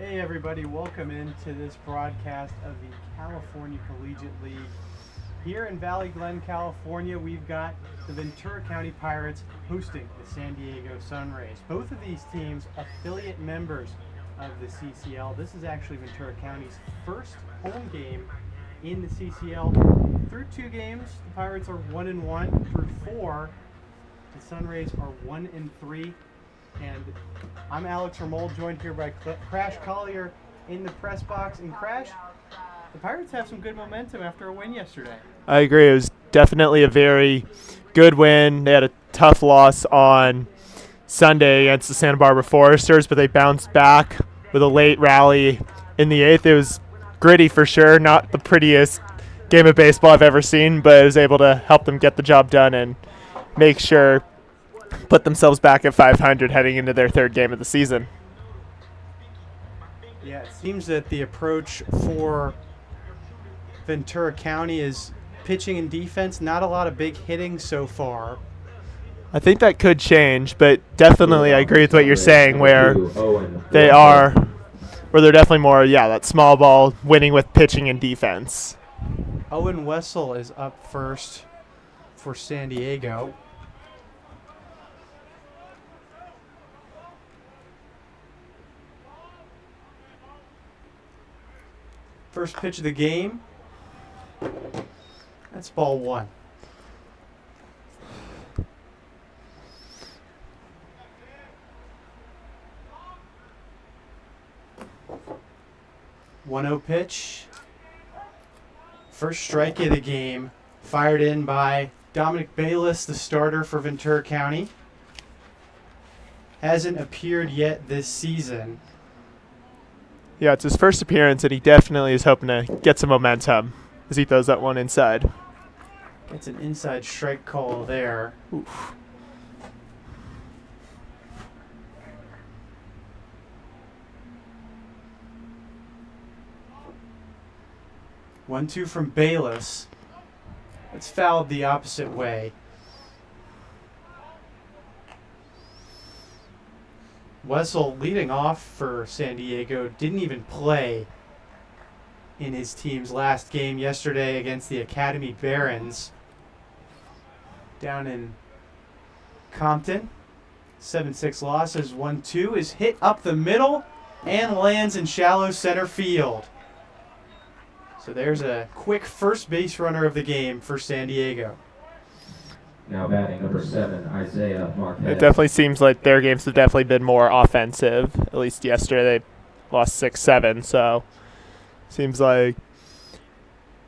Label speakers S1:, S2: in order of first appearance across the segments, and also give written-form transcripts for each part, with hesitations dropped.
S1: Hey everybody, welcome into this broadcast of the California Collegiate League. Here in Valley Glen, California, we've got the Ventura County Pirates hosting the San Diego Sunrays. Both of these teams affiliate members of the CCL. This is actually Ventura County's first home game in the CCL. Through 2 games, the Pirates are 1-1. Through 4, the Sunrays are 1-3. And I'm Alex Ramold, joined here by Crash Collier in the press box. And Crash, the Pirates have some good momentum after a win yesterday.
S2: I agree. It was definitely a very good win. They had a tough loss on Sunday against the Santa Barbara Foresters, but they bounced back with a late rally in the 8th. It was gritty for sure, not the prettiest game of baseball I've ever seen, but it was able to help them get the job done and make sure put themselves back at 500 heading into their 3rd game of the season.
S1: Yeah, it seems that the approach for Ventura County is pitching and defense, not a lot of big hitting so far.
S2: I think that could change, but definitely I agree with what you're saying where they're definitely more, that small ball winning with pitching and defense.
S1: Owen Wessel is up first for San Diego. First pitch of the game. That's ball 1. One-zero pitch. First strike of the game. Fired in by Dominic Bayless, the starter for Ventura County. Hasn't appeared yet this season.
S2: Yeah, it's his first appearance, and he definitely is hoping to get some momentum as he throws that one inside.
S1: Gets an inside strike call there.
S2: Oof.
S1: 1-2 from Bayless. It's fouled the opposite way. Wessel leading off for San Diego, didn't even play in his team's last game yesterday against the Academy Barons down in Compton. 7-6 losses, 1-2 is hit up the middle and lands in shallow center field. So there's a quick first base runner of the game for San Diego.
S3: Now batting number 7, Isaiah Marquez.
S2: It definitely seems like their games have definitely been more offensive. At least yesterday they lost 6-7, so seems like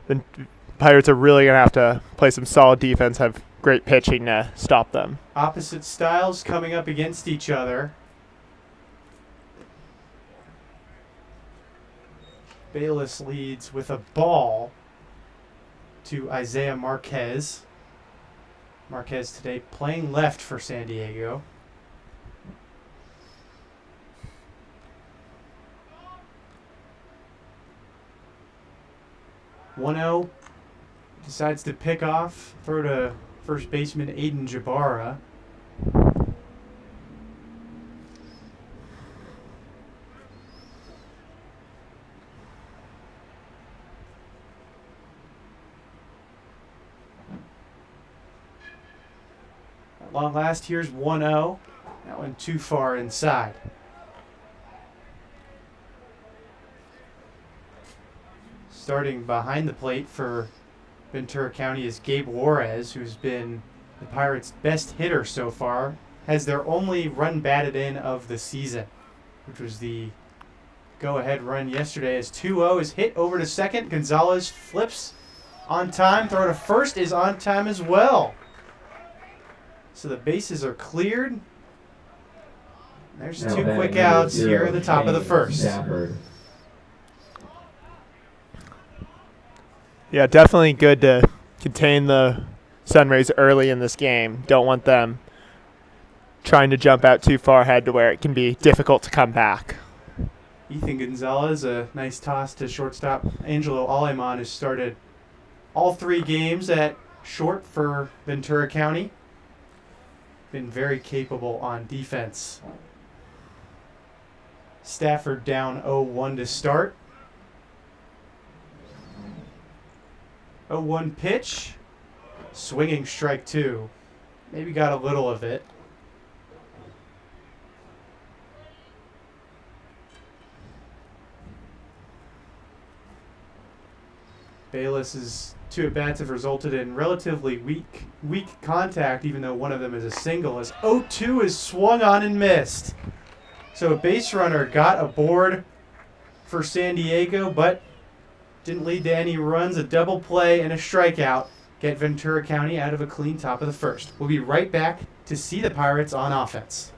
S2: the Pirates are really going to have to play some solid defense, have great pitching to stop them.
S1: Opposite styles coming up against each other. Bayless leads with a ball to Isaiah Marquez. Marquez today playing left for San Diego. One-zero decides to pick off, throw to first baseman Aiden Jabara. At long last, here's 1-0. That one too far inside. Starting behind the plate for Ventura County is Gabe Juarez, who's been the Pirates' best hitter so far. Has their only run batted in of the season, which was the go-ahead run yesterday as 2-0 is hit over to second. Gonzalez flips on time. Throw to first is on time as well. So the bases are cleared. There's
S3: Now
S1: 2
S3: batting
S1: quick
S3: number
S1: outs
S3: 0,
S1: here at the top of the
S3: Shane
S1: first.
S3: Stafford.
S2: Yeah, definitely good to contain the Sunrays early in this game. Don't want them trying to jump out too far ahead to where it can be difficult to come back.
S1: Ethan Gonzalez, a nice toss to shortstop. Angelo Aleman has started all 3 games at short for Ventura County. Been very capable on defense. Stafford down 0-1 to start. 0-1 pitch. Swinging strike 2. Maybe got a little of it. Bayless's 2 at-bats have resulted in relatively weak contact, even though one of them is a single, as 0-2 is swung on and missed. So a base runner got aboard for San Diego, but didn't lead to any runs. A double play and a strikeout get Ventura County out of a clean top of the first. We'll be right back to see the Pirates on offense.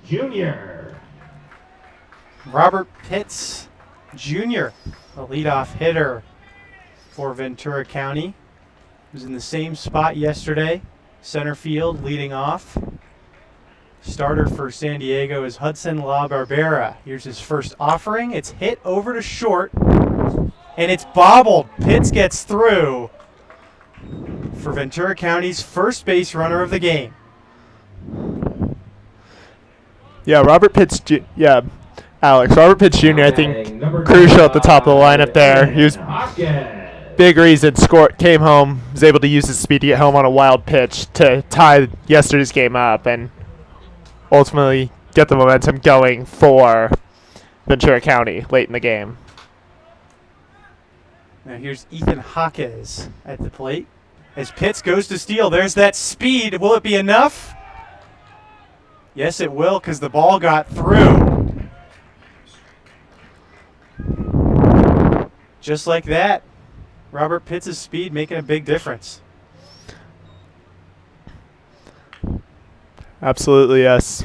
S3: Junior.
S1: Robert Pitts Jr., a leadoff hitter for Ventura County. Was in the same spot yesterday, center field, leading off. Starter for San Diego is Hudson La Barbera. Here's his first offering. It's hit over to short, and it's bobbled. Pitts gets through for Ventura County's first base runner of the game.
S2: Yeah, Robert Pitts. Alex. Robert Pitts Jr. I think crucial at the top of the lineup there. He was big reason. Came home, was able to use his speed to get home on a wild pitch to tie yesterday's game up and ultimately get the momentum going for Ventura County late in the game.
S1: Now here's Ethan Jaquez at the plate. As Pitts goes to steal, there's that speed. Will it be enough? Yes, it will, because the ball got through. Just like that. Robert Pitts' speed making a big difference.
S2: Absolutely, yes.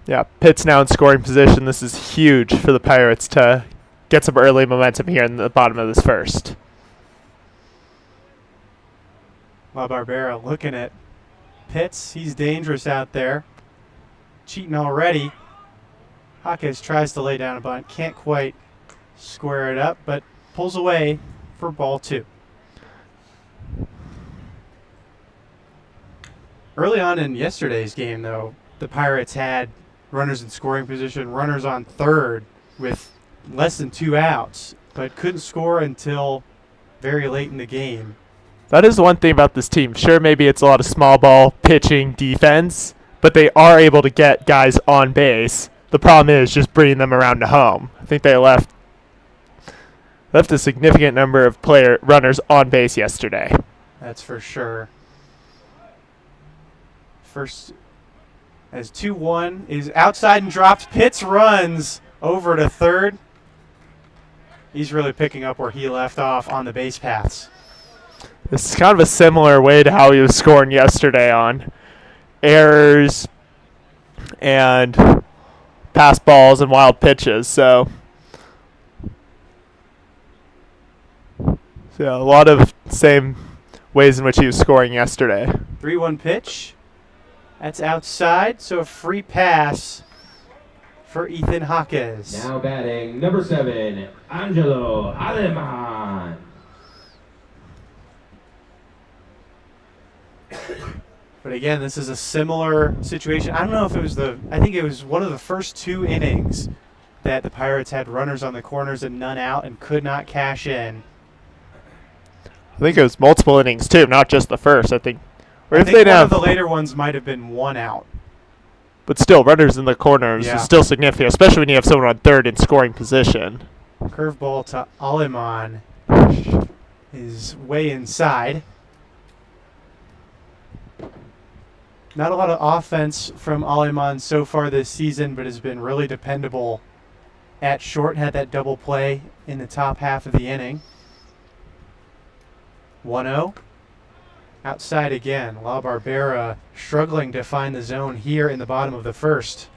S2: Yeah, Pitts now in scoring position. This is huge for the Pirates to get some early momentum here in the bottom of this first.
S1: La Barbera looking at Pitts. He's dangerous out there. Cheating already. Jaquez tries to lay down a bunt. Can't quite square it up, but pulls away for ball 2. Early on in yesterday's game, though, the Pirates had runners in scoring position, runners on third with less than 2 outs, but couldn't score until very late in the game.
S2: That is one thing about this team. Sure, maybe it's a lot of small ball pitching defense, but they are able to get guys on base. The problem is just bringing them around to home. I think they left a significant number of runners on base yesterday.
S1: That's for sure. First, as 2-1 is outside and dropped. Pitts runs over to third. He's really picking up where he left off on the base paths.
S2: This is kind of a similar way to how he was scoring yesterday on errors and pass balls and wild pitches. So a lot of same ways in which he was scoring yesterday.
S1: 3-1 pitch. That's outside, so a free pass for Ethan Jaquez.
S3: Now batting number 7, Angelo Aleman.
S1: But again, this is a similar situation. I don't know if it was I think it was one of the first 2 innings that the Pirates had runners on the corners and none out and could not cash in.
S2: I think it was multiple innings too, not just the first. I think
S1: one of the later ones might have been 1 out.
S2: But still, runners in the corners is still significant, especially when you have someone on third in scoring position.
S1: Curveball to Aleman is way inside. Not a lot of offense from Aleman so far this season, but has been really dependable at short. Had that double play in the top half of the inning. 1-0. Outside again. La Barbera struggling to find the zone here in the bottom of the first.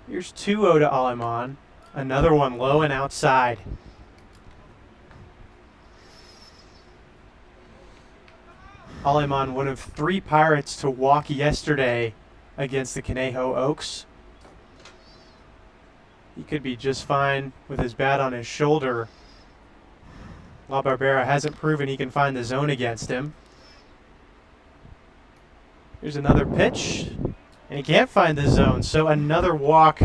S1: Here's 2-0 to Aleman. Another one low and outside. Aleman, one of 3 Pirates to walk yesterday against the Conejo Oaks. He could be just fine with his bat on his shoulder. La Barbera hasn't proven he can find the zone against him. Here's another pitch, and he can't find the zone, so another walk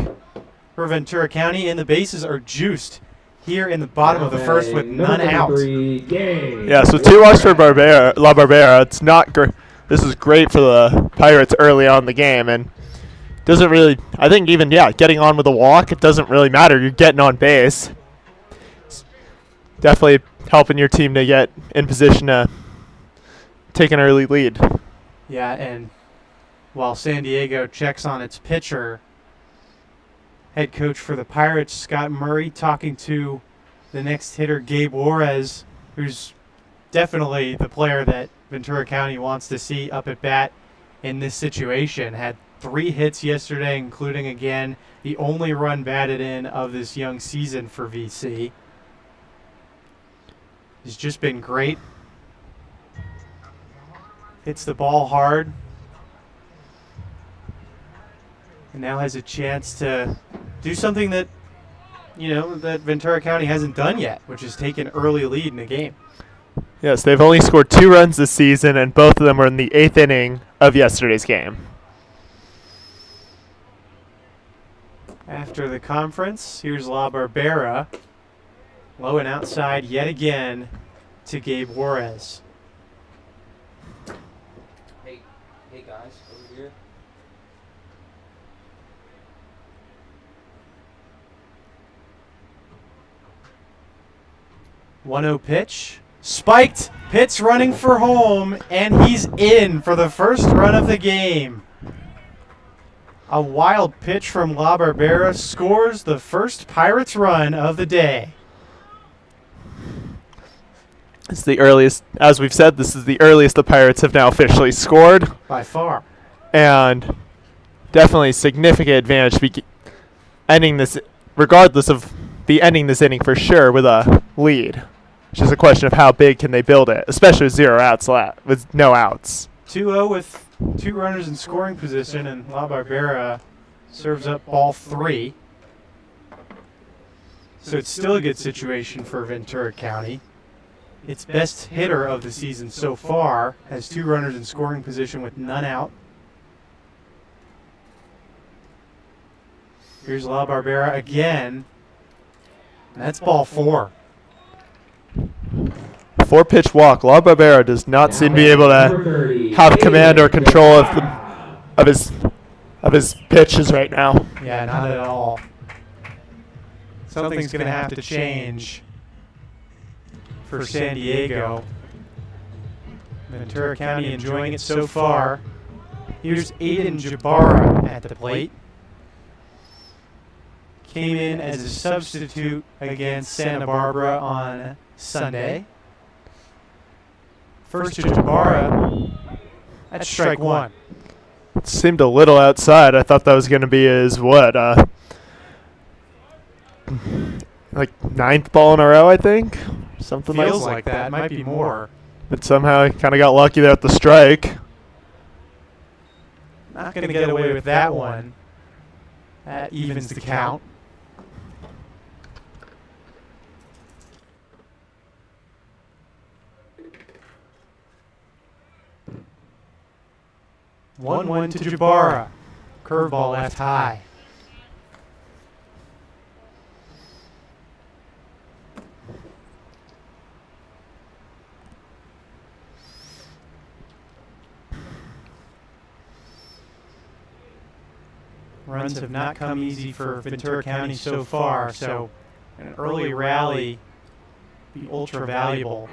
S1: for Ventura County, and the bases are juiced here in the bottom of the first with none out.
S2: Yeah, so 2 walks for La Barbera. It's not great. This is great for the Pirates early on in the game, and doesn't really, I think even, getting on with a walk, it doesn't really matter. You're getting on base. It's definitely helping your team to get in position to take an early lead.
S1: Yeah, and while San Diego checks on its pitcher, head coach for the Pirates, Scott Murray, talking to the next hitter, Gabe Juarez, who's definitely the player that Ventura County wants to see up at bat in this situation. Had 3 hits yesterday, including, again, the only run batted in of this young season for VC. He's just been great. Hits the ball hard. And now has a chance to do something that, that Ventura County hasn't done yet, which is take an early lead in a game.
S2: Yes, they've only scored 2 runs this season, and both of them were in the 8th inning of yesterday's game.
S1: After the conference, here's La Barbera. Low and outside yet again to Gabe Juarez.
S3: Hey guys, over here.
S1: 1-0 pitch. Spiked. Pitts running for home, and he's in for the first run of the game. A wild pitch from La Barbera scores the first Pirates run of the day.
S2: It's the earliest, as we've said, this is the earliest the Pirates have now officially scored.
S1: By far.
S2: And definitely significant advantage ending this, regardless of the ending this inning for sure, with a lead. It's just a question of how big can they build it, especially with 0 outs with no outs.
S1: 2-0 with 2 runners in scoring position, and La Barbera serves up ball 3. So it's still a good situation for Ventura County. its best hitter of the season so far, has 2 runners in scoring position with none out. Here's La Barbera again. And that's ball 4.
S2: 4-pitch walk. La Barbera does not seem to be able to have command or control of his pitches right now.
S1: Yeah, not at all. Something's going to have to change for San Diego. Ventura County enjoying it so far. Here's Aiden Jabara at the plate. Came in as a substitute against Santa Barbara on Sunday. First to Jabara. That's strike 1.
S2: It seemed a little outside. I thought that was going to be his, like 9th ball in a row, I think? Something
S1: Feels like that. Might be more.
S2: But somehow he kind of got lucky there at the strike.
S1: Not going to get away with that one. That evens the count. One to Jabara. Curveball left high. Runs have not come easy for Ventura County so far, so an early rally be ultra valuable.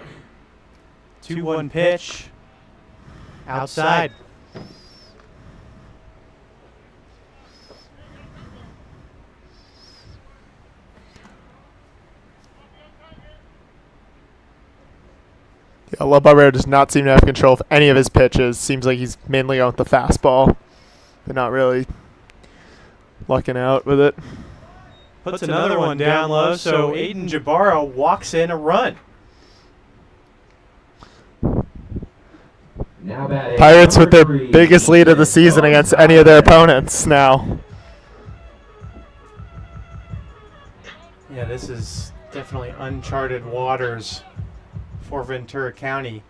S1: 2-1 pitch. Outside.
S2: Yeah, La Barbera does not seem to have control of any of his pitches. Seems like he's mainly going with the fastball, but not really lucking out with it.
S1: Puts another one down low, so Aiden Jabara walks in a run.
S3: Now batting
S2: Pirates with their
S3: number 3,
S2: biggest lead of the season against any of their opponents now.
S1: Yeah, this is definitely uncharted waters for Ventura County.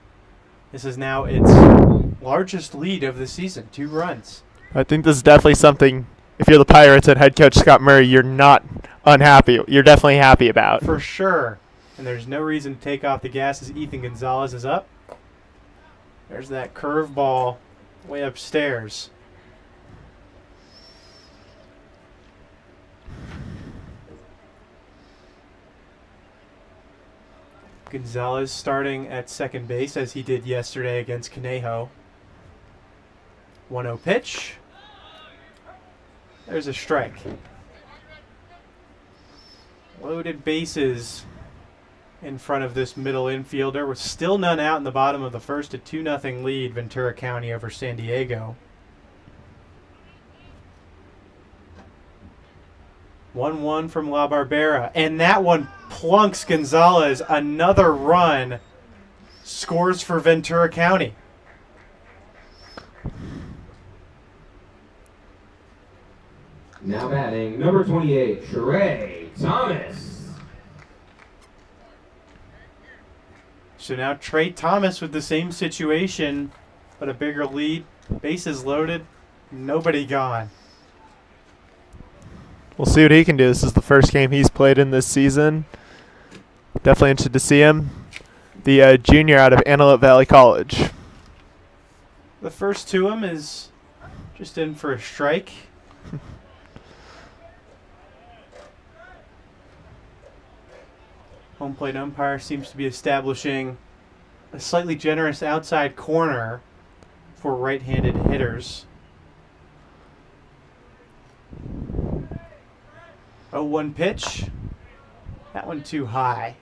S1: This is now its largest lead of the season, 2 runs.
S2: I think this is definitely something, if you're the Pirates and head coach Scott Murray, you're not unhappy. You're definitely happy about.
S1: For sure. And there's no reason to take off the gas as Ethan Gonzalez is up. There's that curveball way upstairs. Gonzalez starting at second base as he did yesterday against Conejo. 1-0 pitch. There's a strike. Loaded bases in front of this middle infielder with still none out in the bottom of the first. A 2-0 lead, Ventura County over San Diego. 1-1 from La Barbera, and that one plunks Gonzalez. Another run scores for Ventura County.
S3: Now batting number 28, Trey Thomas.
S1: So now Trey Thomas with the same situation, but a bigger lead. Bases loaded, nobody gone.
S2: We'll see what he can do. This is the first game he's played in this season. Definitely interested to see him. The junior out of Antelope Valley College.
S1: The first to him is just in for a strike. Home plate umpire seems to be establishing a slightly generous outside corner for right-handed hitters. 0-1 pitch. That one too high.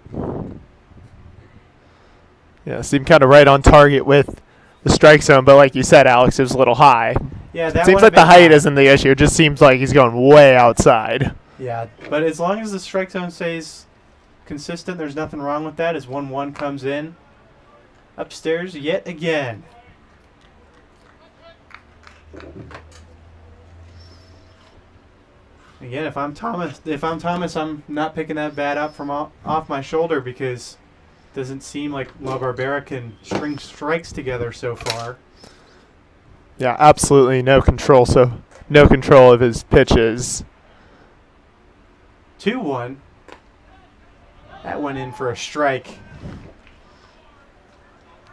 S2: Yeah, seemed kind of right on target with the strike zone, but like you said, Alex, it was a little high.
S1: Yeah, that
S2: Seems like the height isn't the issue. It just seems like he's going way outside.
S1: Yeah, but as long as the strike zone stays consistent, there's nothing wrong with that as 1-1 comes in. Upstairs yet again. Again, if I'm Thomas, I'm not picking that bat up from off my shoulder because Doesn't seem like La Barbera can string strikes together so far.
S2: Yeah, absolutely no control. So no control of his pitches.
S1: 2-1. That went in for a strike.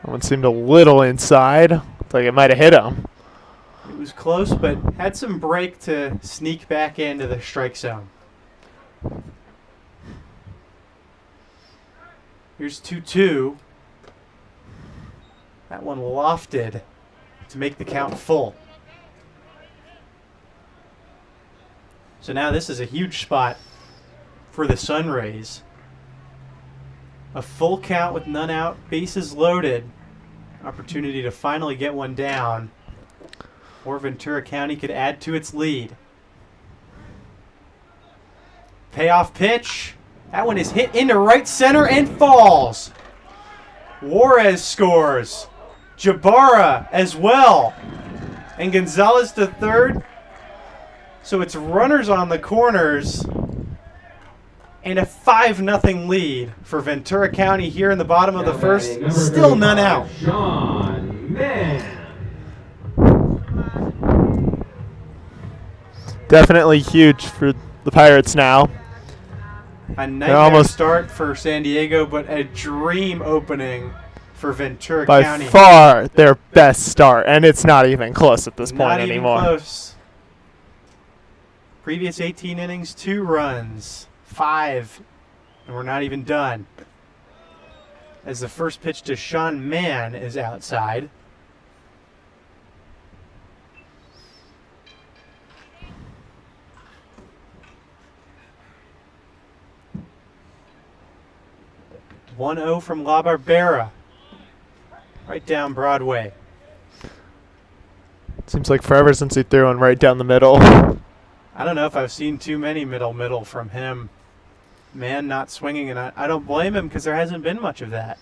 S2: That one seemed a little inside. Looked like it might have hit him.
S1: It was close, but had some break to sneak back into the strike zone. Here's 2-2. That one lofted to make the count full. So now this is a huge spot for the Sunrays. A full count with none out, bases loaded. Opportunity to finally get one down. Or Ventura County could add to its lead. Payoff pitch. That one is hit into right center and falls. Juarez scores. Jabara as well. And Gonzalez to third. So it's runners on the corners. And a 5-0 lead for Ventura County here in the bottom of the first. Still none out.
S3: Sean Mann.
S2: Definitely huge for the Pirates now.
S1: A nightmare
S2: almost
S1: start for San Diego, but a dream opening for Ventura
S2: by
S1: County.
S2: far their best start, and it's not even close at this point
S1: Not even
S2: anymore.
S1: close. Previous 18 innings, 2 runs, 5, and we're not even done. As the first pitch to Sean Mann is outside. .1-0 from La Barbera. Right down Broadway.
S2: Seems like forever since he threw one right down the middle.
S1: I don't know if I've seen too many middle from him. Man not swinging, and I don't blame him because there hasn't been much of that.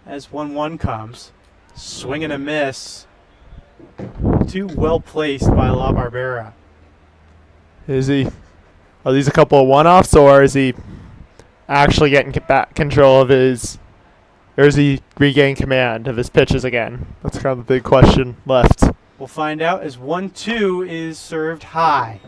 S1: As 1-1 comes, swing and a miss. Too well placed by La Barbera.
S2: Are these a couple of one-offs, or is he actually getting back control of his, or is he regaining command of his pitches again? That's kind of the big question left.
S1: We'll find out as 1-2 is served high.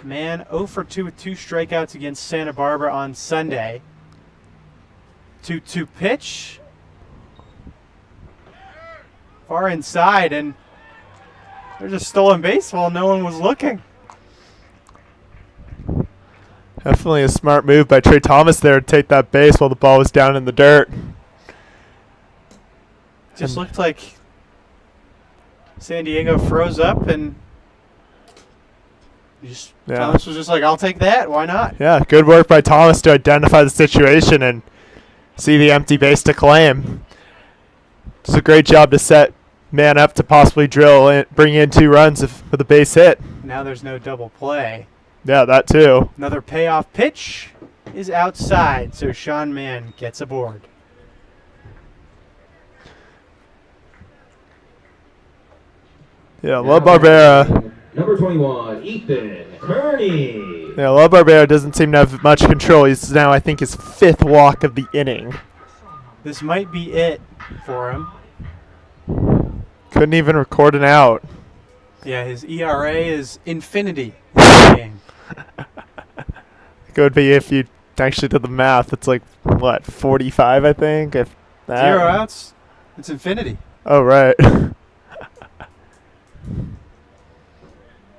S1: Man 0 for 2 with 2 strikeouts against Santa Barbara on Sunday. 2-2 pitch. Far inside, and there's a stolen base while no one was looking.
S2: Definitely a smart move by Trey Thomas there to take that base while the ball was down in the dirt.
S1: Just looked like San Diego froze up, and Thomas was just like, I'll take that. Why not?
S2: Yeah, good work by Thomas to identify the situation and see the empty base to claim. It's a great job to set man up to possibly bring in 2 runs with a base hit.
S1: Now there's no double play.
S2: Yeah, that too.
S1: Another payoff pitch is outside, so Sean Mann gets aboard.
S2: Yeah, La Barbera.
S3: Number 21, Ethan Kearney.
S2: Yeah, La Barbera doesn't seem to have much control. He's now, I think, his 5th walk of the inning.
S1: This might be it for him.
S2: Couldn't even record an out.
S1: Yeah, his ERA is infinity in this game.
S2: It would be if you actually did the math. It's like, what, 45, I think? If that.
S1: 0 outs, it's infinity.
S2: Oh, right.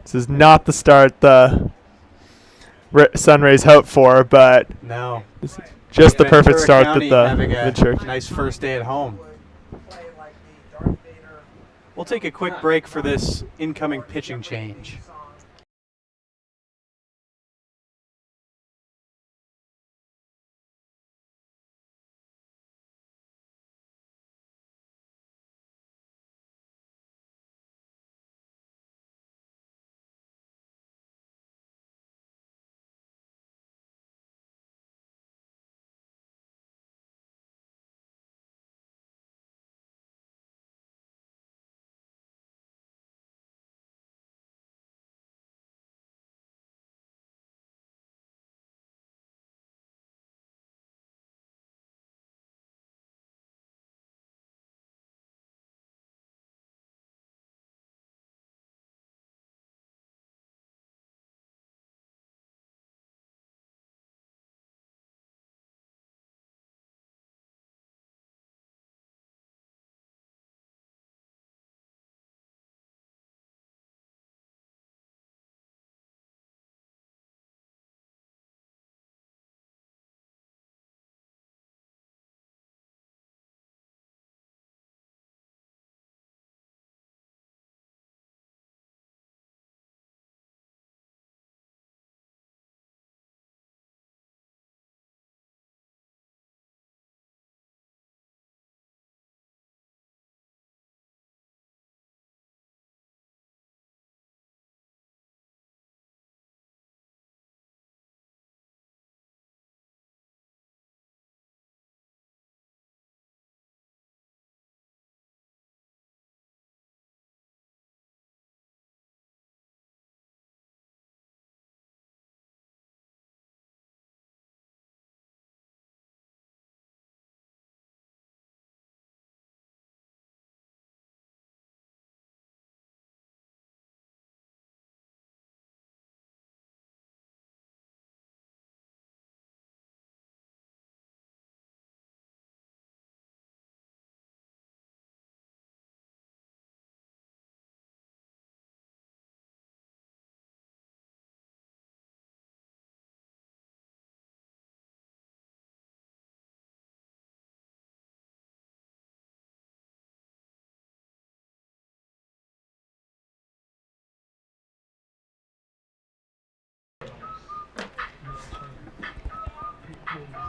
S2: This is not the start the Sunrays hoped for, but
S1: No.
S2: this is just the perfect
S1: Ventura
S2: start
S1: County
S2: that the
S1: having a
S2: Ventura.
S1: nice first day at home. We'll take a quick break for this incoming pitching change.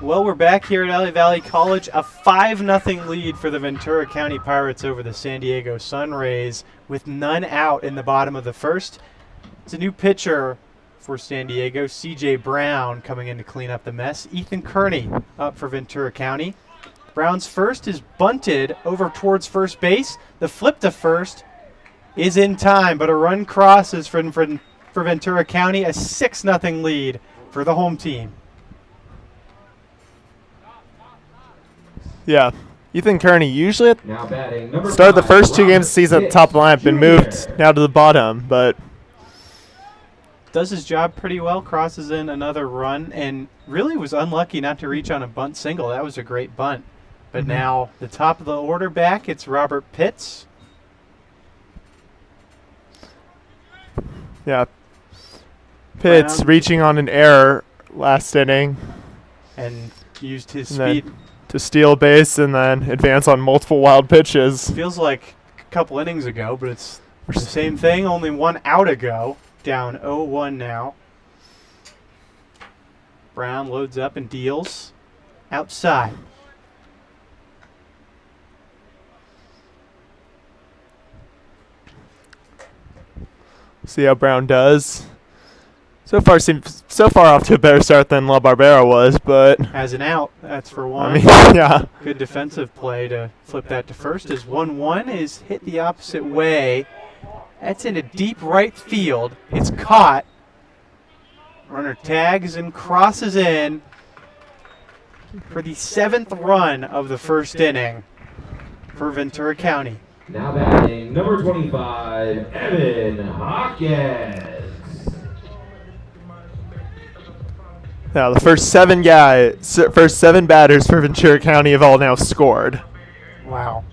S1: Well, we're back here at LA Valley College. A 5-0 lead for the Ventura County Pirates over the San Diego Sunrays with none out in the bottom of the first. It's a new pitcher for San Diego, C.J. Brown, coming in to clean up the mess. Ethan Kearney up for Ventura County. Brown's first is bunted over towards first base. The flip to first is in time, but a run crosses for Ventura County, a 6-0 lead for the home team.
S2: Yeah. Ethan Kearney usually
S3: Now batting number
S2: started the
S3: 5,
S2: first 2 games of the
S3: Robert
S2: season at the
S3: Pitts
S2: top of the lineup, been
S3: Jr.
S2: moved now to the bottom, but
S1: Does his job pretty well, crosses in another run, and really was unlucky not to reach on a bunt single. That was a great bunt. But now the top of the order back, it's Robert Pitts.
S2: yeah. Pitts
S1: Brown.
S2: reaching on an error last inning
S1: And used his
S2: And then-
S1: speed.
S2: to steal base and then advance on multiple wild pitches.
S1: Feels like a couple innings ago, but it's the same thing, only one out ago. Down 0-1 now. Brown loads up and deals outside.
S2: See how Brown does. So far off to a better start than La Barbera was, but
S1: Has an out. That's for one.
S2: I mean, yeah.
S1: Good defensive play to flip that to first as 1-1 is hit the opposite way. That's in a deep right field. It's caught. Runner tags and crosses in for the 7th run of the first inning for Ventura County.
S3: Now batting number 25, Evan Hawkins.
S2: Now the first 7 batters for Ventura County have all now scored.
S1: Wow.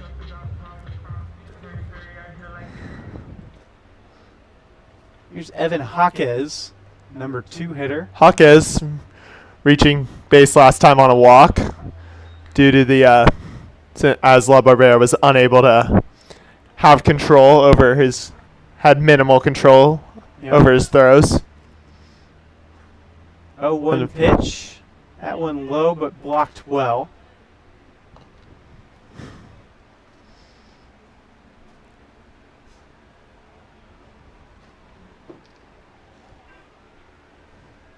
S1: Here's Evan Hawkins, number 2 hitter.
S2: Hawkes reaching base last time on a walk due to the as La Barbera was unable to have control over had minimal control
S1: Yep.
S2: over his throws.
S1: 0-1 pitch. That one low but blocked well.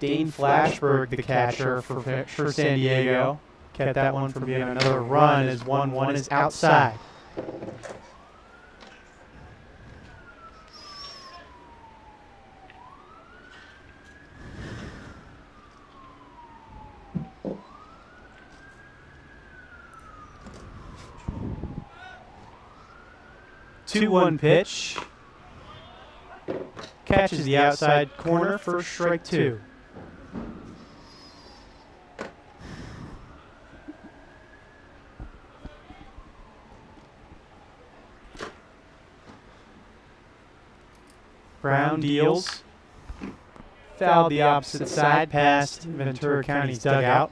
S1: Dane Flashberg, the catcher for San Diego, kept that one from being another run as 1-1 is outside. Two-one pitch. Catches the outside corner, first strike 2. Brown deals. Fouled the opposite side past Ventura County's dugout.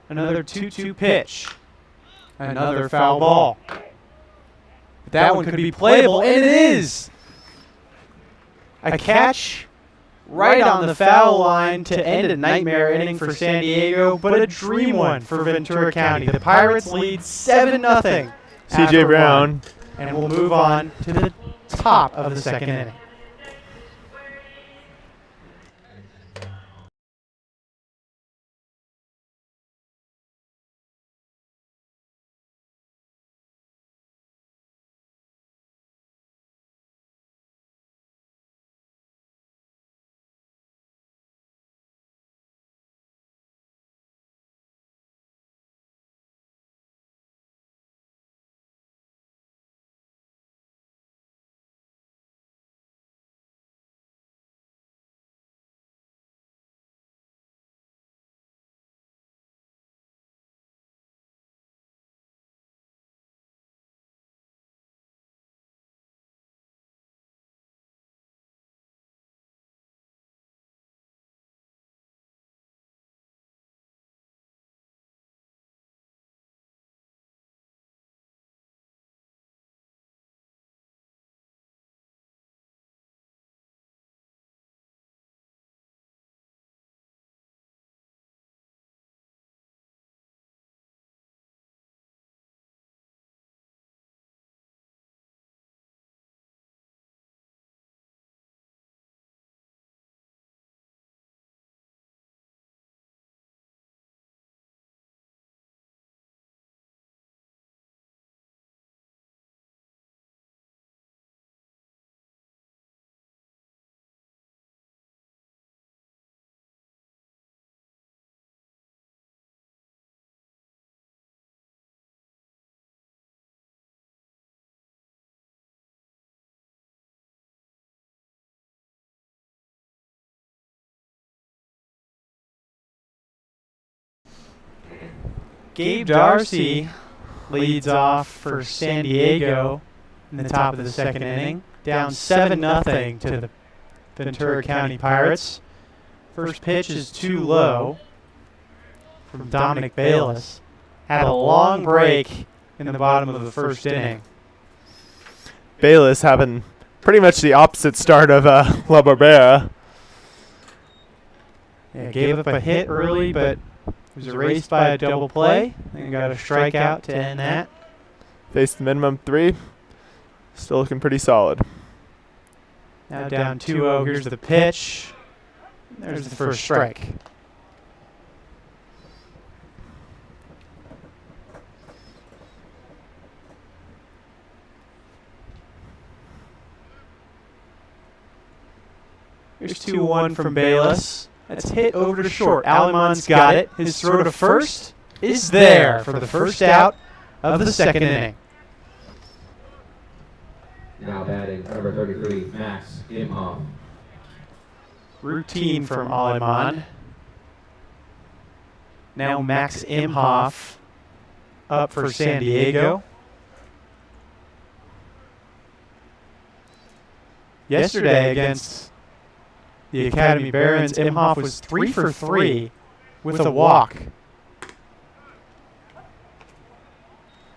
S1: Another 2-2 pitch. Another foul ball. But that one could be playable, and it is! A catch right on the foul line to end a nightmare inning for San Diego, but a dream one for Ventura County. The Pirates lead 7-0.
S2: C.J. Brown.
S1: And we'll move on to the top of the second inning. Gabe Darcy leads off for San Diego in the top of the second inning, down 7-0 to the Ventura County Pirates. First pitch is too low from Dominic Bayless. Had a long break in the bottom of the first inning.
S2: Bayless having pretty much the opposite start of La Barbera.
S1: Yeah, gave up a hit early, but was erased by a double play and got a strikeout to end that.
S2: Faced the minimum 3. Still looking pretty solid.
S1: Now down 2-0. Here's the pitch. There's the first strike. Here's 2-1 from Bayless. That's hit over to short. Aleman's got it. His throw to first is there for the first out of the second inning.
S3: Now batting number 33, Max Imhoff.
S1: Routine from Aleman. Now Max Imhoff up for San Diego. Yesterday against the Academy Barons, Imhoff was 3 for 3 with a walk.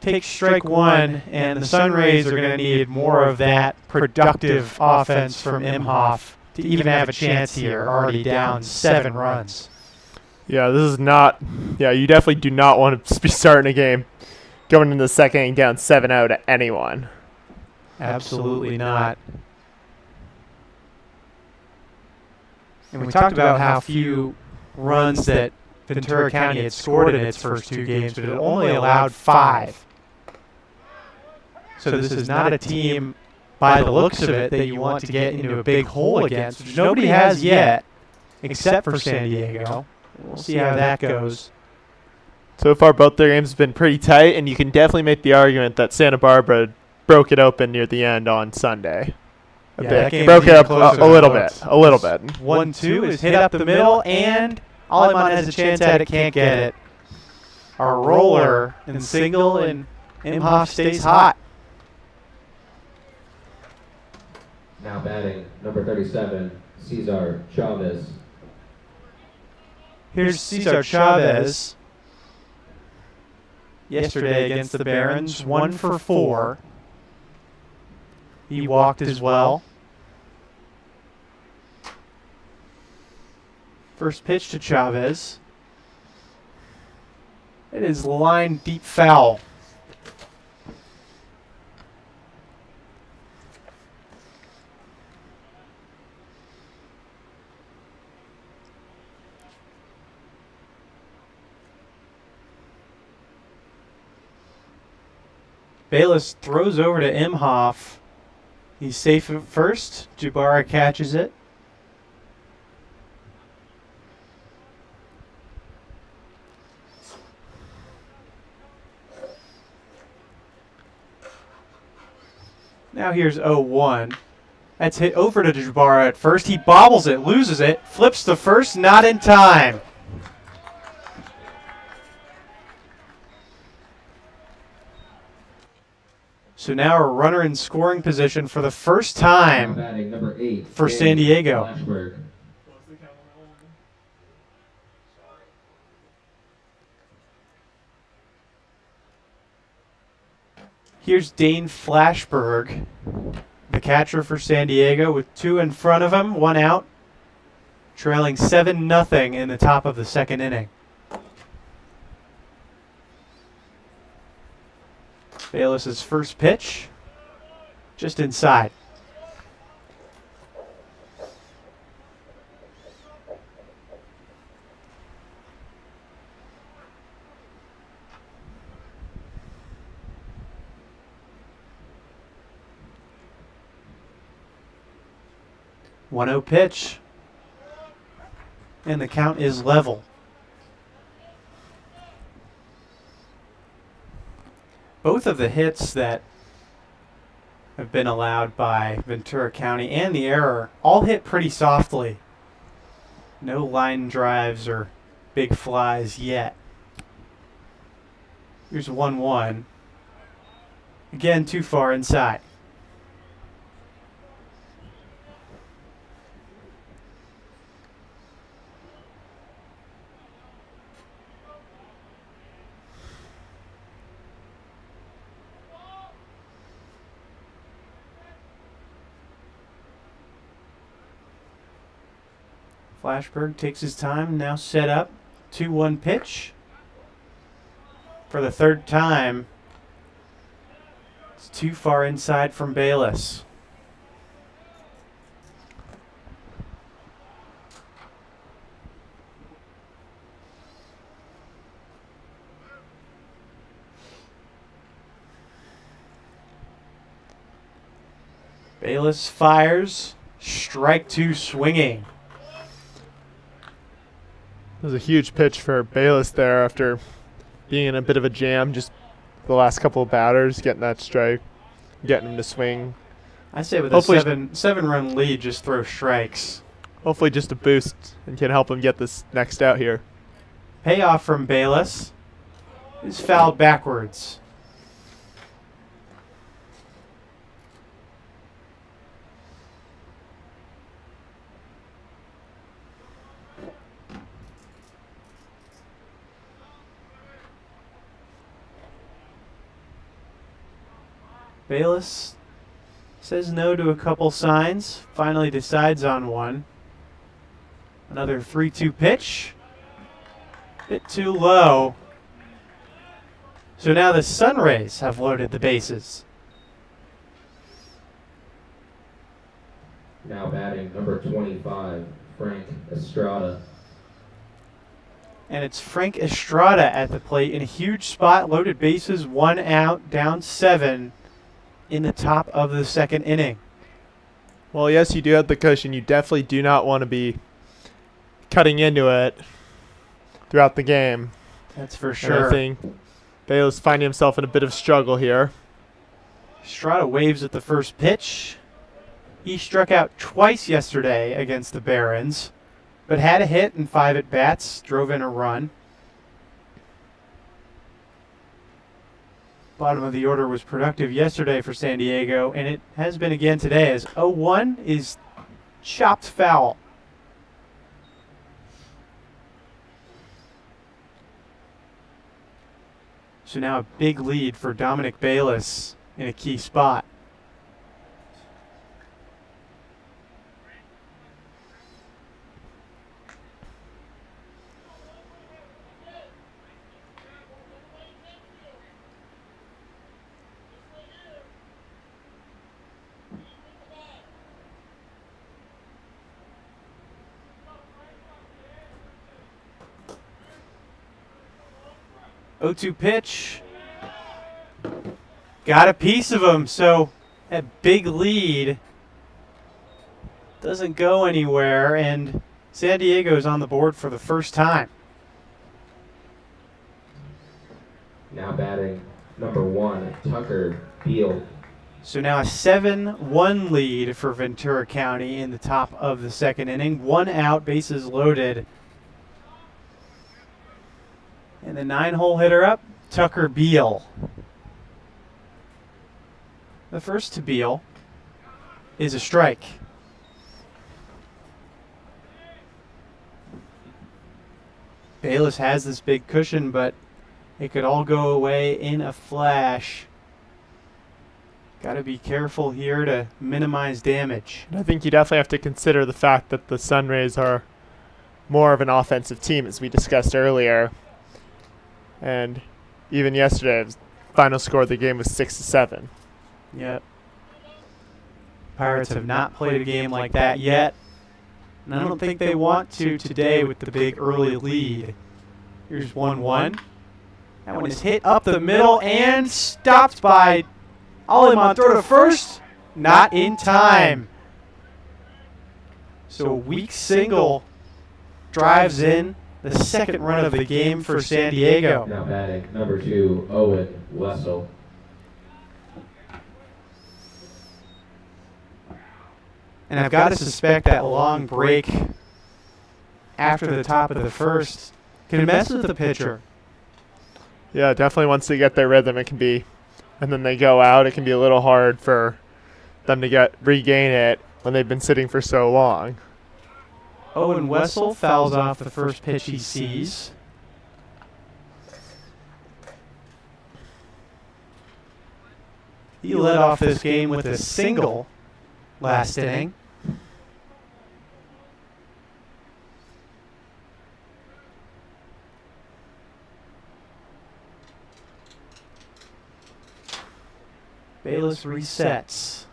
S1: Take strike one, and the Sunrays are going to need more of that productive offense from Imhoff to even have a chance here, already down 7 runs.
S2: Yeah, this is not. Yeah, you definitely do not want to be starting a game going into the second inning down 7-0 to anyone.
S1: Absolutely not. And we talked about how few runs that Ventura County had scored in its first 2 games, but it only allowed 5. So this is not a team, by the looks of it, that you want to get into a big hole against, which nobody has yet, except for San Diego. We'll see how that goes.
S2: So far, both their games have been pretty tight, and you can definitely make the argument that Santa Barbara broke it open near the end on Sunday. Broke it up a little bit.
S1: 1-2 is hit up the middle, and Aleman has a chance at it, can't get it. A roller and single, and Imhoff stays hot.
S3: Now batting number 37, Cesar Chavez.
S1: Here's Cesar Chavez. Yesterday against the Barons, 1 for 4. He walked as well. First pitch to Chavez. It is line deep foul. Bayless throws over to Imhoff. He's safe at first. Jabara catches it. Now here's 0-1. That's hit over to Jabara at first. He bobbles it, loses it, flips to first, not in time. So now a runner in scoring position for the first time
S3: Number 8,
S1: for San Diego.
S3: Flashberg.
S1: Here's Dane Flashberg, the catcher for San Diego, with 2 in front of him, 1 out, trailing 7-0 in the top of the second inning. Bayless's first pitch, just inside. One-zero pitch, and the count is level. Both of the hits that have been allowed by Ventura County and the error all hit pretty softly. No line drives or big flies yet. Here's 1-1. Again, too far inside. Flashberg takes his time, now set up. 2-1 pitch. For the third time. It's too far inside from Bayless. Bayless fires. Strike 2 swinging.
S2: It was a huge pitch for Bayless there after being in a bit of a jam just the last couple of batters, getting that strike, getting him to swing.
S1: I say with
S2: Hopefully
S1: a seven-run lead, just throw strikes.
S2: Hopefully just a boost and can help him get this next out here.
S1: Payoff from Bayless is fouled backwards. Bayless says no to a couple signs, finally decides on one. Another 3-2 pitch. Bit too low. So now the Sunrays have loaded the bases.
S3: Now batting number 25, Frank Estrada.
S1: And it's Frank Estrada at the plate in a huge spot, loaded bases, 1 out, down 7 in the top of the second inning.
S2: Well, yes, you do have the cushion. You definitely do not want to be cutting into it throughout the game.
S1: That's for
S2: And
S1: sure.
S2: I think Bayless finding himself in a bit of struggle here.
S1: Estrada waves at the first pitch. He struck out twice yesterday against the Barons, but had a hit in 5 at-bats, drove in a run. Bottom of the order was productive yesterday for San Diego, and it has been again today as 0-1 is chopped foul. So now a big lead for Dominic Bayless in a key spot. O2 pitch. Got a piece of him, so that big lead doesn't go anywhere, and San Diego's on the board for the first time.
S3: Now batting number 1, Tucker Beal.
S1: So now a 7-1 lead for Ventura County in the top of the second inning. 1 out, bases loaded. And the 9-hole hitter up, Tucker Beal. The first to Beal is a strike. Bayless has this big cushion, but it could all go away in a flash. Got to be careful here to minimize damage.
S2: And I think you definitely have to consider the fact that the Sunrays are more of an offensive team, as we discussed earlier. And even yesterday, the final score of the game was 6-7.
S1: Yep. Pirates have not played a game like that yet. And I don't think they want to today with the big early lead. Here's 1-1. That one is hit up the middle and stopped by Aleman. Throw to first. Not in time. So a weak single drives in the second run of the game for San Diego.
S3: Now batting number 2, Owen Wessel.
S1: And I've got to suspect that long break after the top of the first can mess with the pitcher.
S2: Yeah, definitely once they get their rhythm, it can be, and then they go out, it can be a little hard for them to regain it when they've been sitting for so long.
S1: Owen Wessel fouls off the first pitch he sees. He led off this game with a single last inning. Bayless resets.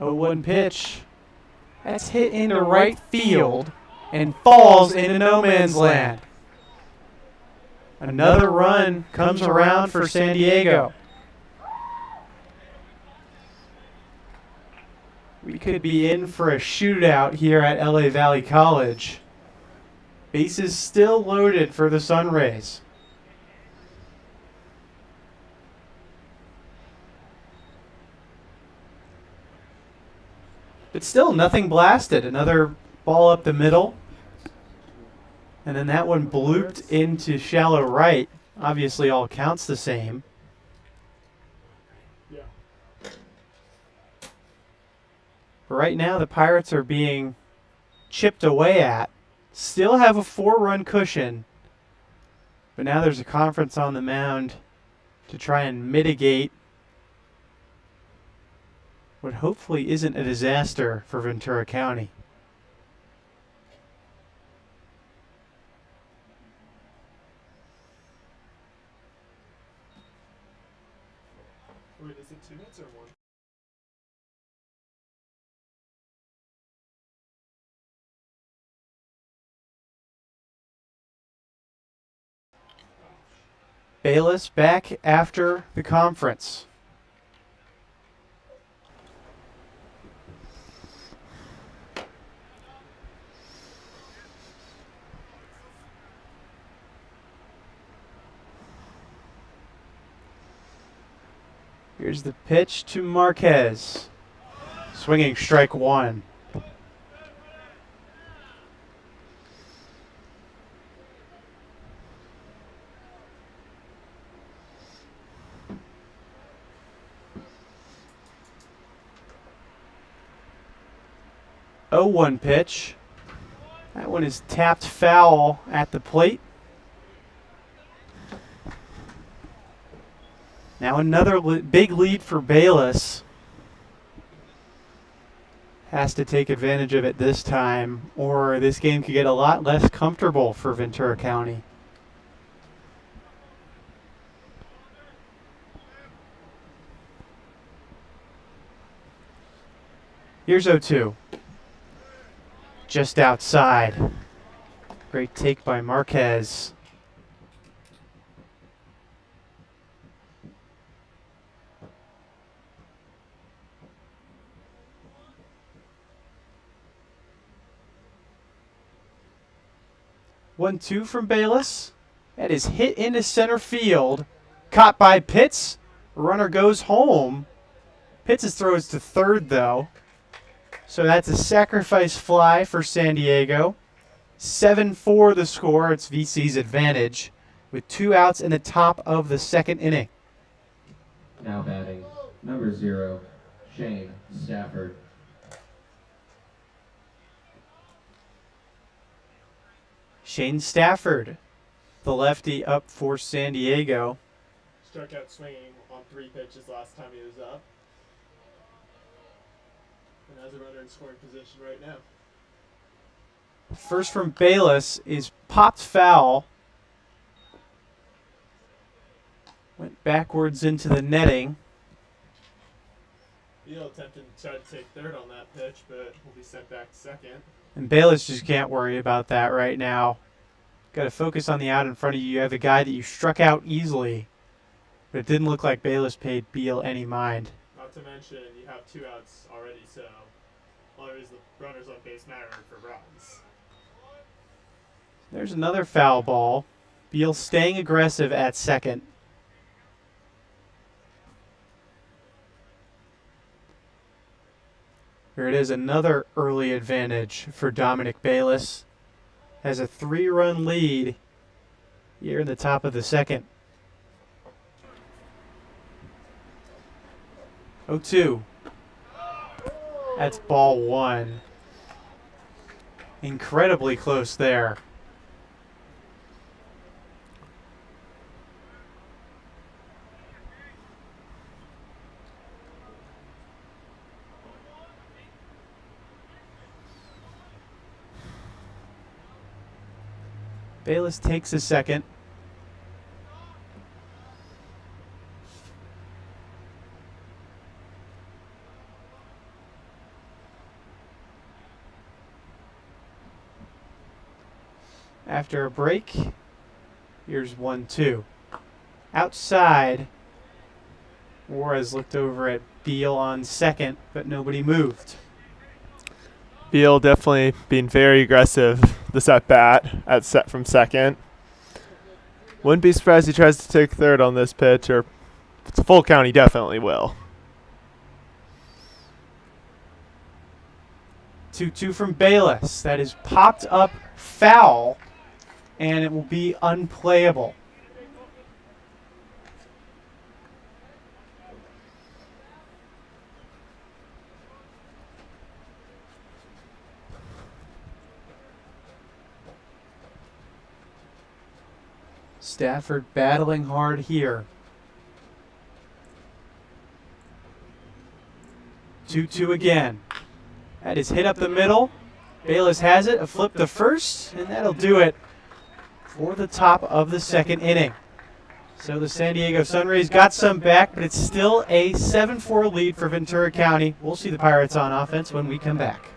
S1: Oh, 1 pitch. That's hit into right field and falls into no man's land. Another run comes around for San Diego. We could be in for a shootout here at LA Valley College. Bases still loaded for the Sunrays. But still, nothing blasted. Another ball up the middle. And then that one blooped into shallow right. Obviously, all counts the same.
S2: Yeah.
S1: Right now, the Pirates are being chipped away at. Still have a 4-run cushion. But now there's a conference on the mound to try and mitigate what hopefully isn't a disaster for Ventura County.
S2: Wait, is it 2 hits or 1?
S1: Bayless back after the conference. Here's the pitch to Marquez. Swinging strike 1. Oh, 1 pitch. That one is tapped foul at the plate. Now another big lead for Bayless. Has to take advantage of it this time, or this game could get a lot less comfortable for Ventura County. Here's 0-2. Just outside. Great take by Marquez. One, two from Bayless. That is hit into center field. Caught by Pitts. Runner goes home. Pitts' throws to third, though. So that's a sacrifice fly for San Diego. 7-4 the score. It's VC's advantage with 2 outs in the top of the second inning.
S3: Now batting, number 0, Shane Stafford.
S1: Shane Stafford, the lefty, up for San Diego.
S2: Struck out swinging on 3 pitches last time he was up. And has a runner in scoring position right now.
S1: First from Bayless is popped foul. Went backwards into the netting.
S2: Beal attempted to try to take third on that pitch, but will be sent back to second.
S1: And Bayless just can't worry about that right now. Got to focus on the out in front of you. You have a guy that you struck out easily. But it didn't look like Bayless paid Beal any mind.
S2: Not to mention, you have 2 outs already, so all there is the runners on base matter for runs.
S1: There's another foul ball. Beal staying aggressive at second. Here it is, another early advantage for Dominic Bayless. Has a 3-run lead here in the top of the second. 0-2. That's ball one. Incredibly close there. Bayless takes a second. After a break, here's 1-2. Outside, Juarez looked over at Beal on second, but nobody moved.
S2: Beal definitely being very aggressive this at bat at set from second. Wouldn't be surprised he tries to take third on this pitch, or if it's a full count, he definitely will.
S1: 2-2 from Bayless. That is popped up foul, and it will be unplayable. Stafford battling hard here. 2-2 again. That is hit up the middle. Bayless has it, a flip to first, and that'll do it for the top of the second inning. So the San Diego Sunrays got some back, but it's still a 7-4 lead for Ventura County. We'll see the Pirates on offense when we come back.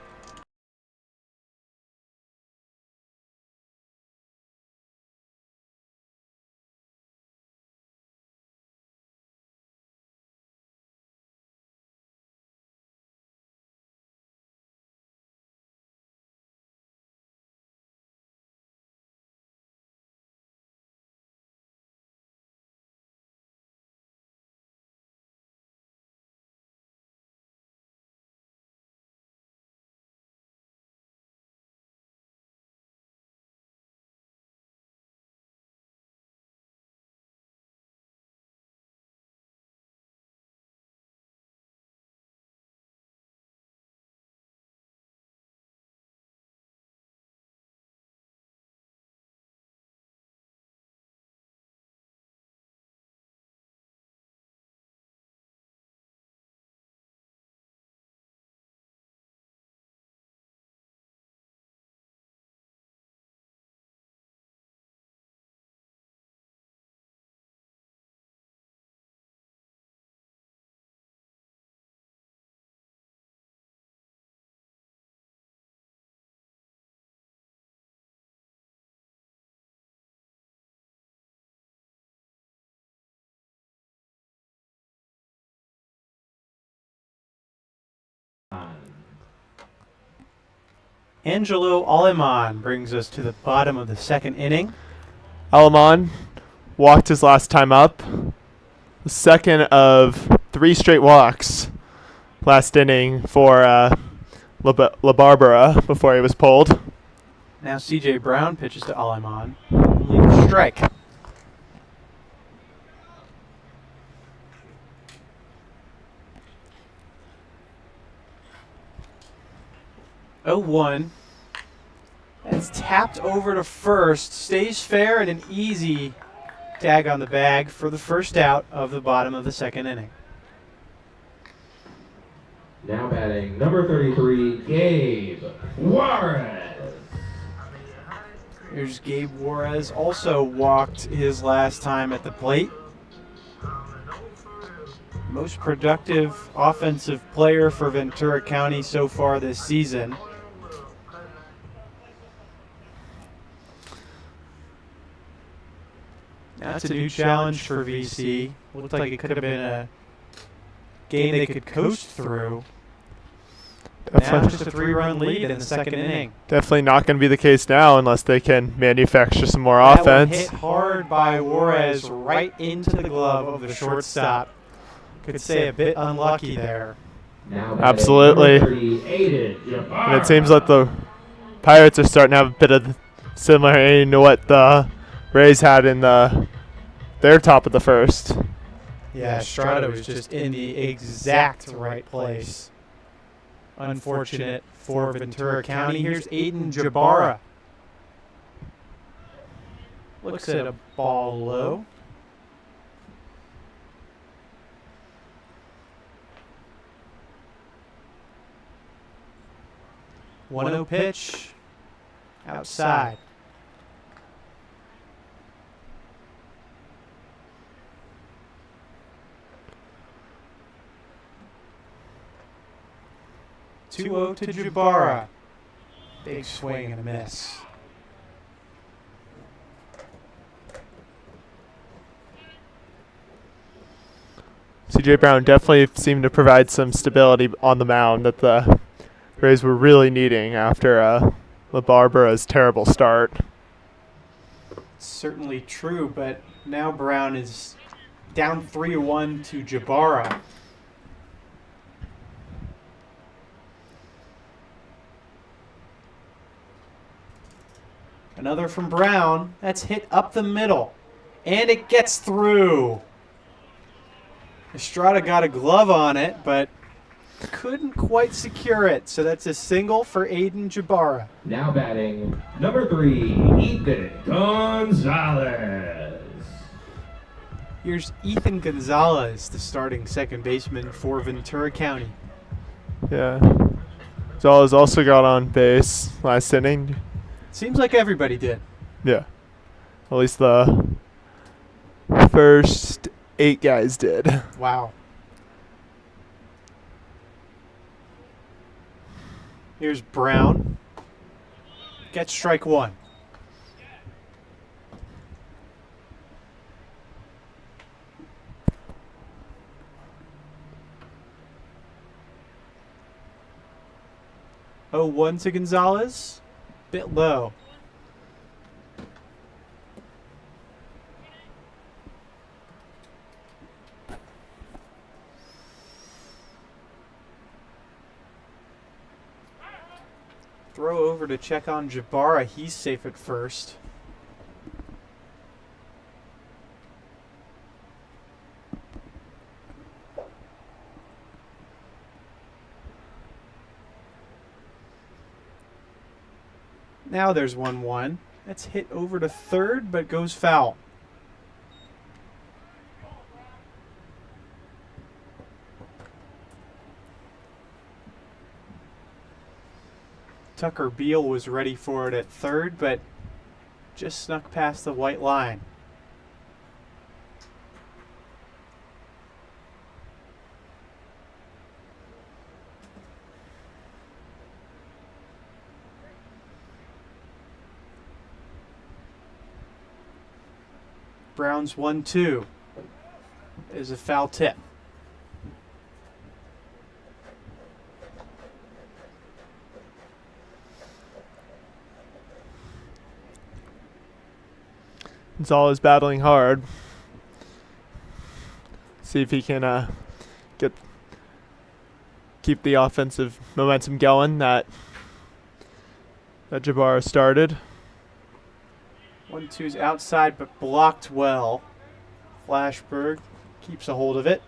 S1: Angelo Aleman brings us to the bottom of the second inning.
S2: Alaman walked his last time up. The second of 3 straight walks last inning for La Barbara before he was pulled.
S1: Now C.J. Brown pitches to Aleman. Only strike. Oh, 1. That's tapped over to first. Stays fair and an easy tag on the bag for the first out of the bottom of the second inning.
S3: Now batting number 33, Gabe Juarez.
S1: Here's Gabe Juarez, also walked his last time at the plate. Most productive offensive player for Ventura County so far this season. That's a new challenge for VC. Looked like it could have been a game they could coast through. Now just a 3-run lead in the second inning.
S2: Definitely not going to be the case now unless they can manufacture some more
S1: That
S2: offense.
S1: one hit hard by Juarez right into the glove of the shortstop. Could say a bit unlucky there.
S3: Now
S2: Absolutely.
S3: batting number 38, Jabbar.
S2: And it seems like the Pirates are starting to have a bit of similar aim to what the Rays had in their top of the first.
S1: Yeah, Estrada was just in the exact right place. Unfortunate for Ventura County. Here's Aiden Jabara. Looks at a ball low. One 0 pitch. Outside. Two 0 to Jabara. Big swing and a miss.
S2: CJ Brown definitely seemed to provide some stability on the mound that the Rays were really needing after LaBarbera's terrible start.
S1: Certainly true, but now Brown is down 3-1 to Jabara. Another from Brown. That's hit up the middle. And it gets through. Estrada got a glove on it, but couldn't quite secure it. So that's a single for Aiden Jabara.
S3: Now batting number 3, Ethan Gonzalez.
S1: Here's Ethan Gonzalez, the starting second baseman for Ventura County.
S2: Yeah. Gonzalez also got on base last inning.
S1: Seems like everybody did.
S2: Yeah. At least the first 8 guys did.
S1: Wow. Here's Brown. Gets strike one. Oh, 1 to Gonzalez. Bit low. Throw over to check on Jabara. He's safe at first. Now there's 1-1. That's hit over to third, but goes foul. Tucker Beal was ready for it at third, but just snuck past the white line. Brown's 1-2 is a foul tip.
S2: Gonzalez battling hard. See if he can keep the offensive momentum going that Jabara started.
S1: 1-2's outside, but blocked well. Flashberg keeps a hold of it.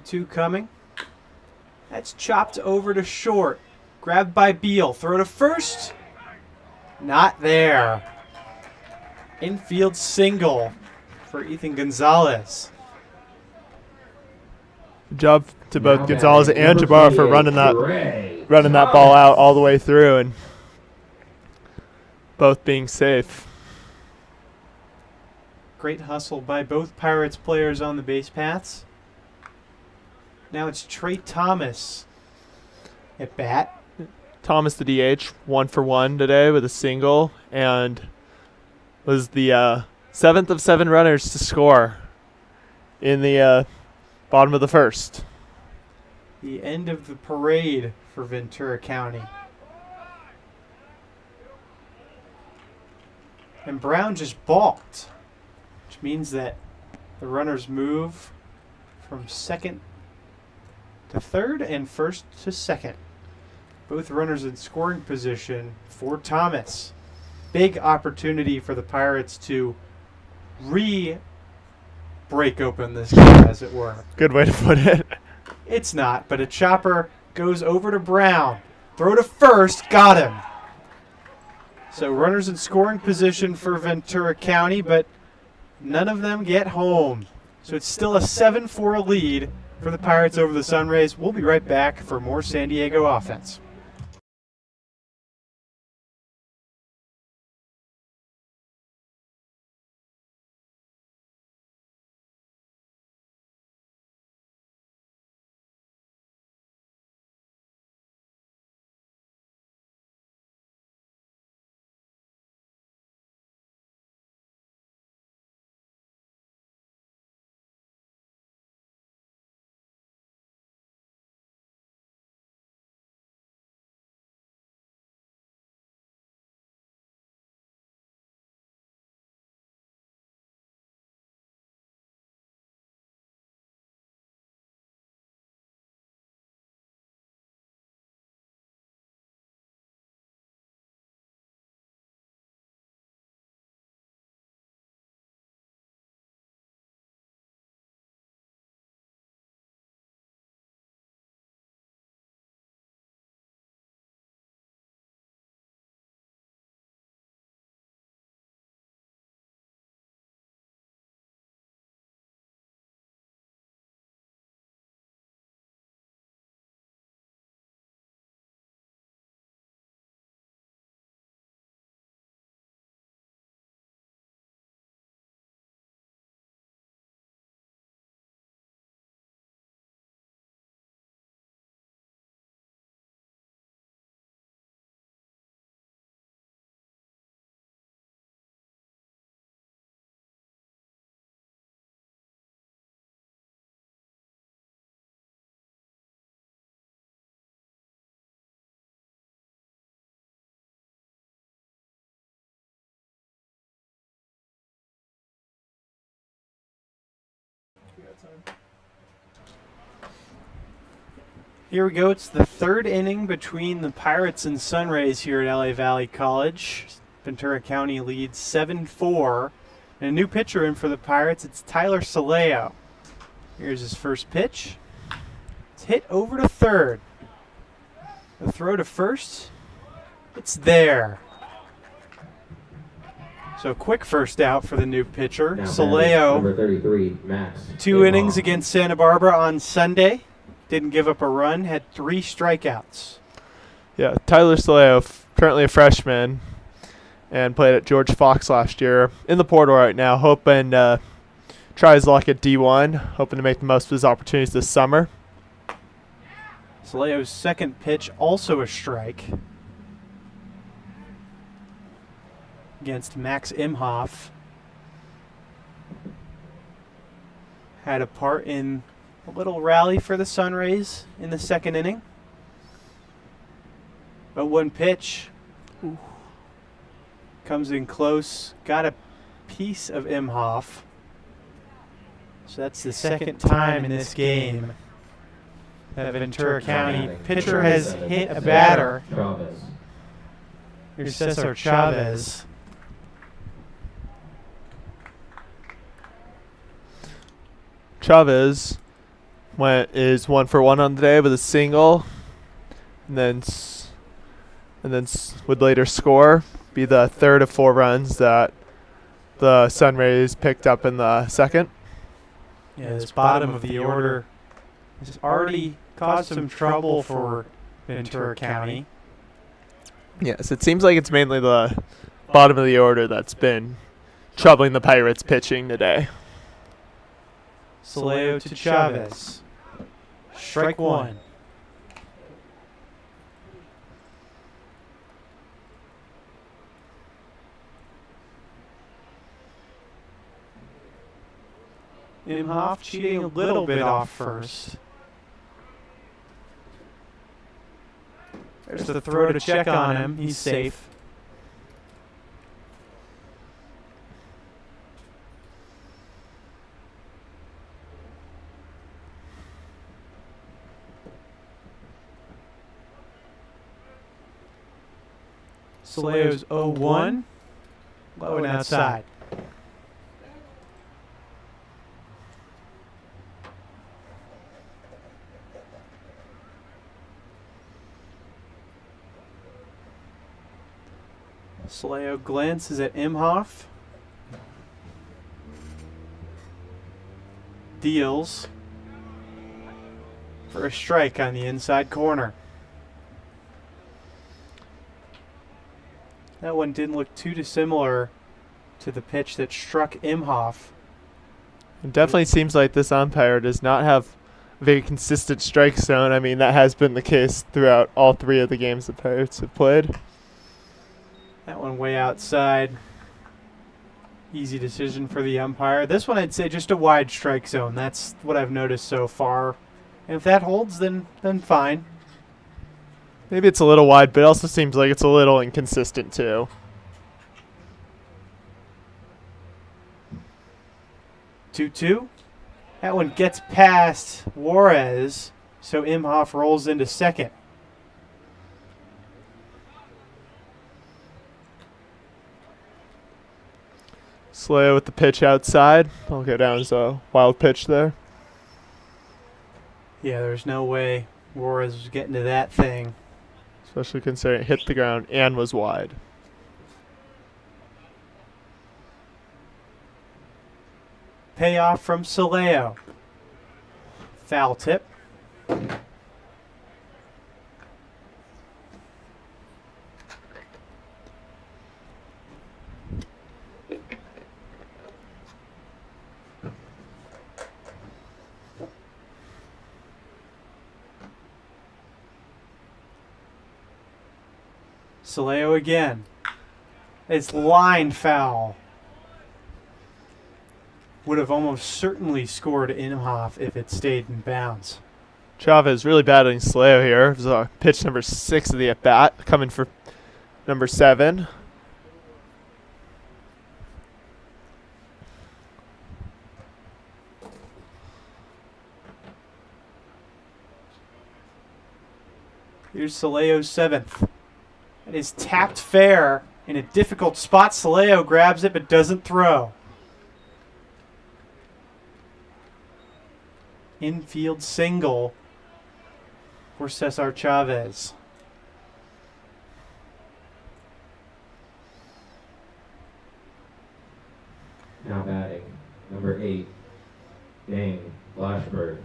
S1: Two coming. That's chopped over to short. Grabbed by Beal. Throw to first. Not there. Infield single for Ethan Gonzalez.
S2: Good job to both
S3: Now
S2: Gonzalez
S3: batting
S2: and
S3: number
S2: Jabara for
S3: 28,
S2: running that ball out all the way through and both being safe.
S1: Great hustle by both Pirates players on the base paths. Now it's Trey Thomas at bat.
S2: Thomas, the DH, 1 for 1 today with a single, and was the 7th of 7 runners to score in the bottom of the first.
S1: The end of the parade for Ventura County. And Brown just balked, which means that the runners move from second to third and first to second. Both runners in scoring position for Thomas. Big opportunity for the Pirates to break open this game, as it were.
S2: Good way to put it.
S1: It's not, but a chopper goes over to Brown. Throw to first, got him. So runners in scoring position for Ventura County, but none of them get home. So it's still a 7-4 lead for the Pirates over the Sunrays. We'll be right back for more San Diego offense. Here we go. It's the third inning between the Pirates and Sunrays here at LA Valley College. Ventura County leads 7-4. And a new pitcher in for the Pirates. It's Tyler Soleo. Here's his first pitch. It's hit over to third. The throw to first. It's there. So quick first out for the new pitcher.
S3: Now
S1: Soleo,
S3: number 33, Max.
S1: 2 innings against Santa Barbara on Sunday. Didn't give up a run, had 3 strikeouts.
S2: Yeah, Tyler Soleo, currently a freshman, and played at George Fox last year. In the portal right now, hoping to try his luck at D1, hoping to make the most of his opportunities this summer.
S1: Soleo's second pitch, also a strike. Against Max Imhoff. Had a part in a little rally for the Sunrays in the second inning. But one pitch comes in close. Got a piece of Imhoff. So that's the second time in this game that Ventura County pitcher has hit a batter.
S3: Chavez.
S1: Here's Cesar Chavez.
S2: Chavez is 1 for 1 on the day with a single, and then would later score, be the third of 4 runs that the Sunrays picked up in the second.
S1: Yeah, this bottom of the order has already caused some trouble for Ventura County.
S2: Yes, it seems like it's mainly the bottom of the order that's been troubling the Pirates pitching today.
S1: Soleo to Chavez. Strike 1. Imhoff cheating a little bit off first. There's the throw to check on him. He's safe. Saleo's 0-1. Low and outside. Saleo glances at Imhoff. Deals for a strike on the inside corner. That one didn't look too dissimilar to the pitch that struck Imhoff.
S2: It definitely seems like this umpire does not have a very consistent strike zone. I mean, that has been the case throughout all 3 of the games the Pirates have played.
S1: That one way outside. Easy decision for the umpire. This one I'd say just a wide strike zone. That's what I've noticed so far. And if that holds, then fine.
S2: Maybe it's a little wide, but it also seems like it's a little inconsistent too.
S1: 2-2. That one gets past Juarez, so Imhoff rolls into second.
S2: Saleo with the pitch outside. I'll go down as a wild pitch there.
S1: Yeah, there's no way Juarez was getting to that thing.
S2: Especially considering it hit the ground and was wide.
S1: Payoff from Saleo. Foul tip. Saleo again. It's line foul. Would have almost certainly scored Imhoff if it stayed in bounds.
S2: Chavez really battling Saleo here. It was pitch number 6 of the at-bat, coming for number 7.
S1: Here's Saleo's 7th. It is tapped fair in a difficult spot. Saleo grabs it but doesn't throw. Infield single for Cesar Chavez.
S3: Now batting, number 8, Dane Flashberg.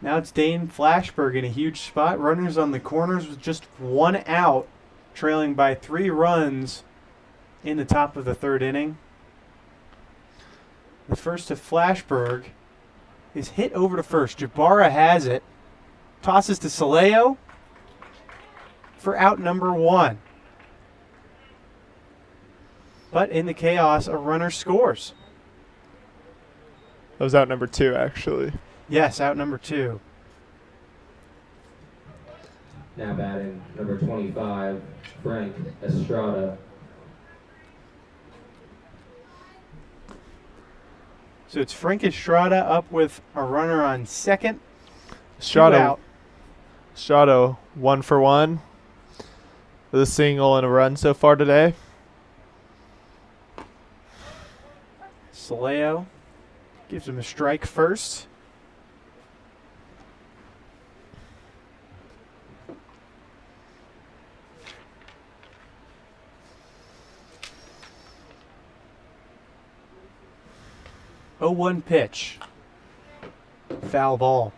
S1: Now it's Dane Flashberg in a huge spot. Runners on the corners with just 1 out, trailing by 3 runs in the top of the 3rd inning. The first to Flashberg is hit over to first. Jabara has it. Tosses to Saleo for out number 1. But in the chaos, a runner scores.
S2: That was out number 2, actually.
S1: Yes, out number 2.
S3: Now batting, number 25, Frank Estrada.
S1: So it's Frank Estrada up with a runner on second.
S2: Estrada 1 for 1 with a single and a run so far today.
S1: Saleo gives him a strike first. Oh, 1 pitch. Foul ball.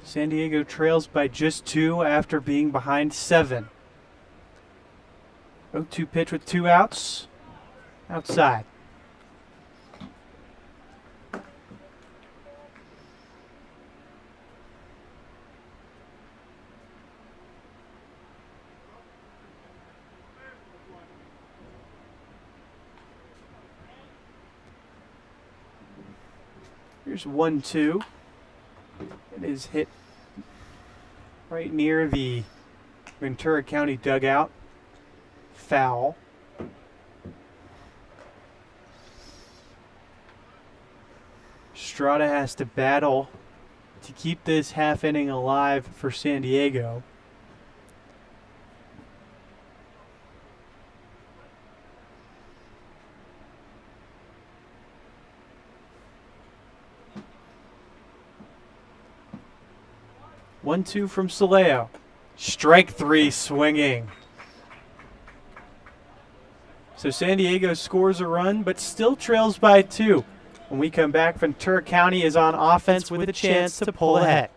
S1: San Diego trails by just 2 after being behind 7. 0-2 pitch with 2 outs. Outside. Here's 1-2. It is hit right near the Ventura County dugout. Foul. Strada has to battle to keep this half inning alive for San Diego. One, two from Soleo. Strike 3 swinging. So San Diego scores a run, but still trails by 2. When we come back, Ventura County is on offense with a chance to pull ahead.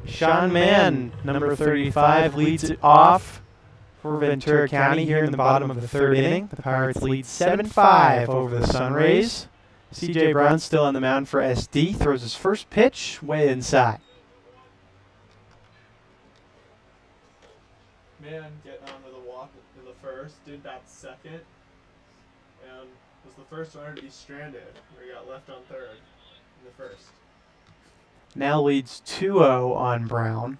S1: Sean Mann, number 35, leads it off for Ventura County here in the bottom of the 3rd inning. The Pirates lead 7-5 over the Sunrays. C.J. Brown still on the mound for SD. Throws his first pitch way inside.
S2: Mann getting on with a walk in the first, did bat second, and was the first runner to be stranded, where he got left on third in the first.
S1: Now leads 2-0 on Brown.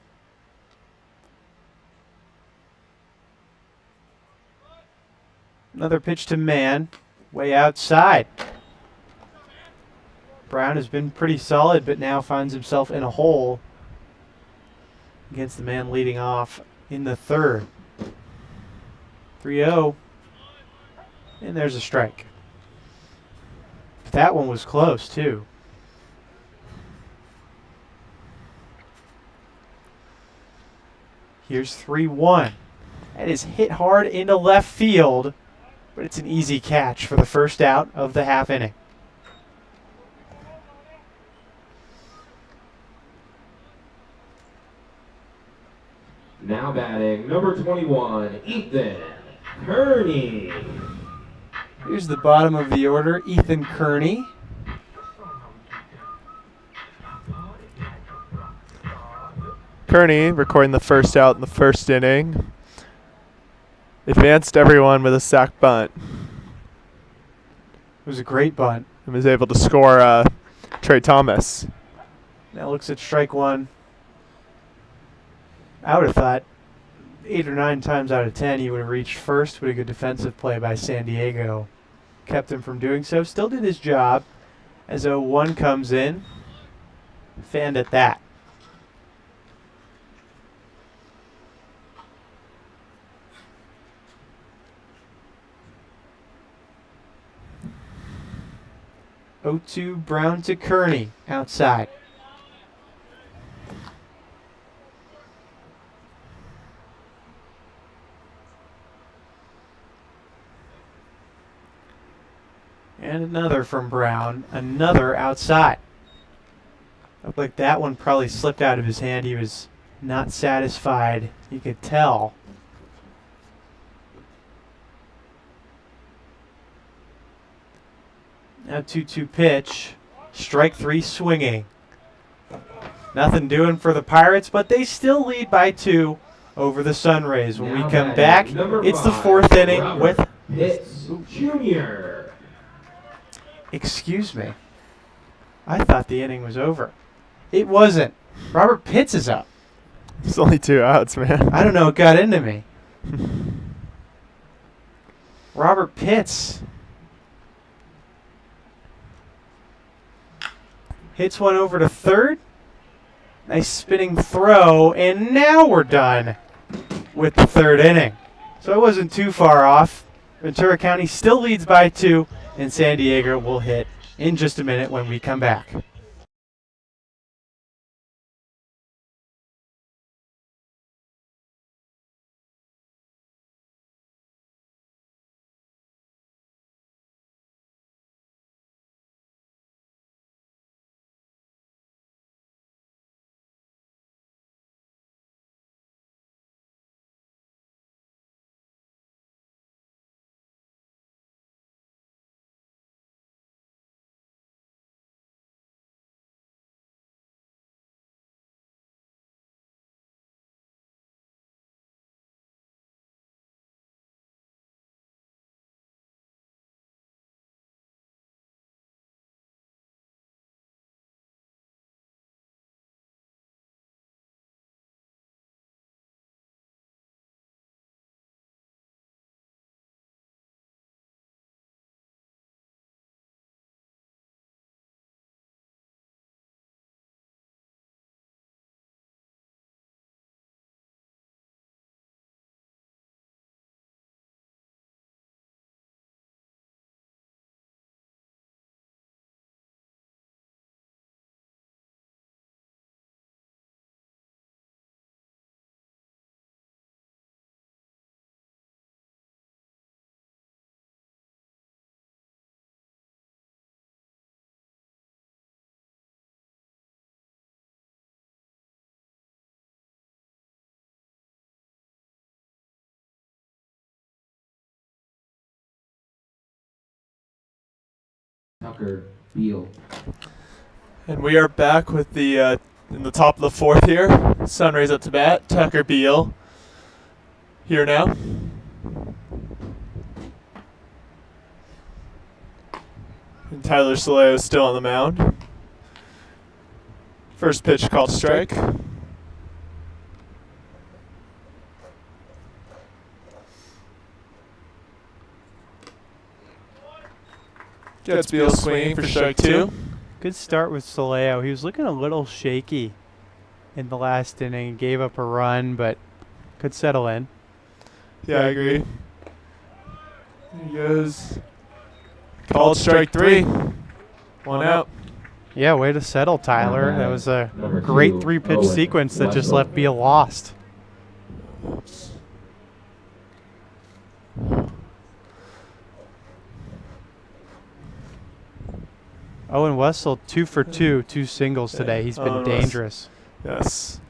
S1: Another pitch to Mann, way outside. Brown has been pretty solid, but now finds himself in a hole against the man leading off in the 3rd. 3-0. And there's a strike. But that one was close, too. Here's 3-1. That is hit hard into left field, but it's an easy catch for the first out of the half inning.
S3: Now batting, number 21, Ethan Kearney.
S1: Here's the bottom of the order, Ethan Kearney.
S2: Kearney recording the first out in the first inning. Advanced everyone with a sac bunt.
S1: It was a great bunt.
S2: And was able to score Trey Thomas.
S1: Now looks at strike 1. I would have thought 8 or 9 times out of 10 he would have reached first, but a good defensive play by San Diego kept him from doing so. Still did his job as 0-1 comes in. Fanned at that. O2 Brown to Kearney outside. And another from Brown, another outside. Looked like that one probably slipped out of his hand. He was not satisfied. You could tell. Now 2-2 pitch. Strike 3 swinging. Nothing doing for the Pirates, but they still lead by 2 over the Sunrays. When we come back, it's the 4th inning with
S3: Pitts Jr.
S1: Excuse me. I thought the inning was over. It wasn't. Robert Pitts is up.
S2: It's only 2 outs, man.
S1: I don't know what got into me. Robert Pitts hits one over to third. Nice spinning throw, and now we're done with the 3rd inning. So it wasn't too far off. Ventura County still leads by 2, and San Diego will hit in just a minute when we come back.
S3: Tucker Beal.
S2: And we are back with the in the top of the 4th here. Sunrays up to bat. Tucker Beal here now. And Tyler Soleo is still on the mound. First pitch called strike. Gets Beal swinging for strike 2.
S1: Good start with Soleo. He was looking a little shaky in the last inning. Gave up a run, but could settle in.
S2: Yeah, I agree. Here he goes. Called strike 3. 1 out.
S1: Yeah, way to settle, Tyler. That was a
S3: Number
S1: great
S3: 2,
S1: 3-pitch
S3: Owen
S1: sequence that just
S3: Wessel.
S1: left Beal lost.
S2: Oops.
S1: Owen Wessel, 2 for 2, 2 singles today. He's been
S2: Owen Wessel.
S1: dangerous.
S2: Yes.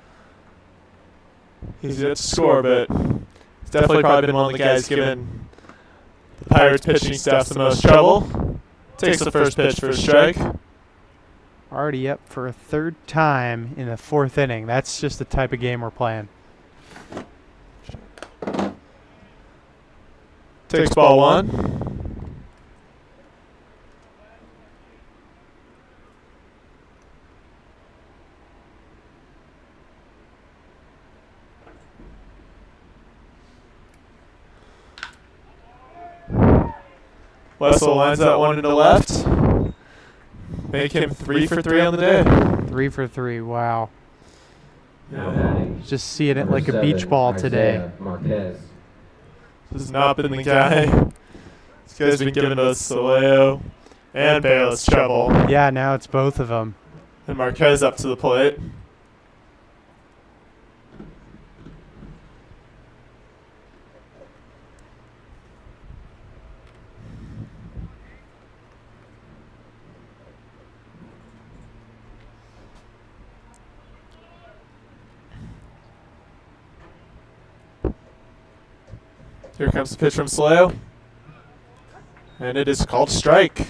S2: He's yet to score, but he's definitely probably been one of the guys giving the Pirates pitching staff the most trouble. Takes the first pitch for a strike.
S1: Already up for a 3rd time in the 4th inning. That's just the type of game we're playing.
S2: Takes ball 1. Wessel lines that one into left. make him 3 for 3 on the day.
S1: 3 for 3. Wow.
S3: Now batting.
S1: Just seeing it
S3: number
S1: like a beach
S3: 7,
S1: ball today.
S3: Isaiah Marquez.
S2: This has not been the guy. This guy's been giving us Soleo and Bayless trouble.
S1: Yeah, now it's both of them.
S2: And Marquez up to the plate. Here comes the pitch from Soleo. And it is called strike.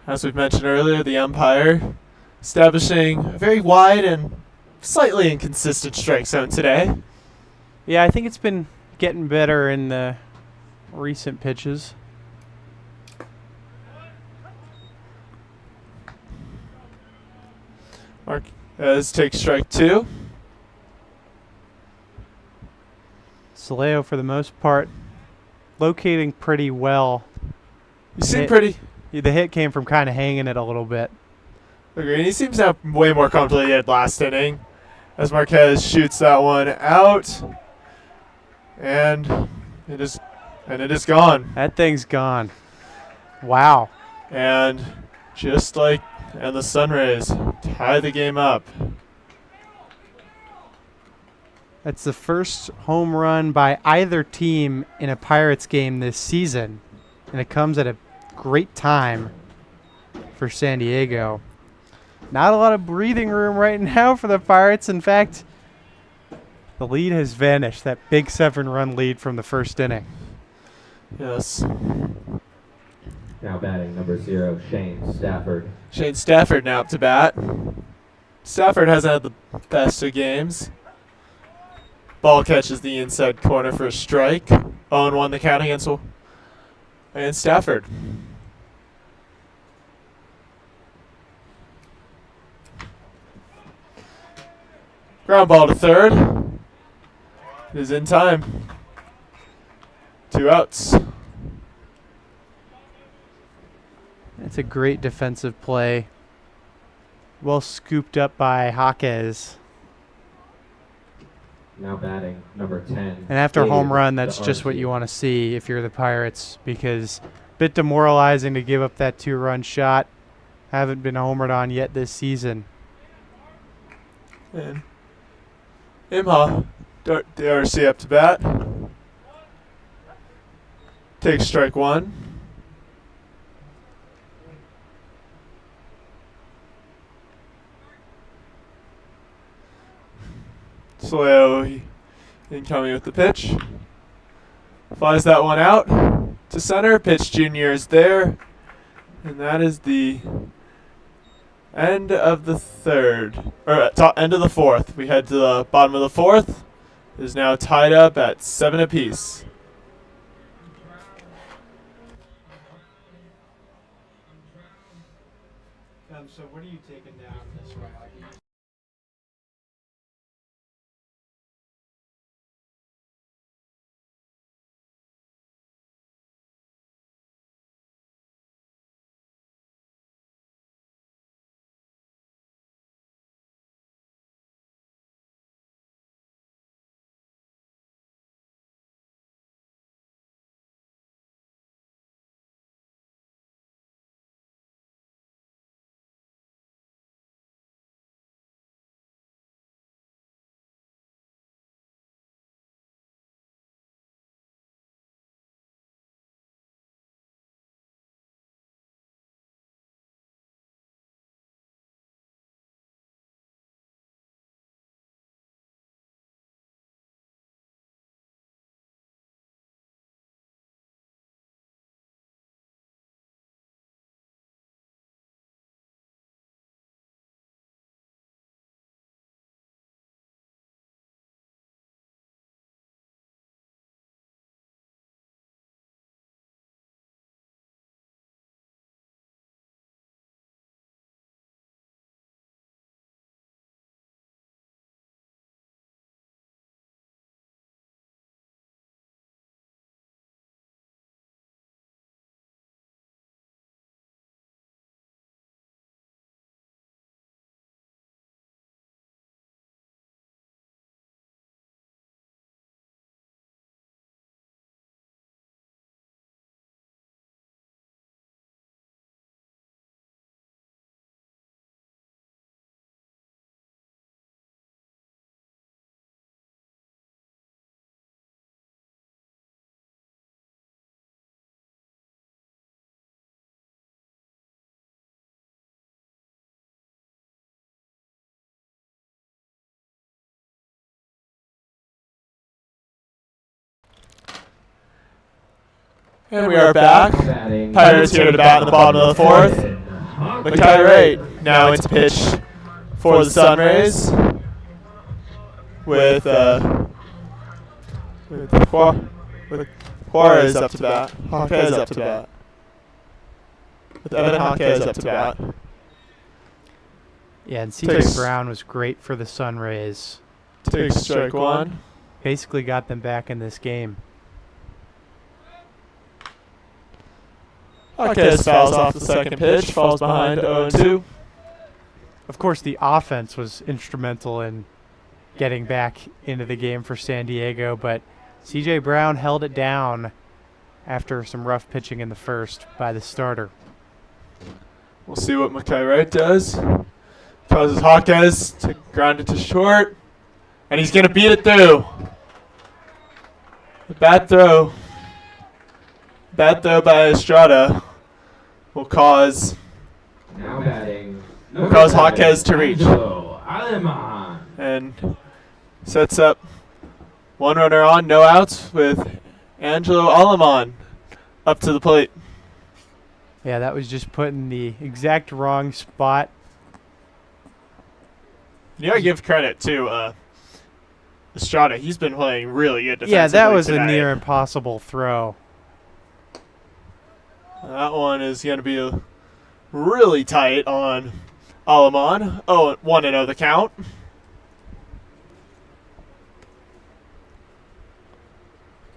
S2: As we've mentioned earlier, the umpire establishing a very wide and slightly inconsistent strike zone today.
S1: Yeah, I think it's been getting better in the recent pitches.
S2: Marquez takes strike 2.
S1: Soleo, for the most part, locating pretty well.
S2: You seem pretty.
S1: The hit came from kind of hanging it a little bit.
S2: Agreed. He seems to have way more comfortable than he had last inning. As Marquez shoots that one out. And it is gone.
S1: That thing's gone. Wow.
S2: And just like the Sunrays tie the game up.
S1: That's the first home run by either team in a Pirates game this season. And it comes at a great time for San Diego. Not a lot of breathing room right now for the Pirates. In fact, the lead has vanished. That big 7-run lead from the first inning.
S2: Yes.
S3: Now batting number 0, Shane Stafford.
S2: Shane Stafford now up to bat. Stafford hasn't had the best of games. Ball catches the inside corner for a strike. 0-1 the count against and Stafford. Ground ball to third. It is in time. 2 outs.
S1: That's a great defensive play. Well scooped up by Jaquez.
S3: Now batting number 10.
S1: And after a home
S3: Dave
S1: run, that's just what
S3: DeArce.
S1: you want to see if you're the Pirates, because a bit demoralizing to give up that 2-run shot. Haven't been homered on yet this season.
S2: And Imha, DRC up to bat. Takes strike 1. Soleo incoming with the pitch. Flies that one out to center. Pitch junior is there. And that is the end of the third. Or end of the fourth. We head to the bottom of the fourth. It is now tied up at 7 apiece.
S1: So what are you taking down this way?
S2: And we are back.
S3: Batting.
S2: Pirates here to bat in the bottom of the fourth. Mackay Wright now into pitch for the Sunrays with Juarez up to bat. Jaquez up to bat. With Evan Jaquez up to bat.
S1: Yeah, and CJ Brown was great for the Sunrays.
S2: Takes strike one.
S1: Basically got them back in this game.
S2: Jaquez fouls off the second pitch, falls behind 0-2.
S1: Of course, the offense was instrumental in getting back into the game for San Diego, but CJ Brown held it down after some rough pitching in the first by the starter.
S2: We'll see what Mackay Wright does. Causes Jaquez to ground it to short. And he's going to beat it through. The bad throw. Bad throw by Estrada will cause
S3: Now batting.
S2: Jaquez to reach.
S3: Aleman.
S2: And sets up one runner on, no outs, with Angelo Aleman up to the plate.
S1: Yeah, that was just put in the exact wrong spot.
S2: You gotta give credit to Estrada. He's been playing really good defensively.
S1: Yeah, that was
S2: today.
S1: a near impossible throw.
S2: That one is going to be really tight on Aleman. 1-0 the count.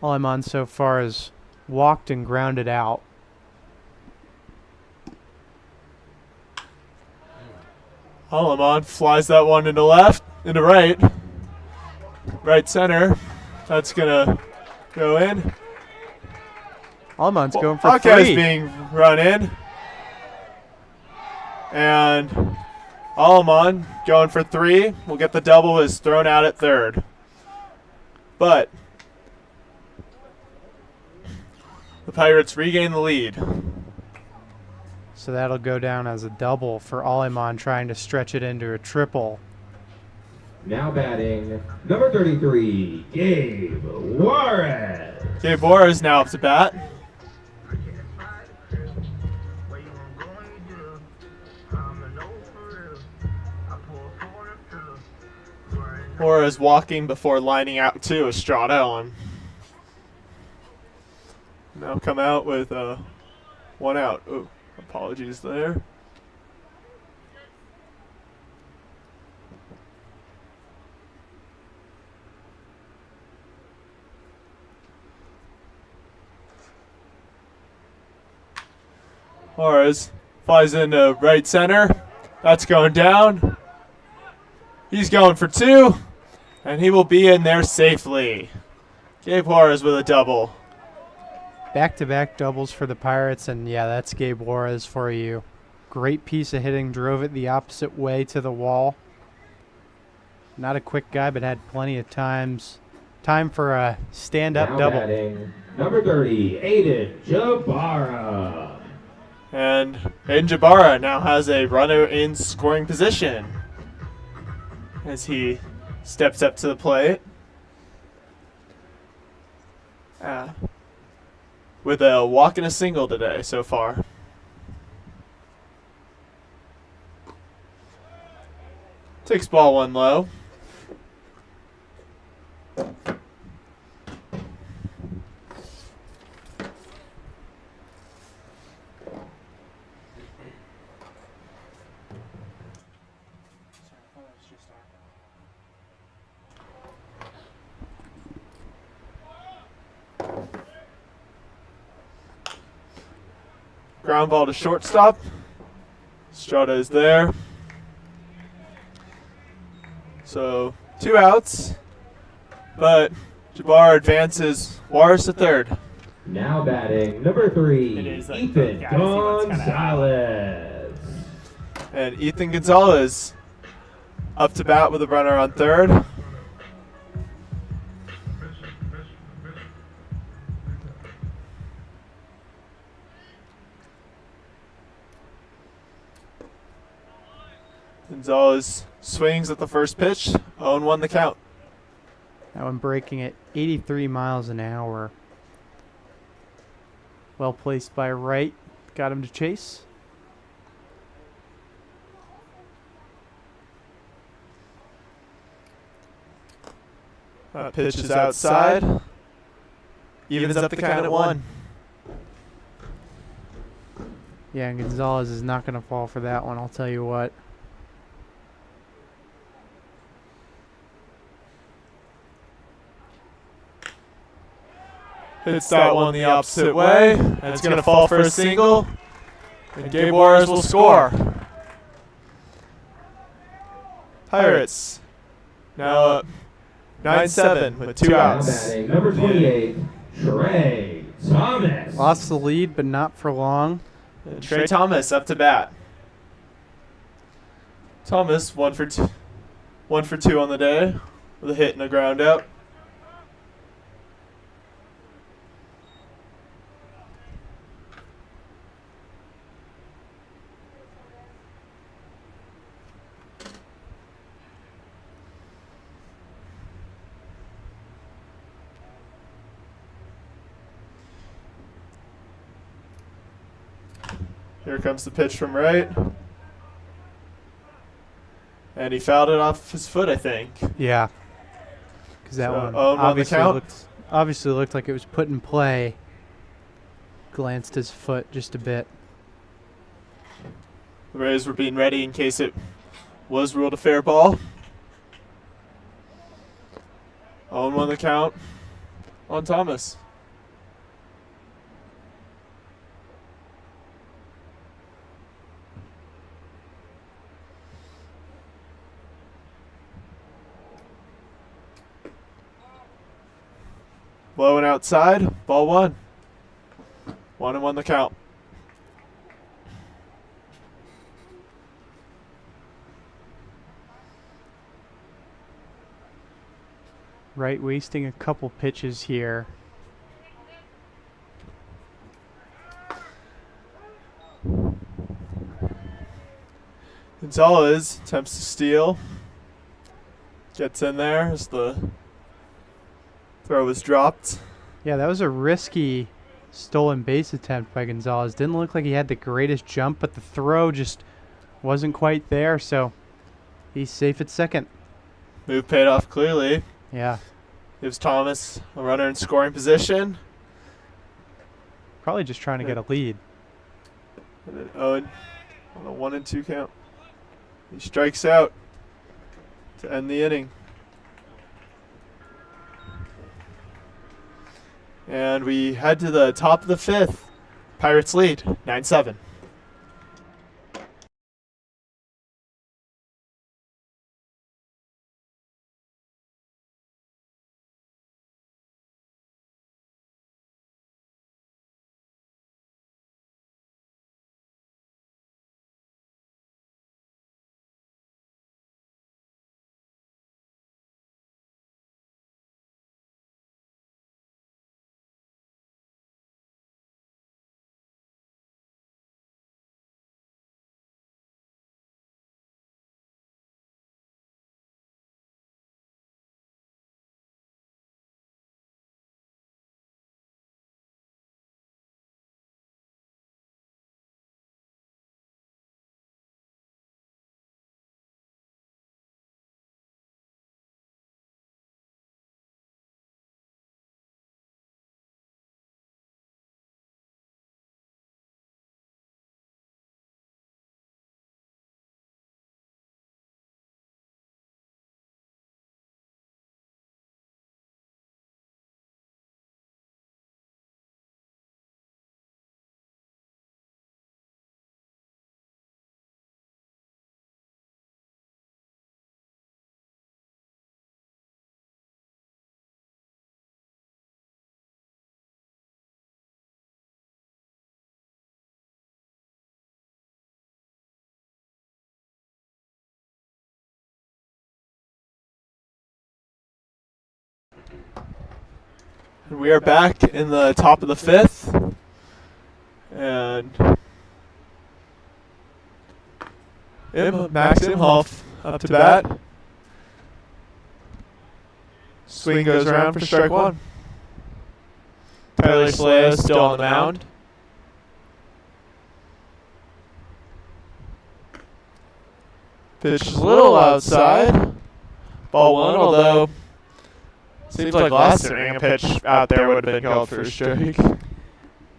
S1: All I'm on so far is walked and grounded out.
S2: Aleman flies that one into right. Right center. That's going to go in.
S1: Alman's going for
S2: Jaquez
S1: free.
S2: being run in. And Aleman going for 3. We'll get the double is thrown out at third. But the Pirates regain the lead.
S1: So that'll go down as a double for Aleman trying to stretch it into a triple.
S3: Now batting. Number 33, Gabe Juarez.
S2: Gabe Juarez now up to bat. Juarez walking before lining out to Estrada on. Now come out with 1 out. Oh, apologies there. Juarez flies into right center. That's going down. He's going for 2, and he will be in there safely. Gabe Juarez with a double.
S1: Back-to-back doubles for the Pirates, and yeah, that's Gabe Juarez for you. Great piece of hitting, drove it the opposite way to the wall. Not a quick guy, but had plenty of time for a stand-up
S3: Now
S1: double.
S3: batting. Number 30, Aiden Jabara.
S2: And Aiden Jabara now has a runner in scoring position as he steps up to the plate. With a walk and a single today so far. Takes ball 1 low. Ground ball to shortstop. Estrada is there. So 2 outs, but Jabbar advances Juarez to third.
S3: Now batting. Number 3,
S2: It is like,
S3: Ethan
S2: gotta see what's gonna
S3: Gonzalez.
S2: And Ethan Gonzalez up to bat with a runner on third. Gonzalez swings at the first pitch. 0-1 the count.
S1: That one breaking at 83 miles an hour. Well placed by Wright. Got him to chase.
S2: Pitch is outside. Evens up the count at 1.
S1: Yeah, and Gonzalez is not going to fall for that one, I'll tell you what.
S2: Hits that one the opposite way. And it's going to fall for a single. And Gabe Juarez will score. Pirates now up 9-7 with 2
S3: Now
S2: outs.
S3: batting number 28, Trey Thomas.
S1: Lost the lead, but not for long.
S2: And Trey Thomas up to bat. Thomas 1 for 2 on the day with a hit and a ground out. Here comes the pitch from Wright. And he fouled it off his foot, I think.
S1: Yeah. Because that
S2: So,
S1: one
S2: on the count.
S1: obviously looked like it was put in play. Glanced his foot just a bit.
S2: The Rays were being ready in case it was ruled a fair ball. 0-1 the count on Thomas. Low and outside, ball 1. 1-1 the count.
S1: Right, wasting a couple pitches here.
S2: Gonzalez attempts to steal. Gets in there as the throw was dropped.
S1: Yeah, that was a risky stolen base attempt by Gonzalez. Didn't look like he had the greatest jump, but the throw just wasn't quite there, so he's safe at second.
S2: Move paid off clearly.
S1: Yeah,
S2: Gives Thomas a runner in scoring position.
S1: probably just trying to get a lead.
S2: And then Owen on a 1-2 count. He strikes out to end the inning. And we head to the top of the 5th. Pirates lead 9-7. And we are back in the top of the 5th. And Max Imhoff up to bat. Swing goes around for strike 1. Tyler Slea still on the mound. Pitch is a little outside. Ball one, although seems like last inning a pitch out there would have been called for a strike.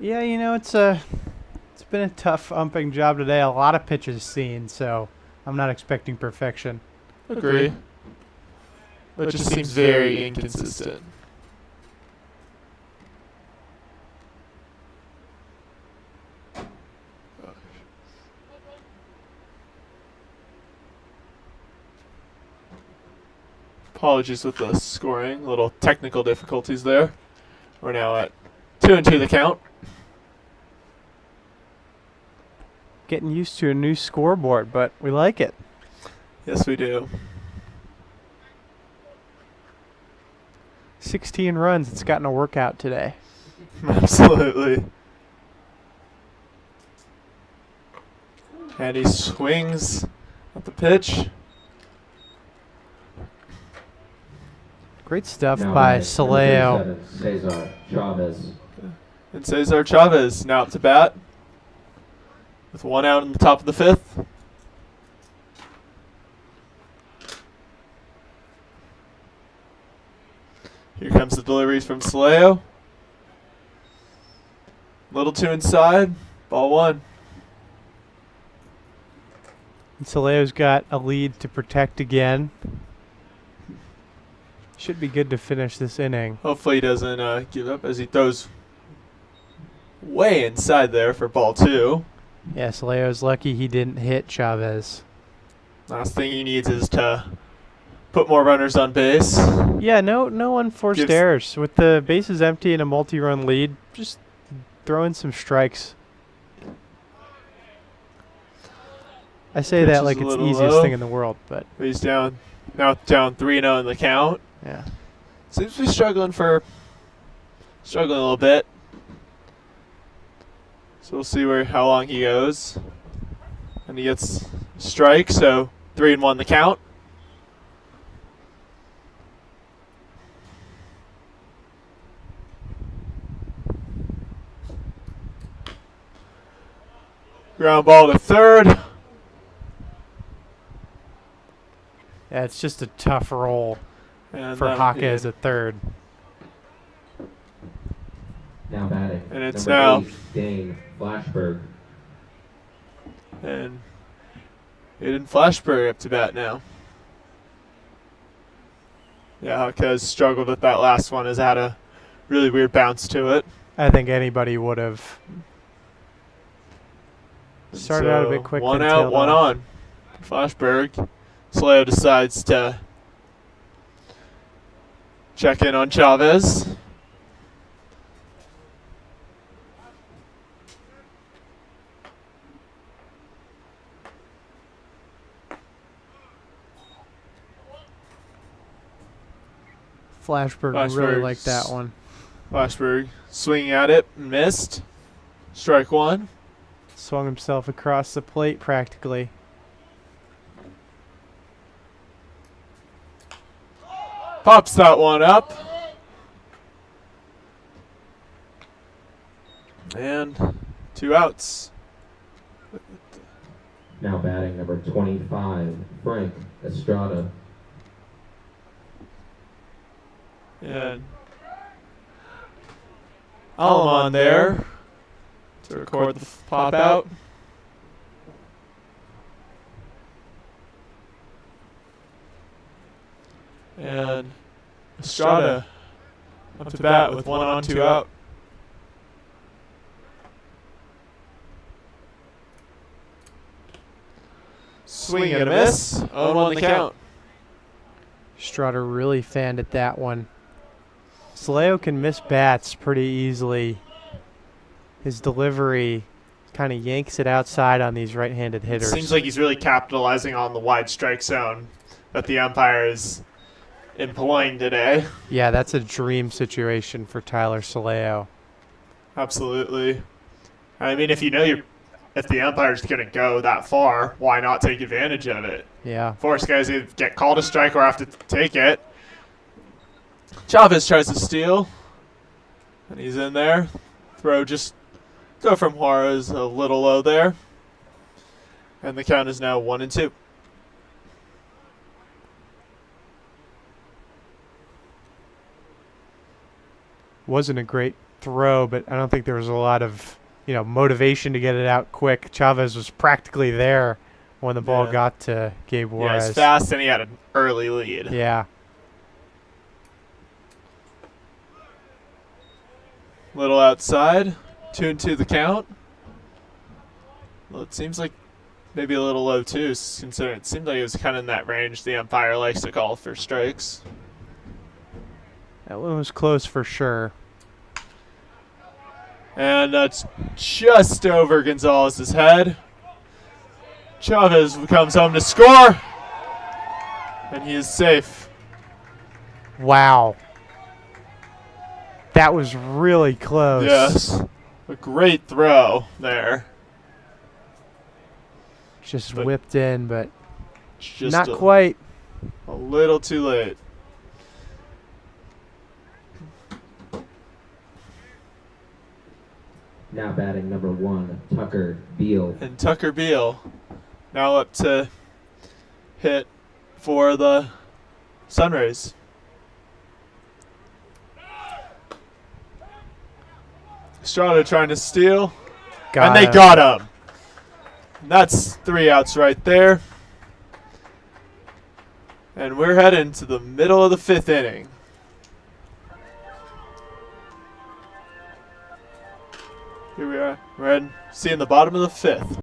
S1: Yeah, it's been a tough umping job today. A lot of pitches seen, so I'm not expecting perfection.
S2: Agree. But just seems very inconsistent. Apologies with the scoring. Little technical difficulties there. We're now at 2-2 the count.
S1: Getting used to a new scoreboard, but we like it.
S2: Yes, we do.
S1: 16 runs. It's gotten a workout today.
S2: Absolutely. And he swings at the pitch.
S1: Great stuff
S3: Now
S1: by
S3: batting,
S1: Soleo.
S3: number 37, Cesar Chavez.
S2: And Cesar Chavez now up to bat. With one out in the top of the fifth. Here comes the delivery from Soleo. Little two inside. Ball one.
S1: And Soleo's got a lead to protect again. Should be good to finish this inning.
S2: Hopefully he doesn't give up as he throws way inside there for ball two.
S1: Yeah, Soleo's lucky he didn't hit Chavez.
S2: Last thing he needs is to put more runners on base.
S1: Yeah, no unforced errors. With the bases empty and a multi-run lead, just throw in some strikes. I say
S2: Pitch
S1: that
S2: is
S1: like
S2: a
S1: it's the
S2: little
S1: easiest
S2: low.
S1: thing in the world, but
S2: He's down 3-0 in the count.
S1: yeah.
S2: Seems to be struggling a little bit. So we'll see how long he goes. And he gets a strike, so 3-1 the count. Ground ball to third.
S1: Yeah, it's just a tough roll
S2: And
S1: for Jaquez at third.
S3: Now batting.
S2: And it's
S3: number
S2: now
S3: 8, Dane Flashberg.
S2: And Aiden Flashberg up to bat now. Yeah, Jaquez struggled with that last one. Has had a really weird bounce to it.
S1: I think anybody would have started out a bit quick.
S2: One
S1: then
S2: out,
S1: tailed
S2: one
S1: off.
S2: on. Flashberg. Soleo decides to check in on Chavez.
S1: Flashberg really
S2: Flashberg
S1: liked that one.
S2: Flashberg swinging at it, missed. Strike one.
S1: Swung himself across the plate practically.
S2: Pops that one up. And 2 outs.
S3: Now batting number 25, Frank Estrada.
S2: And Alman there to record the pop out. And Estrada up to bat with 1 on, 2 out. Swing and a miss. 0-1 the count.
S1: Strutter really fanned at that one. Soleo can miss bats pretty easily. His delivery kind of yanks it outside on these right-handed hitters.
S2: Seems like he's really capitalizing on the wide strike zone that the umpire is employing today.
S1: Yeah, that's a dream situation for Tyler Soleo.
S2: Absolutely. I mean, if the umpire's going to go that far, why not take advantage of it?
S1: Yeah.
S2: Force guys to get called a strike or have to take it. Chavez tries to steal. And he's in there. Throw from Juarez a little low there. And the count is now 1-2.
S1: wasn't a great throw, but I don't think there was a lot of, motivation to get it out quick. Chavez was practically there when the ball got to Gabe
S2: Yeah,
S1: Juarez.
S2: he's fast and he had an early lead.
S1: Yeah.
S2: Little outside. 2-2 the count. Well, it seems like maybe a little low too, considering it seemed like it was kind of in that range the umpire likes to call for strikes.
S1: That one was close for sure.
S2: And that's just over Gonzalez's head. Chavez comes home to score. And he is safe.
S1: Wow. That was really close.
S2: Yes. A great throw there.
S1: Just
S2: But
S1: whipped in, but
S2: Just
S1: not quite.
S2: a little too late.
S3: Now batting number 1, Tucker Beal.
S2: And Tucker Beal now up to hit for the Sunrays. Estrada trying to steal. And they got him. That's 3 outs right there. And we're heading to the middle of the 5th inning. Here we are. We're seeing the bottom of the 5th.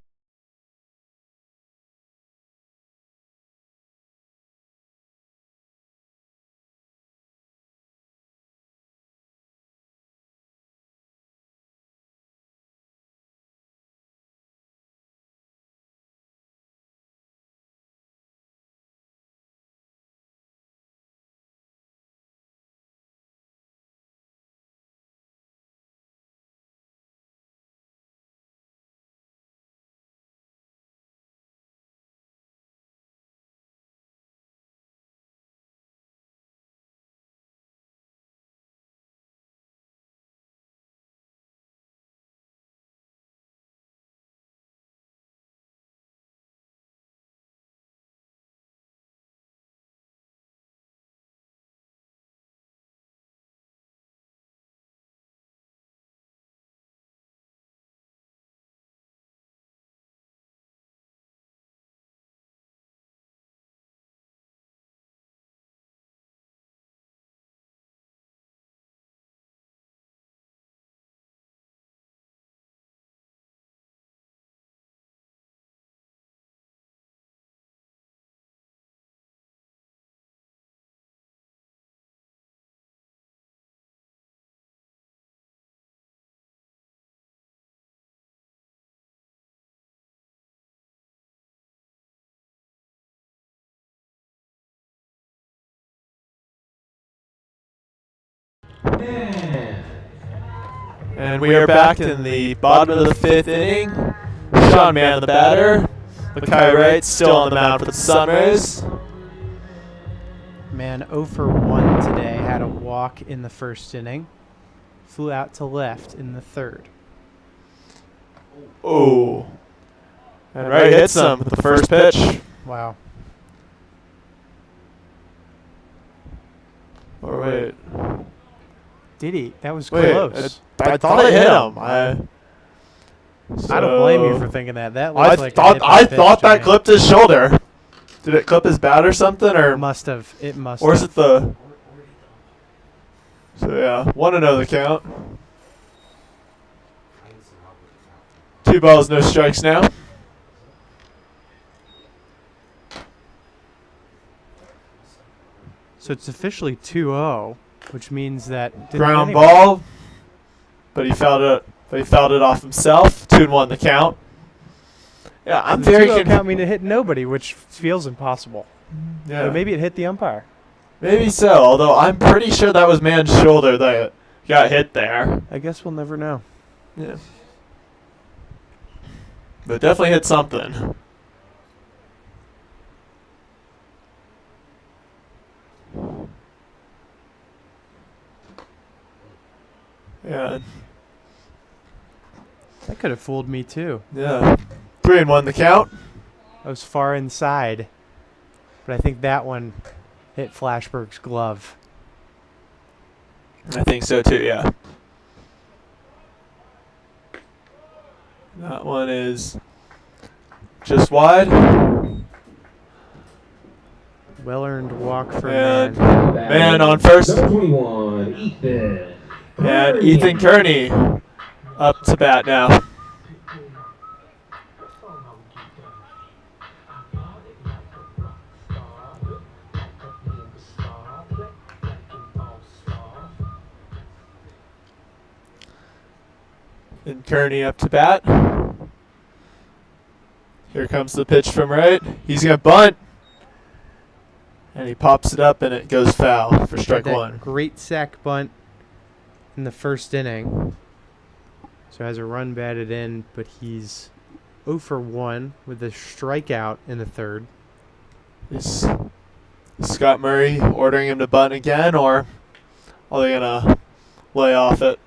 S2: And we are back in the bottom of the 5th inning. Sean Mann, the batter. Mackay Wright still on the mound for the Sunrays.
S1: Man, 0 for 1 today. Had a walk in the first inning. Flew out to left in the third.
S2: Oh. And Wright hits him with the first pitch.
S1: Wow.
S2: Or wait.
S1: Did he? That was
S2: Wait,
S1: close.
S2: I thought it hit him.
S1: I don't blame you for thinking that. That
S2: I
S1: looked like
S2: thought
S1: to
S2: that
S1: me.
S2: clipped his shoulder. Did it clip his bat or something, or
S1: It must have. It must.
S2: or is
S1: have.
S2: it the? So yeah, 1-0 the count. 2 balls, no strikes now.
S1: So it's officially 2-0, which means that
S2: Ground ball, but he fouled it. But he fouled it off himself. 2-1 the count. Yeah, I'm
S1: the
S2: very
S1: 2-0
S2: confused.
S1: count mean it hit nobody, which feels impossible.
S2: Yeah,
S1: But maybe it hit the umpire.
S2: maybe so. Although I'm pretty sure that was Mann's shoulder that got hit there.
S1: I guess we'll never know.
S2: Yeah, but definitely hit something. Yeah,
S1: That could have fooled me too.
S2: yeah. 3-1 the count.
S1: I was far inside, but I think that one hit Flashberg's glove.
S2: I think so too, yeah. That one is just wide.
S1: Well-earned walk for
S2: And
S1: man.
S2: man on first.
S3: Number 21, Ethan.
S2: And Ethan Kearney up to bat now. And Kearney up to bat. Here comes the pitch from right. He's going to bunt. And he pops it up and it goes foul for strike
S1: That
S2: one.
S1: great sack bunt in the first inning. So has a run batted in, but he's 0 for 1 with a strikeout in the third.
S2: Is Scott Murray ordering him to bunt again, or are they going to lay off it?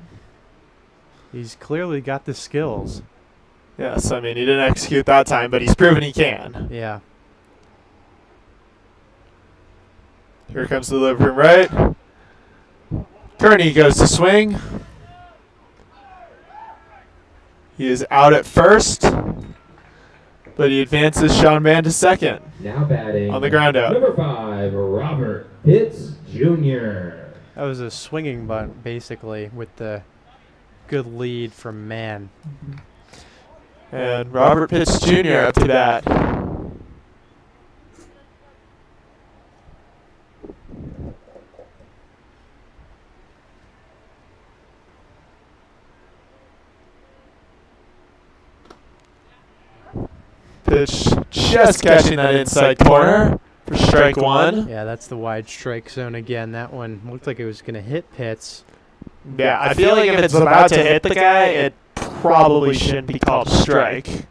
S1: He's clearly got the skills.
S2: Yes, I mean, he didn't execute that time, but he's proven he can.
S1: Yeah.
S2: Here comes the delivery from right. Kearney goes to swing. He is out at first, but he advances Sean Mann to second.
S3: Now batting
S2: On the ground out.
S3: Number 5, Robert Pitts Jr.
S1: That was a swinging bunt, basically, with the good lead from Mann.
S2: And Robert Pitts Jr. up to bat. Pitch just catching that inside corner for strike one.
S1: Yeah, that's the wide strike zone again. That one looked like it was going to hit Pitts.
S2: Yeah, I feel like if it's about to hit the guy, it probably shouldn't be called a strike.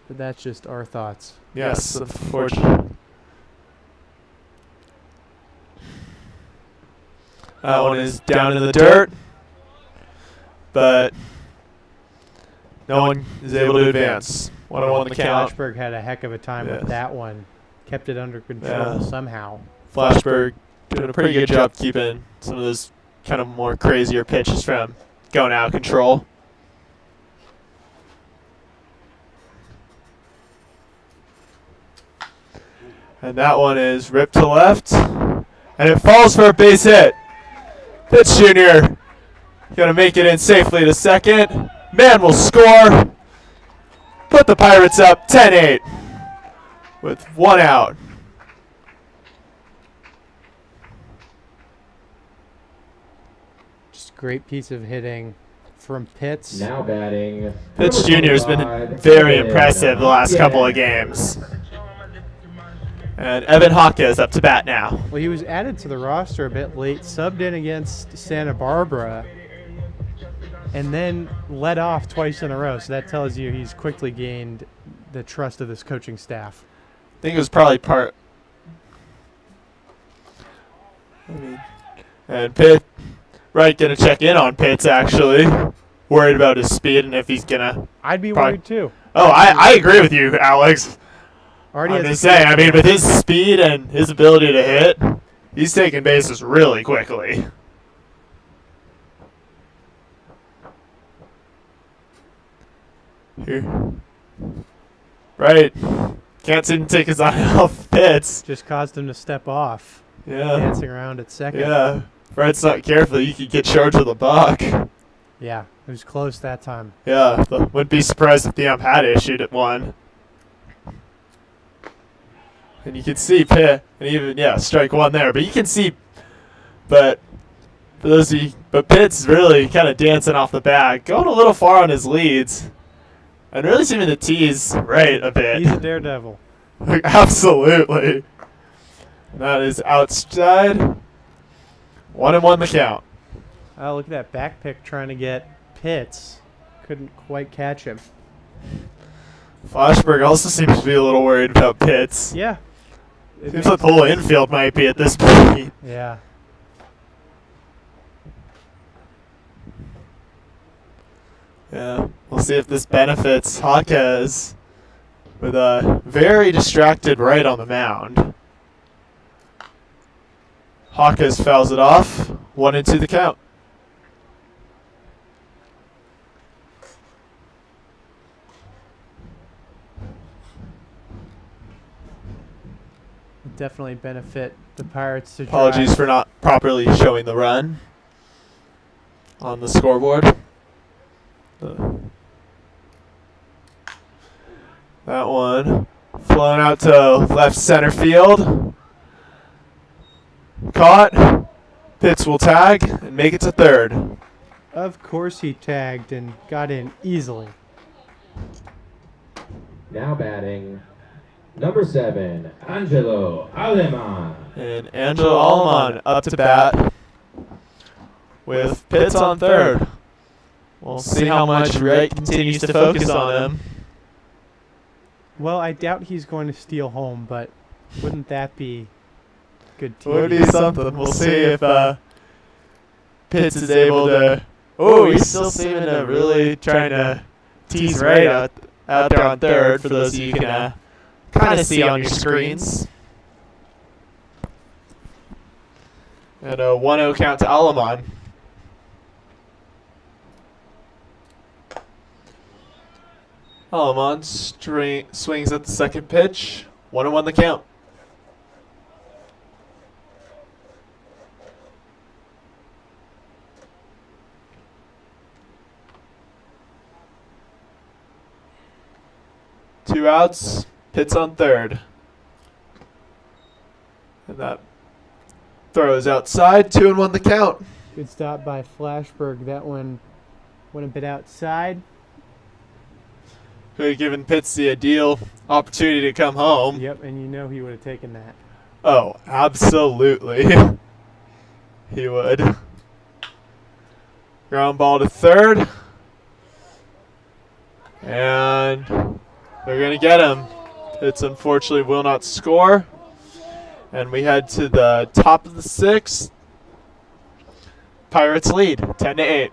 S1: But that's just our thoughts.
S2: Yes, unfortunately. That one is down in the dirt, but no one is able to advance. 1-1 the count.
S1: Flashberg had a heck of a time
S2: Yes.
S1: with that one. Kept it under control
S2: Yeah.
S1: somehow.
S2: Flashberg doing a pretty good job keeping some of those kind of more crazier pitches from going out of control. And that one is ripped to left, and it falls for a base hit. Pitts Jr. going to make it in safely to second. Man will score. Put the Pirates up 10-8 with one out.
S1: Just a great piece of hitting from Pitts.
S3: Now batting.
S2: Pitts
S3: number
S2: Jr. has been
S3: 25,
S2: very
S3: Evan
S2: impressive the last couple of
S3: Hawkins.
S2: games. And Evan Hawkins up to bat now.
S1: Well, he was added to the roster a bit late, subbed in against Santa Barbara, and then led off twice in a row. So that tells you he's quickly gained the trust of this coaching staff.
S2: I think it was probably part. And Pitt, right, going to check in on Pitts, actually. Worried about his speed and if he's going to.
S1: I'd be
S2: Probably-
S1: worried too.
S2: Oh, I agree with you, Alex.
S1: Already
S2: I'm
S1: has
S2: just
S1: a-
S2: saying, I mean, with his speed and his ability to hit, he's taking bases really quickly. Here. Right. Can't seem to take his eye off Pitts.
S1: just caused him to step off,
S2: Yeah.
S1: dancing around at second.
S2: Yeah. If Red's not careful, you could get charged with a buck.
S1: Yeah, it was close that time.
S2: Yeah. Wouldn't be surprised if the ump had issued at one. And you can see Pitt, and even, yeah, strike one there. But you can see, but for those of you, but Pitt's really kind of dancing off the bat, going a little far on his leads, and really seeming to tease right a bit.
S1: He's a daredevil.
S2: Absolutely. That is outside. 1-1 the count.
S1: Oh, look at that back pick trying to get Pitts. Couldn't quite catch him.
S2: Flashberg also seems to be a little worried about Pitts.
S1: Yeah. It
S2: Seems like the whole
S1: makes-
S2: infield might be at this point.
S1: Yeah.
S2: Yeah, we'll see if this benefits Jaquez with a very distracted right on the mound. Jaquez fouls it off. 1-2 the count.
S1: Would definitely benefit the Pirates to
S2: Apologies
S1: drive.
S2: for not properly showing the run on the scoreboard. That one flown out to left center field. Caught. Pitts will tag and make it to third.
S1: Of course he tagged and got in easily.
S3: Now batting, number 7, Angelo Aleman.
S2: And Angelo Aleman up to bat with Pitts on third. We'll see how much Wright continues to focus on him.
S1: Well, I doubt he's going to steal home, but wouldn't that be good
S2: It would
S1: TV?
S2: be something. We'll see if Pitts is able to. Oh, he's still seeming to really trying to tease Wright out there on third for those of you can kind of see on your screens. And a 1-0 count to Aleman. Aleman swings at the second pitch. 1-1 the count. Two outs. Pitts on third. And that throw is outside. 2-1 the count.
S1: Good stop by Flashberg. That one went a bit outside.
S2: Could have given Pitts the ideal opportunity to come home.
S1: Yep, and you know he would have taken that.
S2: Oh, absolutely. He would. Ground ball to third. And they're going to get him. Pitts unfortunately will not score. And we head to the top of the sixth. Pirates lead 10-8.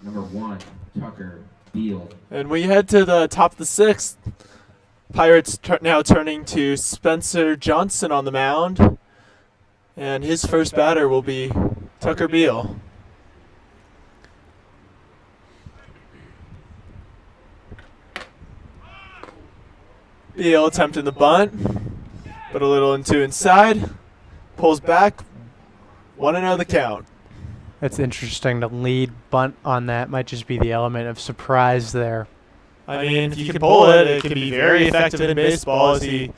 S3: Number 1, Tucker Beal.
S2: And we head to the top of the sixth. Pirates now turning to Spencer Johnson on the mound. And his first batter will be Tucker Beal. Beal attempting the bunt, but a little inside. Pulls back. 1-0 the count.
S4: That's interesting. To lead bunt on that might just be the element of surprise there.
S2: I mean, if you can pull it, it can be very effective in baseball as he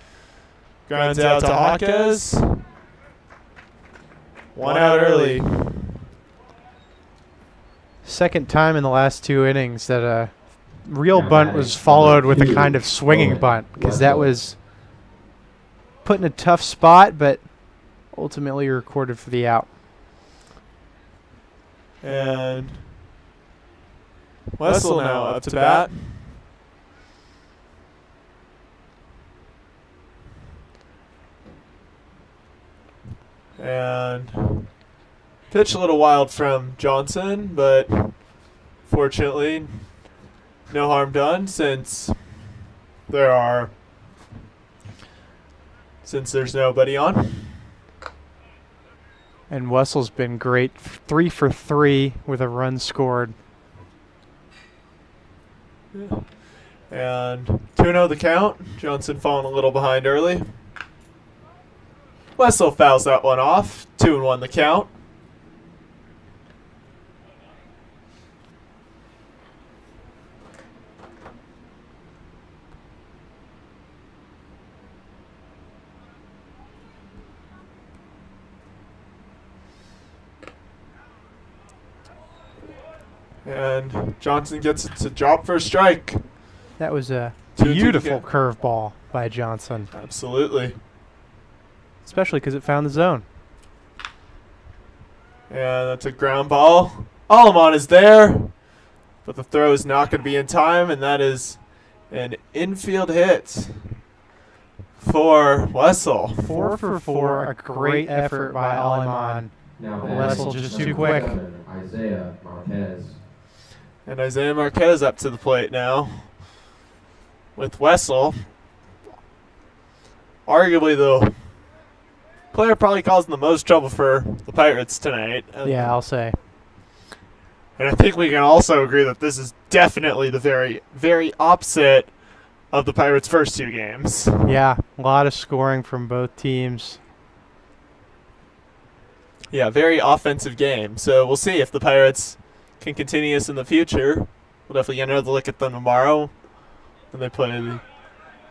S2: grounds out to Hawkes. One out early.
S4: Second time in the last 2 innings that a real bunt was followed with a kind of swinging bunt, because that was put in a tough spot, but ultimately recorded for the out.
S2: And Wessel now up to bat. And pitch a little wild from Johnson, but fortunately no harm done since there's nobody on.
S4: And Wessel's been great, 3 for 3 with a run scored.
S2: Yeah. And 2-0 the count. Johnson falling a little behind early. Wessel fouls that one off. 2-1 the count. And Johnson gets it to drop for a strike.
S4: That was a
S2: 2-2
S4: beautiful
S2: to
S4: curveball by Johnson,
S2: Absolutely.
S4: especially because it found the zone.
S2: And that's a ground ball. Alamon is there, but the throw is not going to be in time, and that is an infield hit for Wessel.
S4: 4 for 4, a great effort by Alimon.
S3: Now
S4: Wessel just too quick.
S3: Isaiah Marquez.
S2: And Isaiah Marquez up to the plate now with Wessel. Arguably the player probably causing the most trouble for the Pirates tonight.
S4: Yeah, I'll say.
S2: And I think we can also agree that this is definitely the very, very opposite of the Pirates' first 2 games.
S4: Yeah, a lot of scoring from both teams.
S2: Yeah, very offensive game. So we'll see if the Pirates can continue this in the future. We'll definitely get another look at them tomorrow when they play.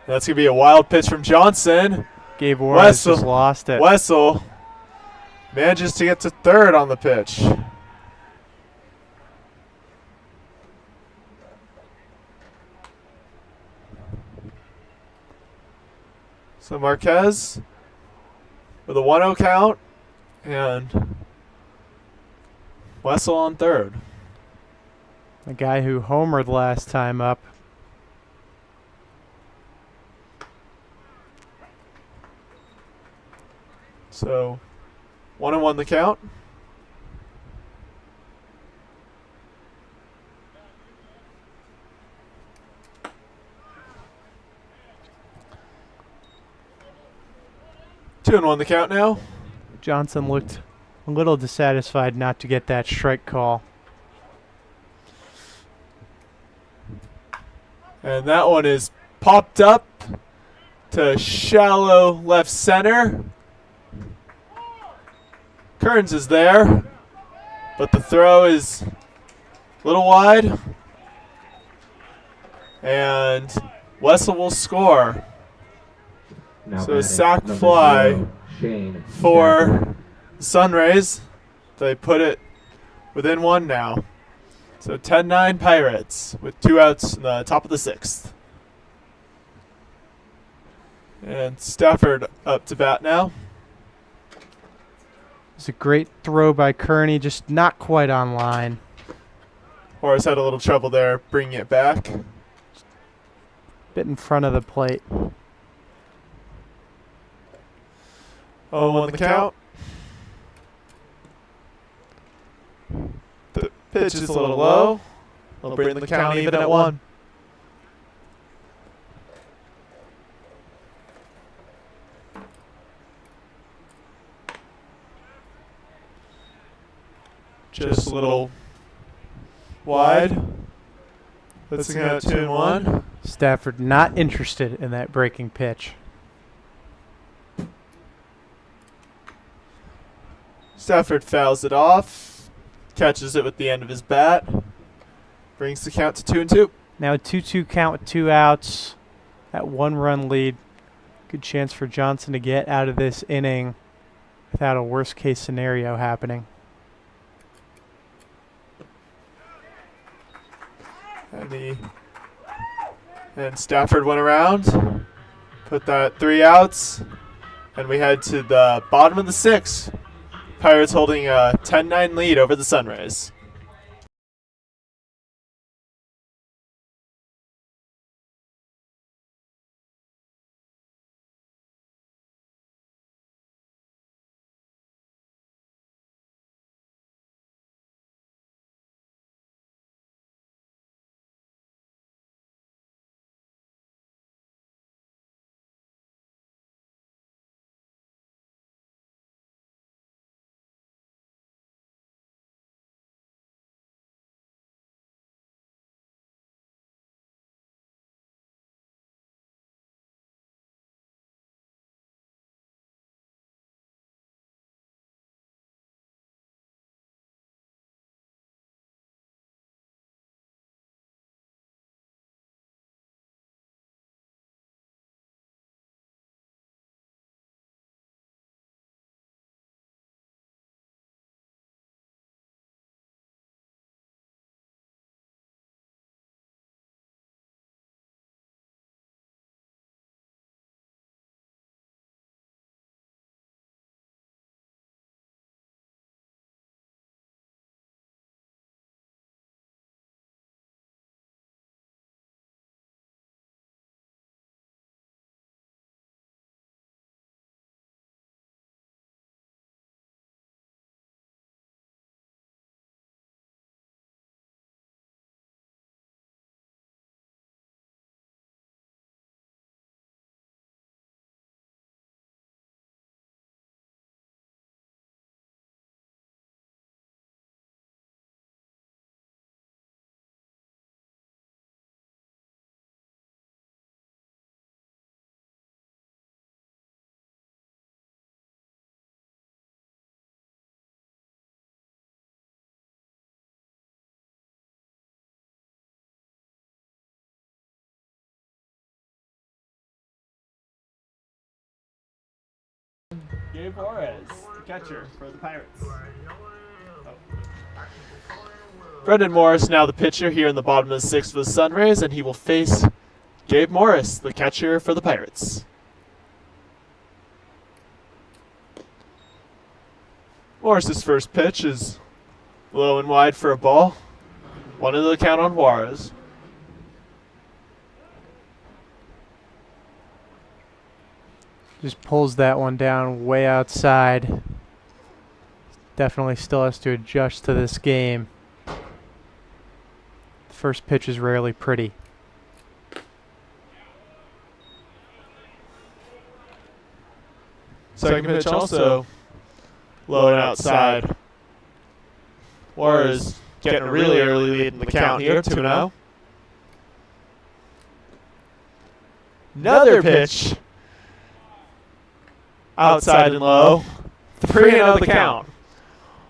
S2: That's going to be a wild pitch from Johnson.
S4: Gabe Warren just lost it.
S2: Wessel manages to get to third on the pitch. So Marquez with a 1-0 count and Wessel on third.
S4: The guy who homered last time up.
S2: So 1-1 the count. Two and 1 the count now.
S4: Johnson looked a little dissatisfied not to get that strike call.
S2: And that one is popped up to shallow left center. Kearns is there, but the throw is a little wide. And Wessel will score.
S3: Now
S2: So a
S3: batting,
S2: sac
S3: number
S2: fly
S3: 0, Shane
S2: for the Sunrays. They put it within 1 now. So 10-9 Pirates with 2 outs in the top of the 6th. And Stafford up to bat now.
S4: It's a great throw by Kearney, just not quite on line.
S2: Horace had a little trouble there bringing it back.
S4: Bit in front of the plate.
S2: 0-1 the count. The pitch is a little low. It'll bring the count even at 1. Just a little wide. Let's go 2-1.
S4: Stafford not interested in that breaking pitch.
S2: Stafford fouls it off. catches it with the end of his bat. Brings the count to 2-2.
S4: Now a 2-2 count with 2 outs. That 1-run lead. Good chance for Johnson to get out of this inning without a worst-case scenario happening.
S2: And Stafford went around, put that 3 outs, and we head to the bottom of the 6th. Pirates holding a 10-9 lead over the Sunrays. Gabe Juarez, the catcher for the Pirates. Brendan Morris now the pitcher here in the bottom of the 6th for the Sunrays, and he will face Gabe Morris, the catcher for the Pirates. Morris's first pitch is low and wide for a ball. 1-0 count on Juarez.
S4: Just pulls that one down way outside. Definitely still has to adjust to this game. First pitch is rarely pretty.
S2: Second pitch also low and outside. Juarez getting a really early lead in the count here, 2-0. Another pitch. Outside and low. 3-0 the count.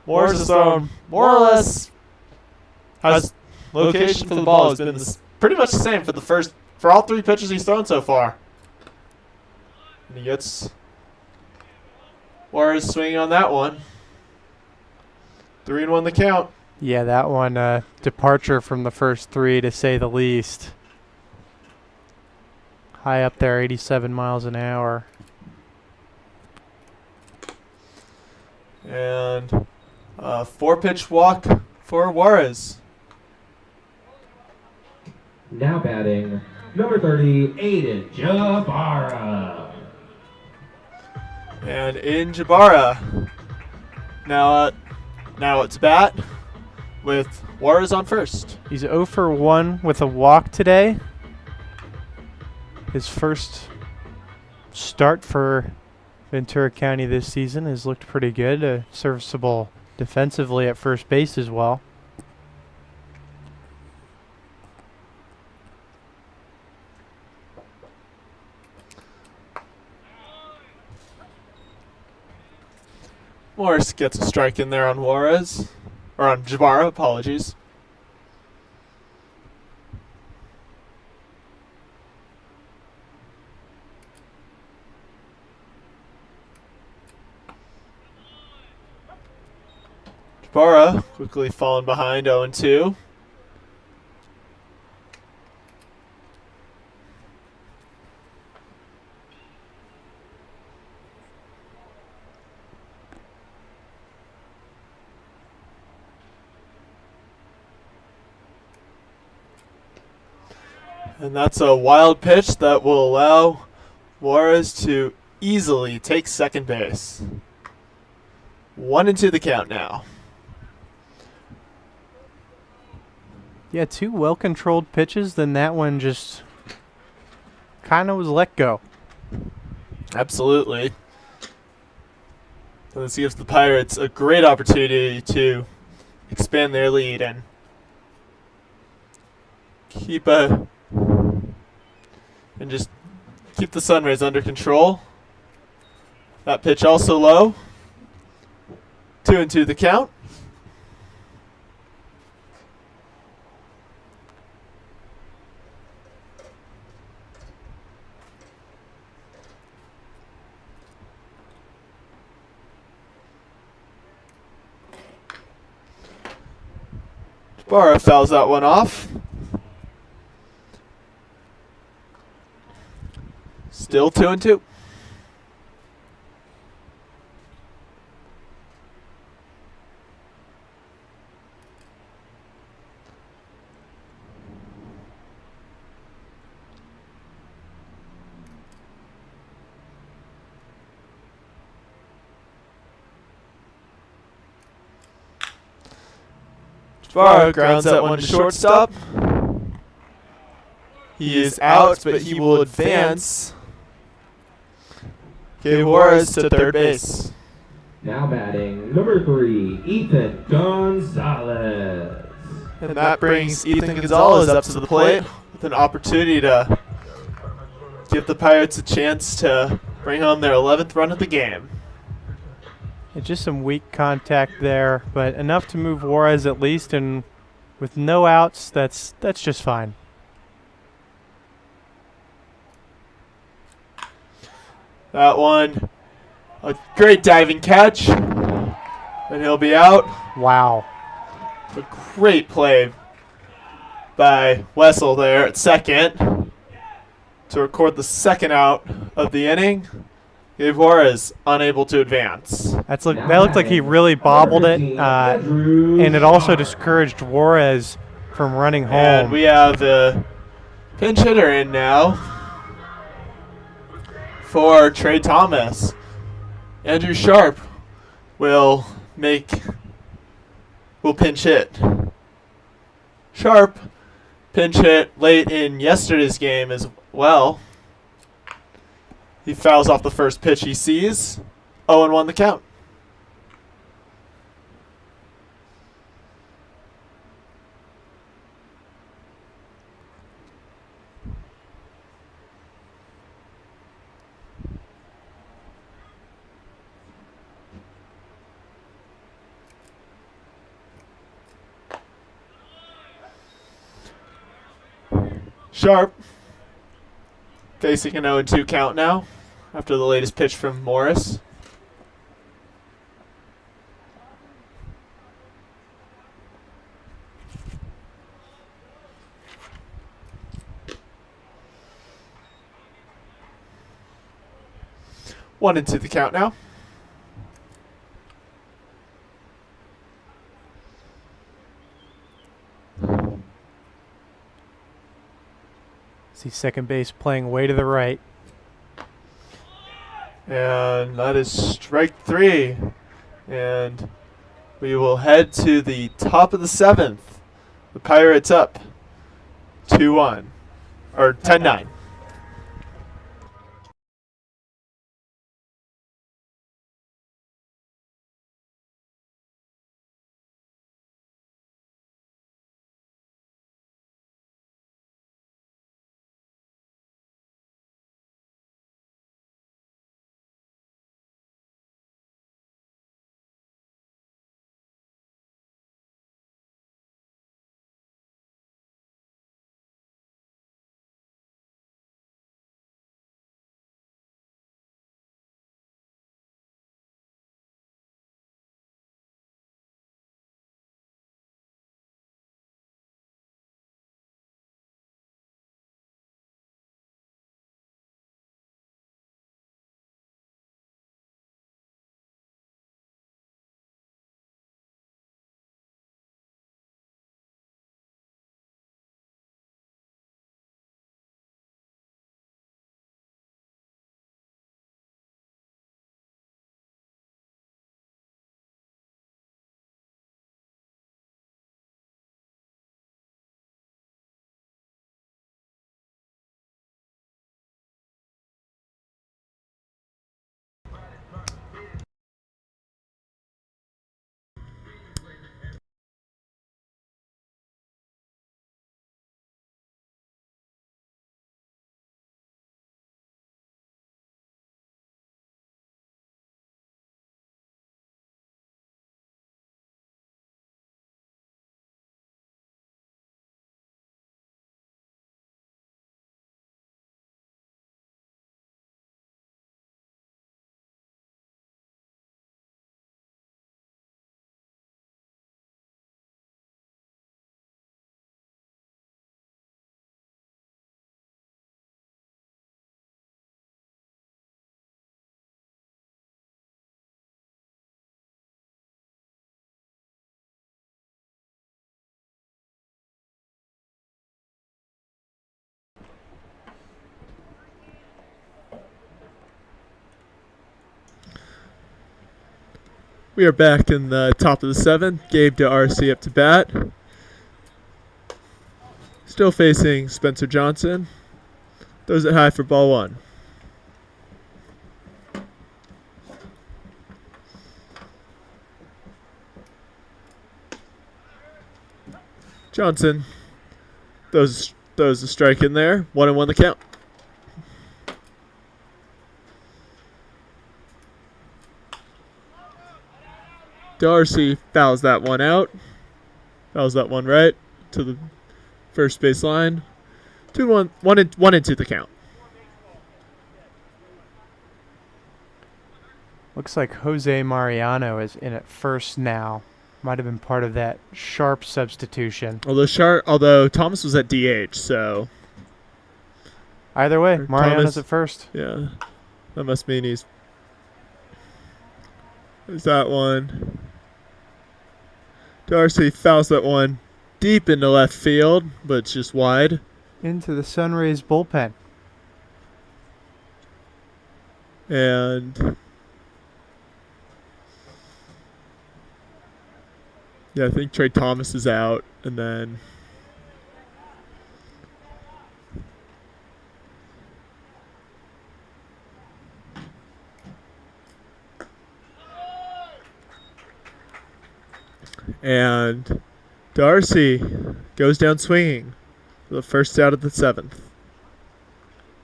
S2: Morris has thrown more or less. Has location for the ball has been pretty much the same for all 3 pitches he's thrown so far. And he gets Juarez swinging on that one. 3-1 the count.
S4: Yeah, that one departure from the first 3 to say the least. High up there, 87 miles an hour.
S2: And a 4-pitch walk for Juarez.
S3: Now batting, number 30, Aiden Jabara.
S2: And in Jabara. Now it's bat with Juarez on first.
S4: He's 0 for 1 with a walk today. His first start for Ventura County this season has looked pretty good. Serviceable defensively at first base as well.
S2: Morris gets a strike in there on Juarez. or on Jabara, apologies. Jabara quickly falling behind 0-2. And that's a wild pitch that will allow Juarez to easily take second base. 1-2 the count now.
S4: Yeah, two well-controlled pitches, then that one just kind of was let go.
S2: Absolutely. And this gives the Pirates a great opportunity to expand their lead and keep the Sunrays under control. That pitch also low. 2-2 the count. Jabara fouls that one off. Still 2-2. Jabara grounds that one to shortstop. He is out, but he will advance. Give Juarez to third base.
S3: Now batting, number 3, Ethan Gonzalez.
S2: And that brings Ethan Gonzalez up to the plate with an opportunity to give the Pirates a chance to bring home their 11th run of the game.
S4: Just some weak contact there, but enough to move Juarez at least, and with no outs, that's just fine.
S2: That one, a great diving catch, and he'll be out.
S4: Wow.
S2: A great play by Wessel there at second to record the second out of the inning. Gabe Juarez unable to advance.
S4: That looked like he really bobbled it, and it also discouraged Juarez from running home.
S2: And we have a pinch hitter in now for Trey Thomas. Andrew Sharp will pinch hit. Sharp pinch hit late in yesterday's game as well. He fouls off the first pitch he sees. 0-1 the count. Sharp facing an 0-2 count now after the latest pitch from Morris. One into the count now.
S4: See second base playing way to the right.
S2: And that is strike 3. And we will head to the top of the 7th. The Pirates up 2-1. Or 10-9. We are back in the top of the seventh. Gabe to RC up to bat. Still facing Spencer Johnson. Throws it high for ball one. Johnson throws a strike in there. 1-1 the count. Darcy fouls that one out. Fouls that one right to the first base line. 2-1, 1-2 the count.
S4: Looks like Jose Mariano is in at first now. Might have been part of that Sharp substitution.
S2: Although Thomas was at DH, so
S4: Either way, Mariano's
S2: Thomas,
S4: at first.
S2: yeah, that must mean he's. There's that one. Darcy fouls that one deep into left field, but it's just wide.
S4: Into the Sunrays bullpen.
S2: And yeah, I think Trey Thomas is out, and then Darcy goes down swinging for the first out of the seventh.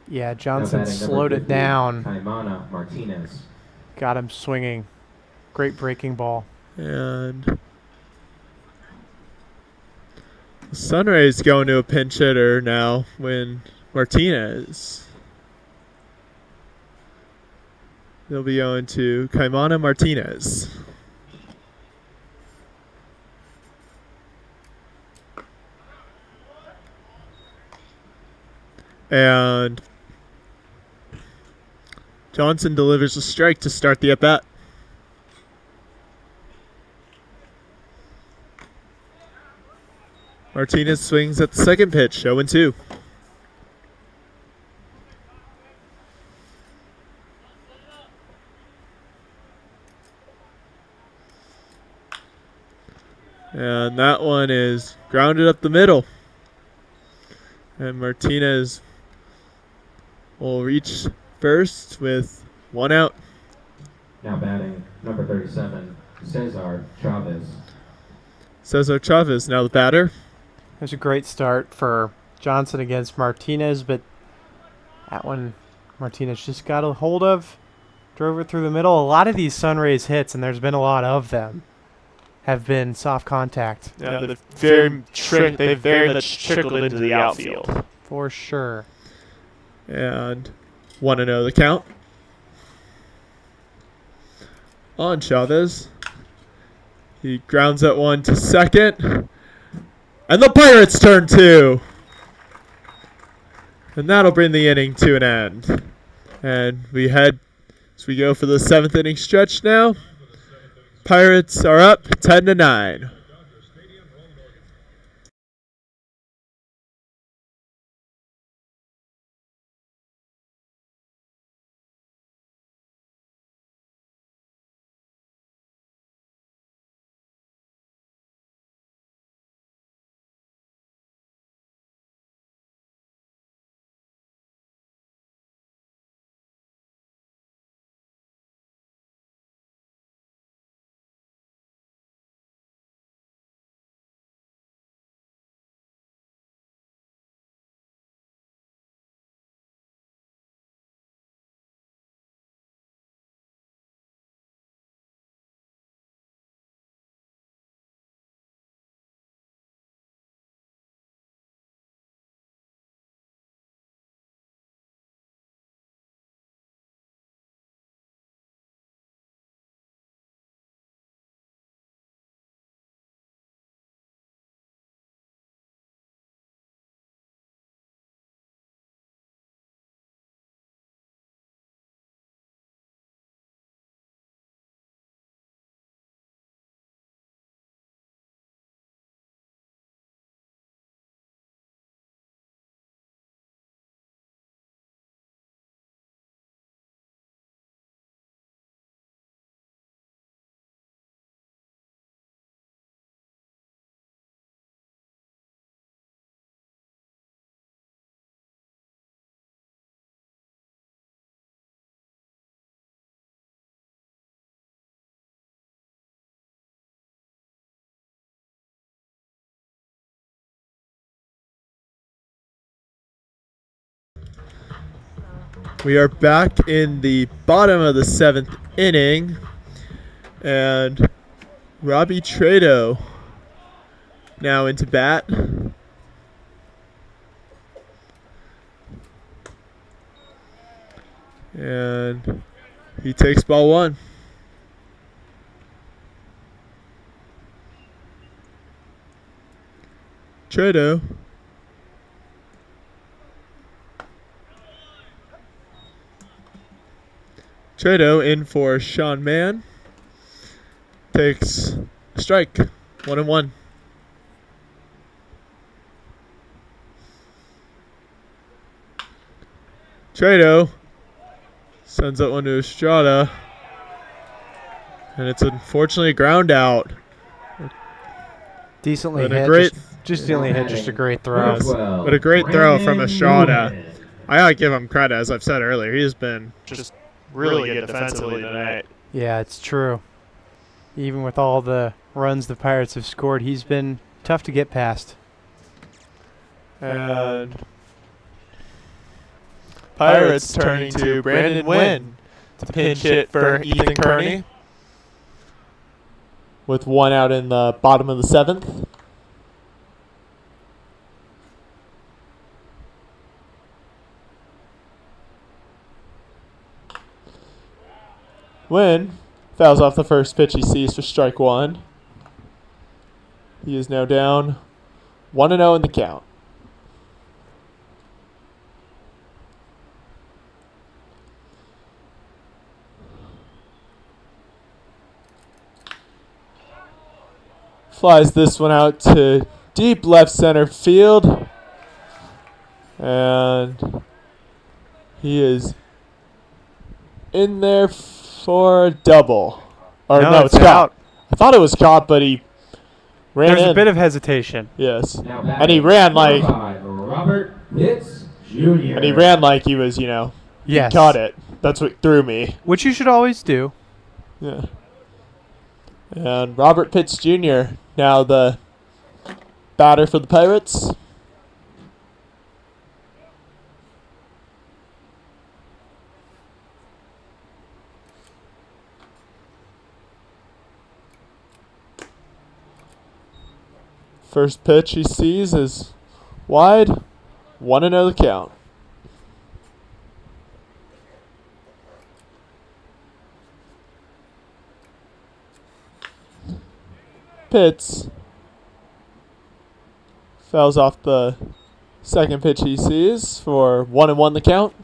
S4: Yeah, Johnson slowed it down.
S3: Caimana Martinez.
S4: Got him swinging. Great breaking ball.
S2: And the Sunrays going to a pinch hitter now when Martinez. They'll be going to Caimana Martinez. And Johnson delivers a strike to start the at-bat. Martinez swings at the second pitch, 0-2. And that one is grounded up the middle. And Martinez will reach first with one out.
S3: Now batting, number 37, Cesar Chavez.
S2: Cesar Chavez now the batter.
S4: It was a great start for Johnson against Martinez, but that one Martinez just got a hold of, drove it through the middle. A lot of these Sunrays hits, and there's been a lot of them, have been soft contact.
S2: Yeah, they've very much trickled into the outfield.
S4: For sure.
S2: And 1-0 the count. On Chavez. He grounds that one to second. And the Pirates turn 2. And that'll bring the inning to an end. And we head as we go for the 7th inning stretch now. Pirates are up 10-9. We are back in the bottom of the 7th inning, and Robbie Trado now into bat. And he takes ball 1. Trado. Trado in for Sean Mann. Takes a strike. 1-1. Trado sends that one to Estrada. And it's unfortunately a ground out.
S4: Decently
S2: But a
S4: hit.
S2: great-
S4: Just a great throw.
S2: Yes, but a great throw from Estrada. I gotta give him credit, as I've said earlier. He's been just really good defensively tonight.
S4: Yeah, it's true. Even with all the runs the Pirates have scored, he's been tough to get past.
S2: And Pirates turning to Brandon Wynn to pinch hit for Ethan Kearney. With 1 out in the bottom of the 7th. Wynn fouls off the first pitch he sees for strike 1. He is now down 1-0 in the count. Flies this one out to deep left center field. And he is in there for a double. Or no, it's caught. I thought it was caught, but he ran
S4: There's
S2: in.
S4: a bit of hesitation.
S2: Yes. And he ran like
S3: Robert Pitts Jr.
S2: And he ran like he was, he
S4: Yes.
S2: caught it. That's what threw me.
S4: Which you should always do.
S2: Yeah. And Robert Pitts Jr., now the batter for the Pirates. First pitch he sees is wide. 1-0 the count. Pitts fouls off the second pitch he sees for 1-1 the count.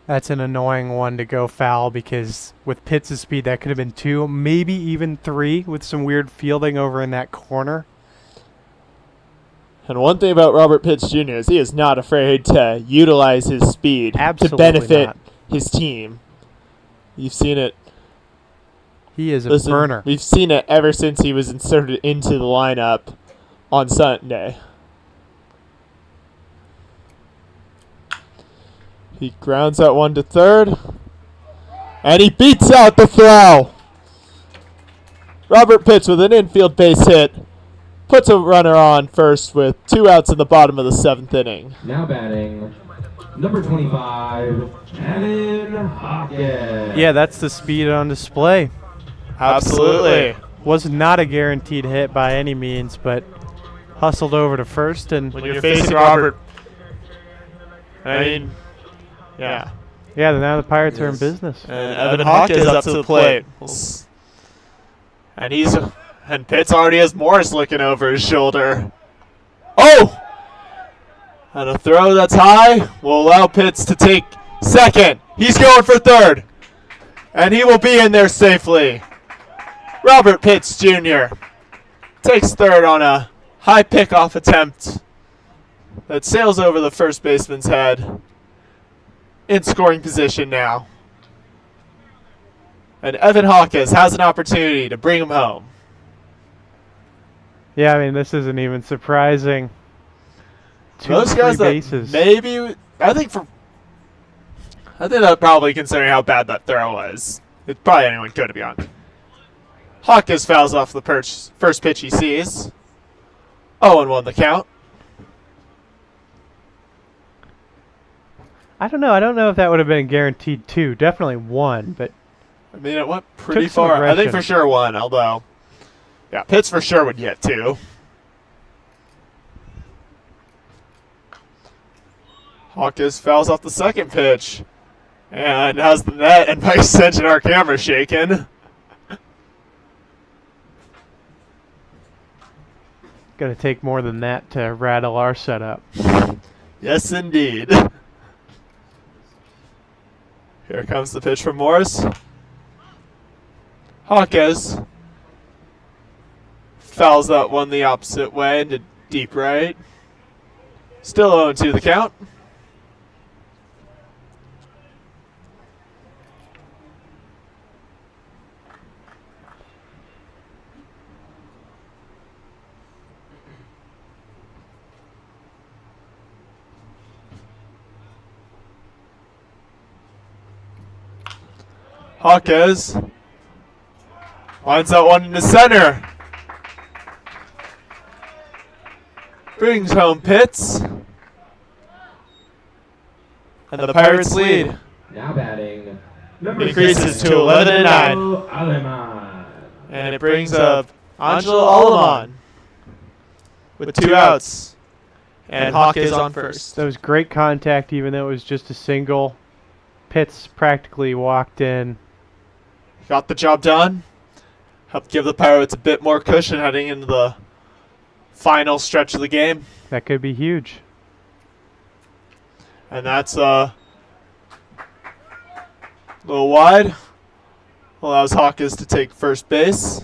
S4: That's an annoying one to go foul because with Pitts' speed, that could have been 2, maybe even 3 with some weird fielding over in that corner.
S2: And one thing about Robert Pitts Jr. is he is not afraid to utilize his speed
S4: Absolutely
S2: to benefit
S4: not.
S2: his team. You've seen it.
S4: He is a burner.
S2: We've seen it ever since he was inserted into the lineup on Sunday. He grounds that one to third. And he beats out the throw. Robert Pitts with an infield base hit. Puts a runner on first with 2 outs in the bottom of the 7th inning.
S3: Now batting, number 25, Evan Hawkins.
S4: Yeah, that's the speed on display.
S2: Absolutely.
S4: Was not a guaranteed hit by any means, but hustled over to first. And
S2: When you're facing Robert, I mean, yeah.
S4: yeah, now the Pirates are in business.
S2: And Evan Hawkins up to the plate. And Pitts already has Morris looking over his shoulder. Oh! And a throw that's high will allow Pitts to take second. He's going for third. And he will be in there safely. Robert Pitts Jr. takes third on a high pickoff attempt that sails over the first baseman's head. In scoring position now. And Evan Hawkins has an opportunity to bring him home.
S4: Yeah, I mean, this isn't even surprising.
S2: Those guys that
S4: bases.
S2: maybe, I think that probably considering how bad that throw was. It probably anyone could, to be honest. Hawkins fouls off the first pitch he sees. 0-1 the count.
S4: I don't know. I don't know if that would have been guaranteed 2. Definitely 1, but
S2: I mean, it went pretty
S4: Took some
S2: far. I think
S4: aggression.
S2: for sure 1, although, yeah, Pitts for sure would get 2. Hawkins fouls off the second pitch and has the net and by extension our camera shaking.
S4: going to take more than that to rattle our setup.
S2: Yes, indeed. Here comes the pitch from Morris. Hawkins fouls that one the opposite way into deep right. Still 0-2 the count. Hawkins lines that one into center. Brings home Pitts. And the Pirates lead.
S3: Now batting. Number
S2: Increases
S3: 7,
S2: to 11-9.
S3: Aleman.
S2: And it brings up Angelo Aleman with 2 outs. And Hawkins on first.
S4: That was great contact, even though it was just a single. Pitts practically walked in.
S2: Got the job done. Helped give the Pirates a bit more cushion heading into the final stretch of the game.
S4: That could be huge.
S2: And that's a little wide. Allows Hawkins to take first base.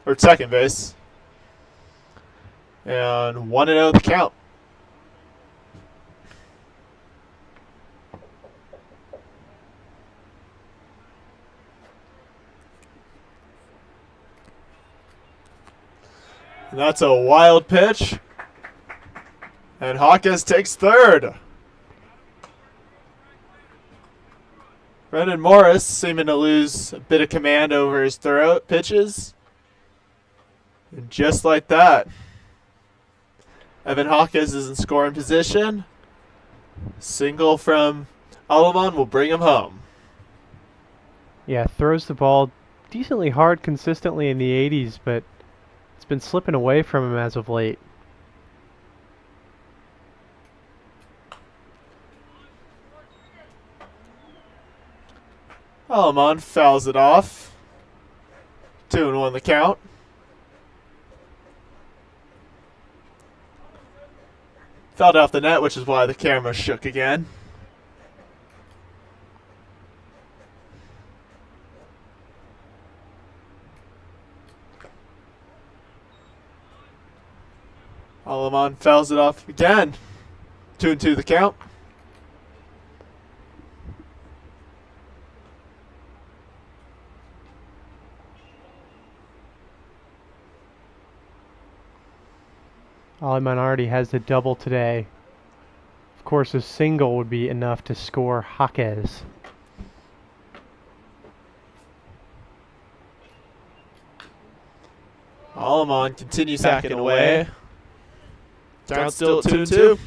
S2: Or second base. And 1-0 the count. And that's a wild pitch. And Hawkins takes third. Brendan Morris seeming to lose a bit of command over his throw pitches. And just like that, Evan Hawkins is in scoring position. Single from Aleman will bring him home.
S4: Yeah, throws the ball decently hard consistently in the 80s, but it's been slipping away from him as of late.
S2: Aleman fouls it off. 2-1 the count. Fouled off the net, which is why the camera shook again. Aleman fouls it off again. 2-2 the count.
S4: Aleman already has the double today. Of course, a single would be enough to score Hawkins.
S2: Aleman continues hacking away. Down still at 2-2.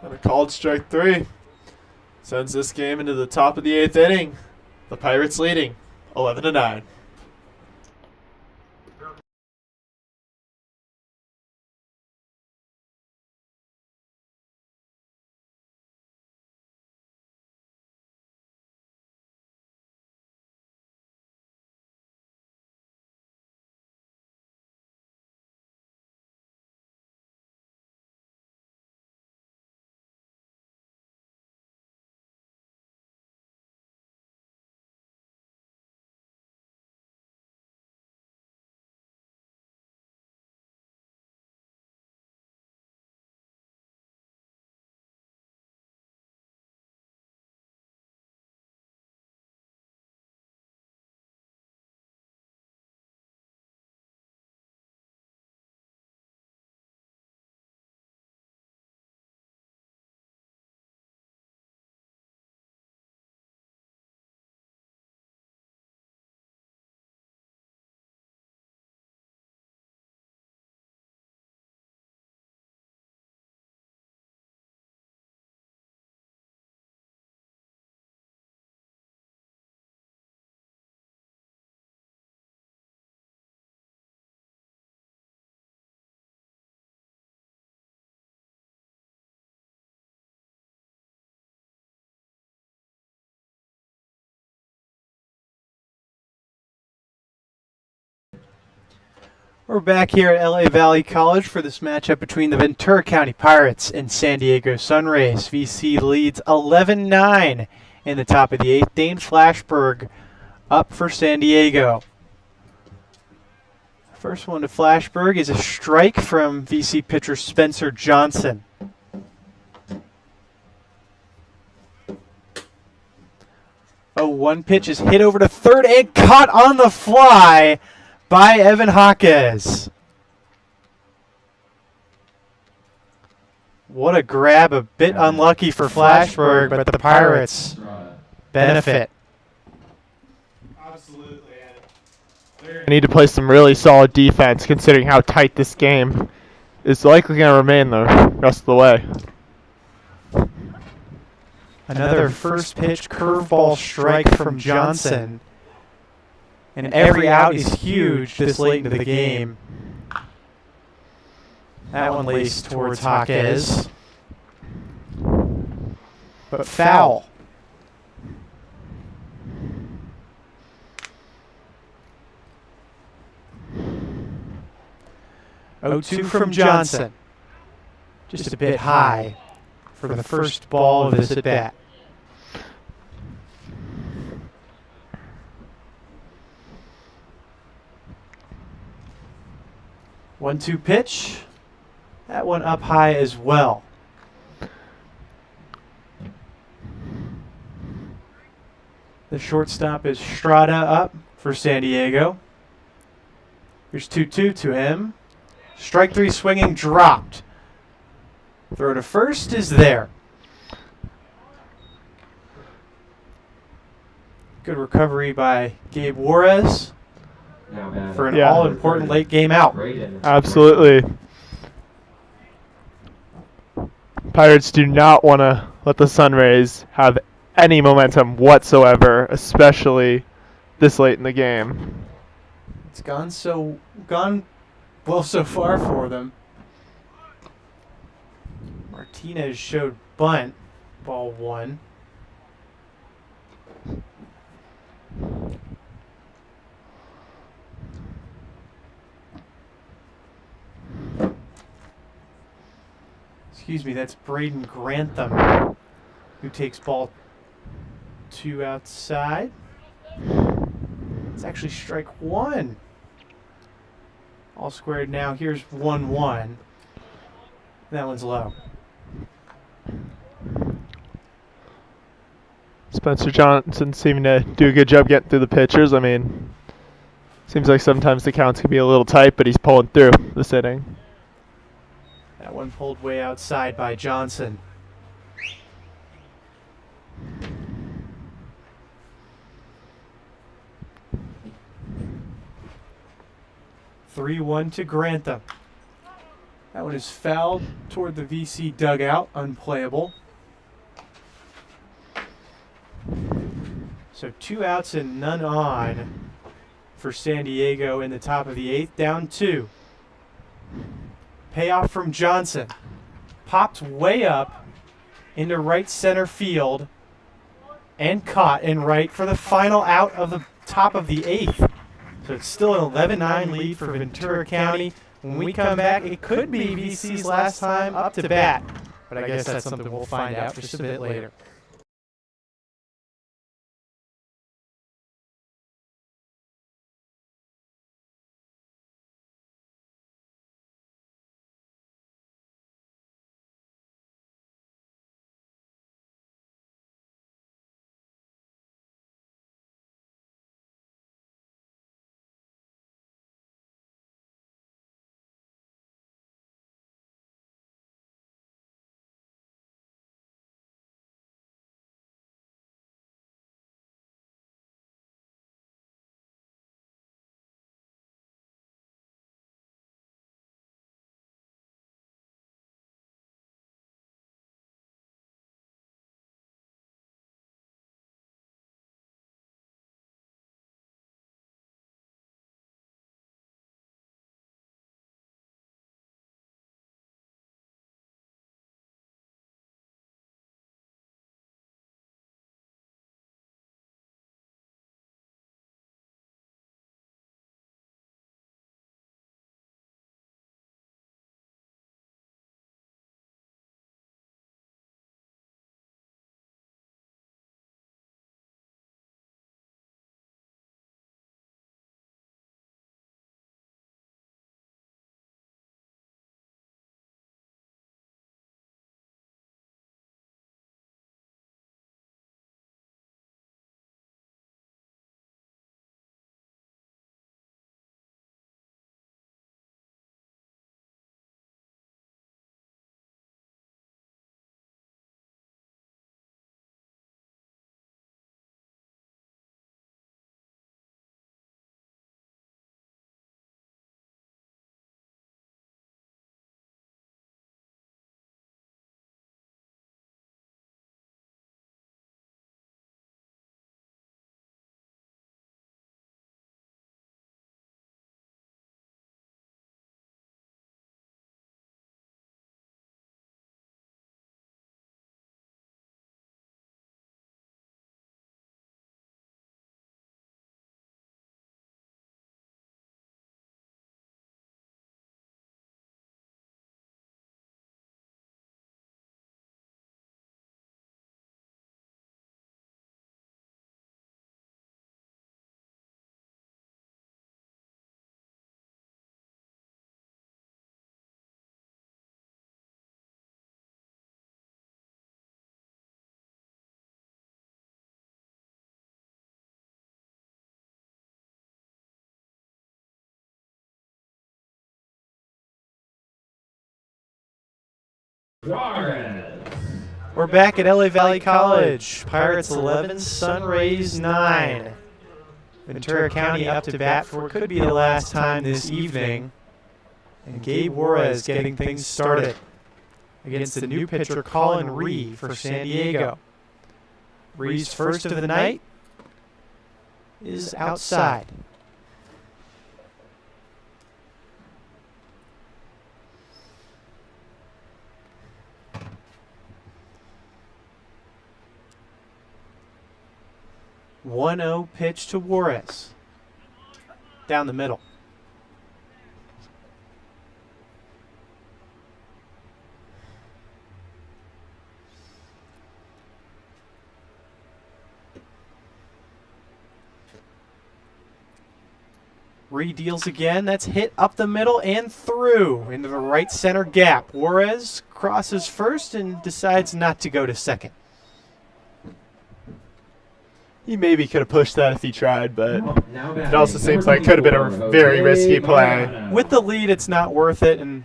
S2: And a called strike 3 sends this game into the top of the 8th inning. The Pirates leading 11-9.
S4: We're back here at LA Valley College for this matchup between the Ventura County Pirates and San Diego Sunrays. VC leads 11-9 in the top of the eighth. Dane Flashberg up for San Diego. First one to Flashberg is a strike from VC pitcher Spencer Johnson. One pitch is hit over to third and caught on the fly by Evan Jaquez. What a grab, a bit unlucky for Flashberg, but the Pirates benefit.
S1: Absolutely.
S2: They need to play some really solid defense considering how tight this game is likely going to remain the rest of the way.
S4: Another first pitch curveball strike from Johnson. And every out is huge this late into the game. That one laced towards Jaquez. But foul. 0-2 from Johnson. Just a bit high for the first ball of this at-bat. One-two pitch. That one up high as well. The shortstop is Strada up for San Diego. Here's 2-2 to him. Strike three swinging, dropped. Throw to first is there. Good recovery by Gabe Juarez for an all-important late game out.
S2: Absolutely. Pirates do not want to let the Sunrays have any momentum whatsoever, especially this late in the game.
S4: It's gone well so far for them. Martinez showed bunt, ball one. Excuse me, that's Braden Grantham who takes ball two outside. It's actually strike one. All squared now. Here's 1-1. That one's low.
S2: Spencer Johnson seeming to do a good job getting through the pitchers. I mean, seems like sometimes the counts can be a little tight, but he's pulling through this inning.
S4: That one pulled way outside by Johnson. 3-1 to Grantham. That one is fouled toward the VC dugout, unplayable. So 2 outs and none on for San Diego in the top of the 8th, down 2. Payoff from Johnson. Popped way up into right center field and caught in right for the final out of the top of the 8th. So it's still an 11-9 lead for Ventura County. When we come back, it could be VC's last time up to bat. But I guess that's something we'll find out just a bit later.
S3: Juarez.
S4: We're back at LA Valley College. Pirates 11, Sunrays 9. Ventura County up to bat for what could be the last time this evening. And Gabe Juarez getting things started against the new pitcher Colin Ree for San Diego. Ree's first of the night is outside. One 1-0 pitch to Juarez. Down the middle. Ree deals again. That's hit up the middle and through into the right center gap. Juarez crosses first and decides not to go to second.
S2: He maybe could have pushed that if he tried, but
S3: Now
S2: it also seems like it could have been a very risky play.
S4: With the lead, it's not worth it, and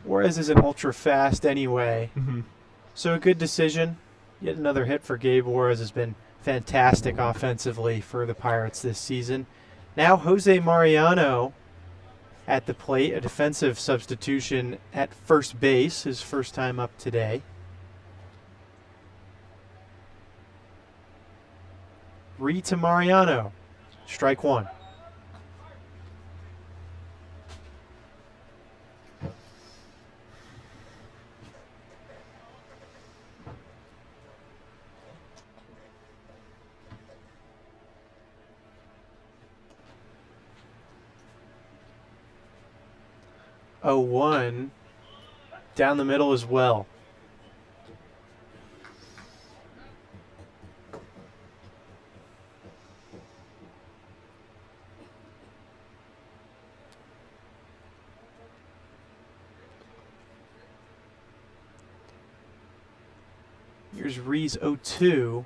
S4: Juarez isn't ultra fast anyway.
S2: Mm-hmm.
S4: So a good decision. Yet another hit for Gabe Juarez has been fantastic offensively for the Pirates this season. Now Jose Mariano at the plate, a defensive substitution at first base, his first time up today. Ree to Mariano. Strike one. Oh, 1 down the middle as well. Here's Ree's 0-2.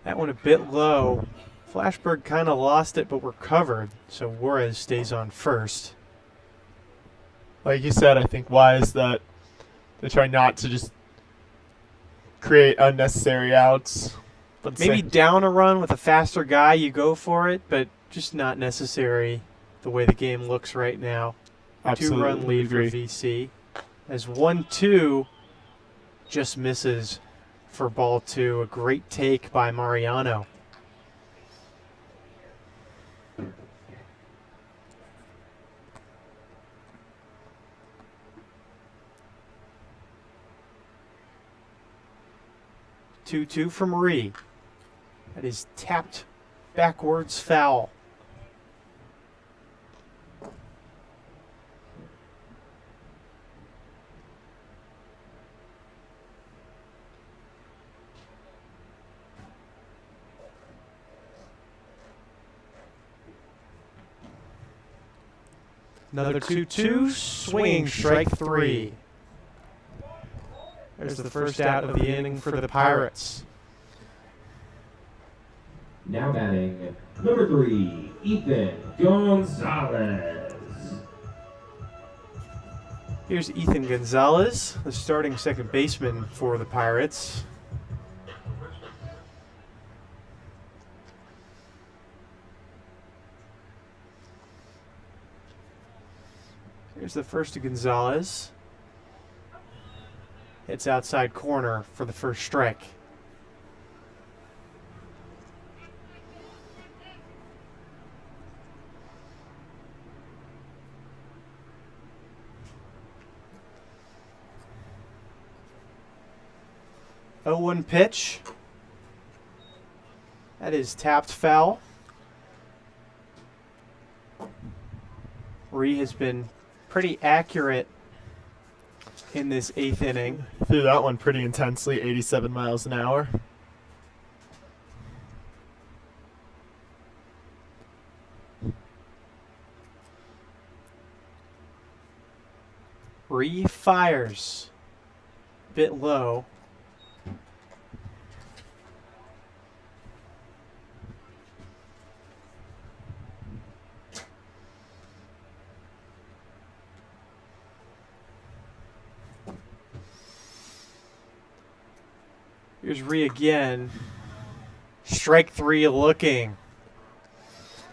S4: That one a bit low. Flashberg kind of lost it, but recovered. So Juarez stays on first.
S2: Like you said, I think wise that they try not to just create unnecessary outs. But
S4: Maybe down a run with a faster guy, you go for it, but just not necessary the way the game looks right now.
S2: absolutely
S4: 2-run lead for
S2: agree.
S4: VC. As 1-2 just misses for ball 2. A great take by Mariano. Two from Ree. That is tapped backwards foul. Another 2-2, swinging strike 3. There's the first out of the inning for the Pirates.
S3: Now batting, number 3, Ethan Gonzalez.
S4: Here's Ethan Gonzalez, the starting second baseman for the Pirates. Here's the first to Gonzalez. It's outside corner for the first strike. Oh, 1 pitch. That is tapped foul. Ree has been pretty accurate in this 8th inning.
S2: Threw that one pretty intensely, 87 miles an hour.
S4: Ree fires. Bit low.
S1: Here's Ree again. Strike 3 looking.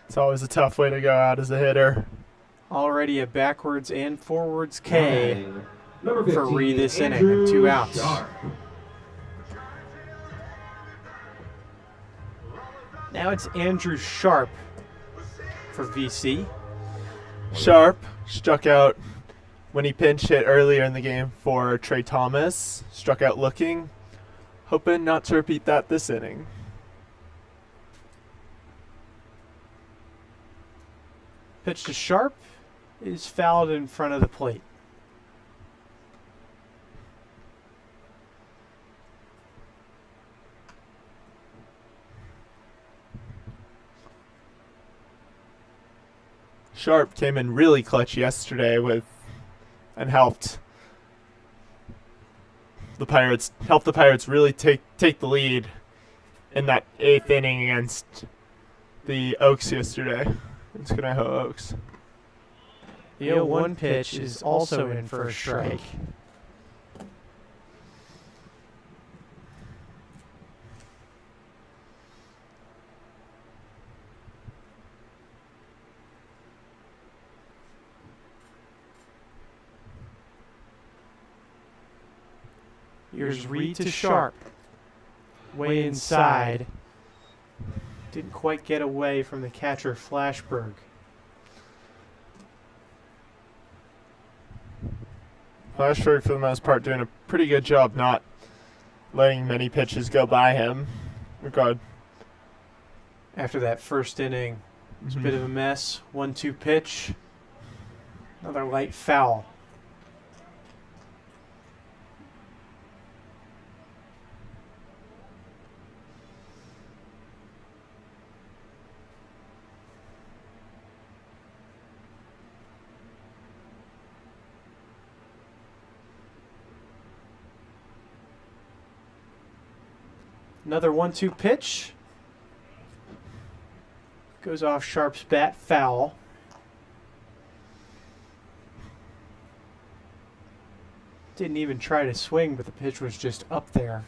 S2: It's always a tough way to go out as a hitter.
S1: Already a backwards and forwards K
S3: Number 15,
S1: for Ree this inning.
S3: Andrew
S1: 2 outs.
S3: Sharp.
S1: Now it's Andrew Sharp for VC.
S2: Sharp struck out when he pinch hit earlier in the game for Trey Thomas. Struck out looking. Hoping not to repeat that this inning.
S1: Pitch to Sharp is fouled in front of the plate.
S2: Sharp came in really clutch yesterday and helped the Pirates really take the lead in that 8th inning against the Oaks yesterday. It's Conejo Oaks.
S1: The 0-1 pitch is also in for a strike. Here's Reed to Sharp. Way inside. Didn't quite get away from the catcher, Flashberg.
S2: Flashberg, for the most part, doing a pretty good job not letting many pitches go by him. Regard.
S1: After that first inning, it was a bit of a mess. 1-2 pitch. Another light foul. Another 1-2 pitch. Goes off Sharp's bat, foul. Didn't even try to swing, but the pitch was just up there.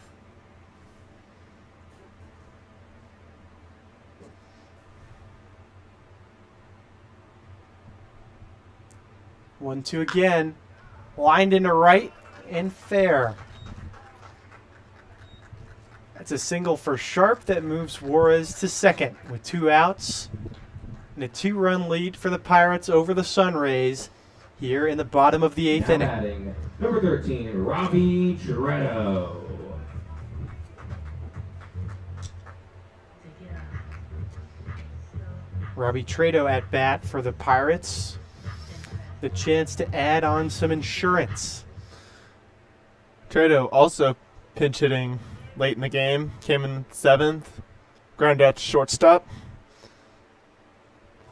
S1: One, two again. Lined into right and fair. That's a single for Sharp that moves Juarez to second with 2 outs and a 2-run lead for the Pirates over the Sunrays here in the bottom of the 8th
S3: Now
S1: inning.
S3: batting, number 13, Robbie Toretto.
S1: Robbie Trado at bat for the Pirates. The chance to add on some insurance.
S2: Trado also pinch hitting late in the game. Came in 7th. Ground out to shortstop.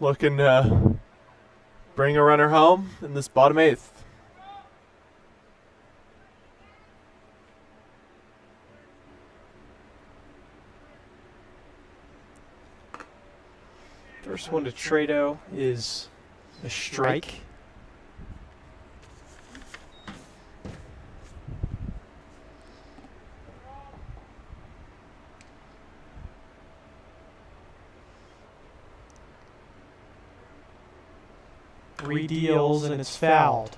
S2: Looking to bring a runner home in this bottom 8th.
S1: First one to Trado is a strike. Re-deals and it's fouled.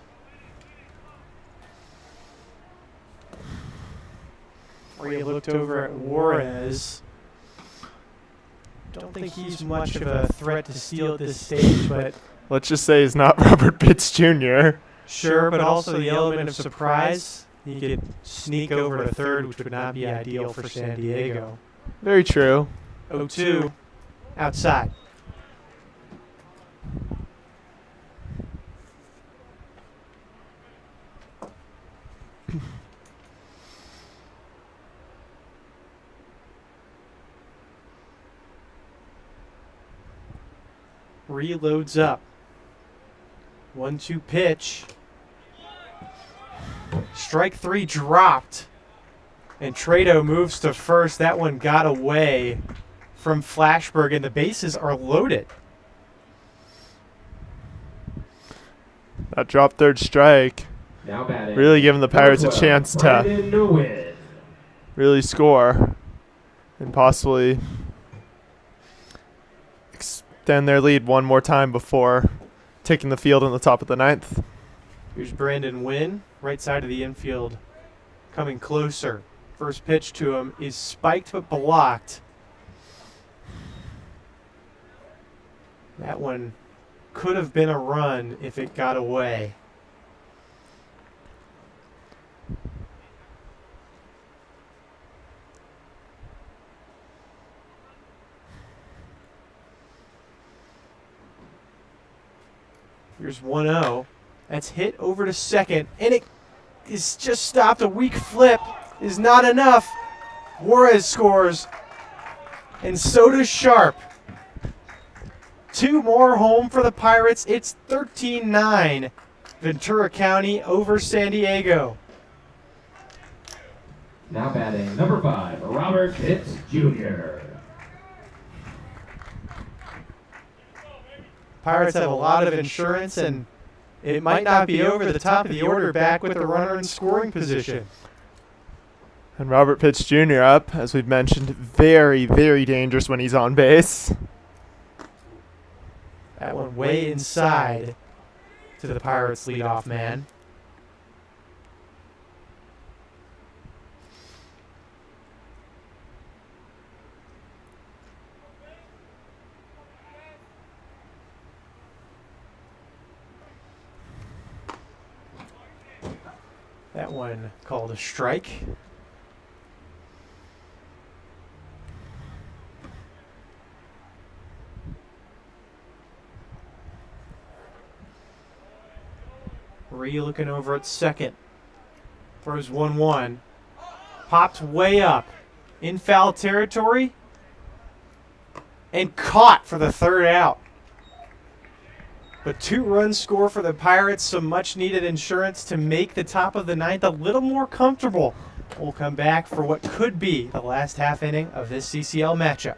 S1: Where looked over at Juarez. Don't think he's much of a threat to steal at this stage, but
S2: Let's just say he's not Robert Pitts Jr.
S1: sure, but also the element of surprise. He could sneak over to third, which would not be ideal for San Diego.
S2: Very true.
S1: 0-2, outside. Reloads up. 1-2 pitch. Strike 3 dropped. And Trado moves to first. That one got away from Flashberg, and the bases are loaded.
S2: That drop third strike
S3: Now batting,
S2: really giving the Pirates a
S3: number 12,
S2: chance to
S3: Brandon Nguyen.
S2: really score and possibly extend their lead one more time before taking the field in the top of the ninth.
S1: Here's Brandon Wynn, right side of the infield, coming closer. First pitch to him is spiked but blocked. That one could have been a run if it got away. Here's 1-0. That's hit over to second, and it is just stopped. A weak flip is not enough. Juarez scores, and so does Sharp. 2 more home for the Pirates. It's 13-9. Ventura County over San Diego.
S3: Now batting number 5, Robert Pitts Jr.
S1: Pirates have a lot of insurance, and it might not be over. The top of the order back with the runner in scoring position.
S2: And Robert Pitts Jr. up, as we've mentioned, very, very dangerous when he's on base.
S1: That one way inside to the Pirates' leadoff man. That one called a strike. Ree looking over at second. Throws 1-1. Pops way up. In foul territory. And caught for the third out. But 2-run score for the Pirates, some much-needed insurance to make the top of the ninth a little more comfortable. We'll come back for what could be the last half inning of this CCL matchup.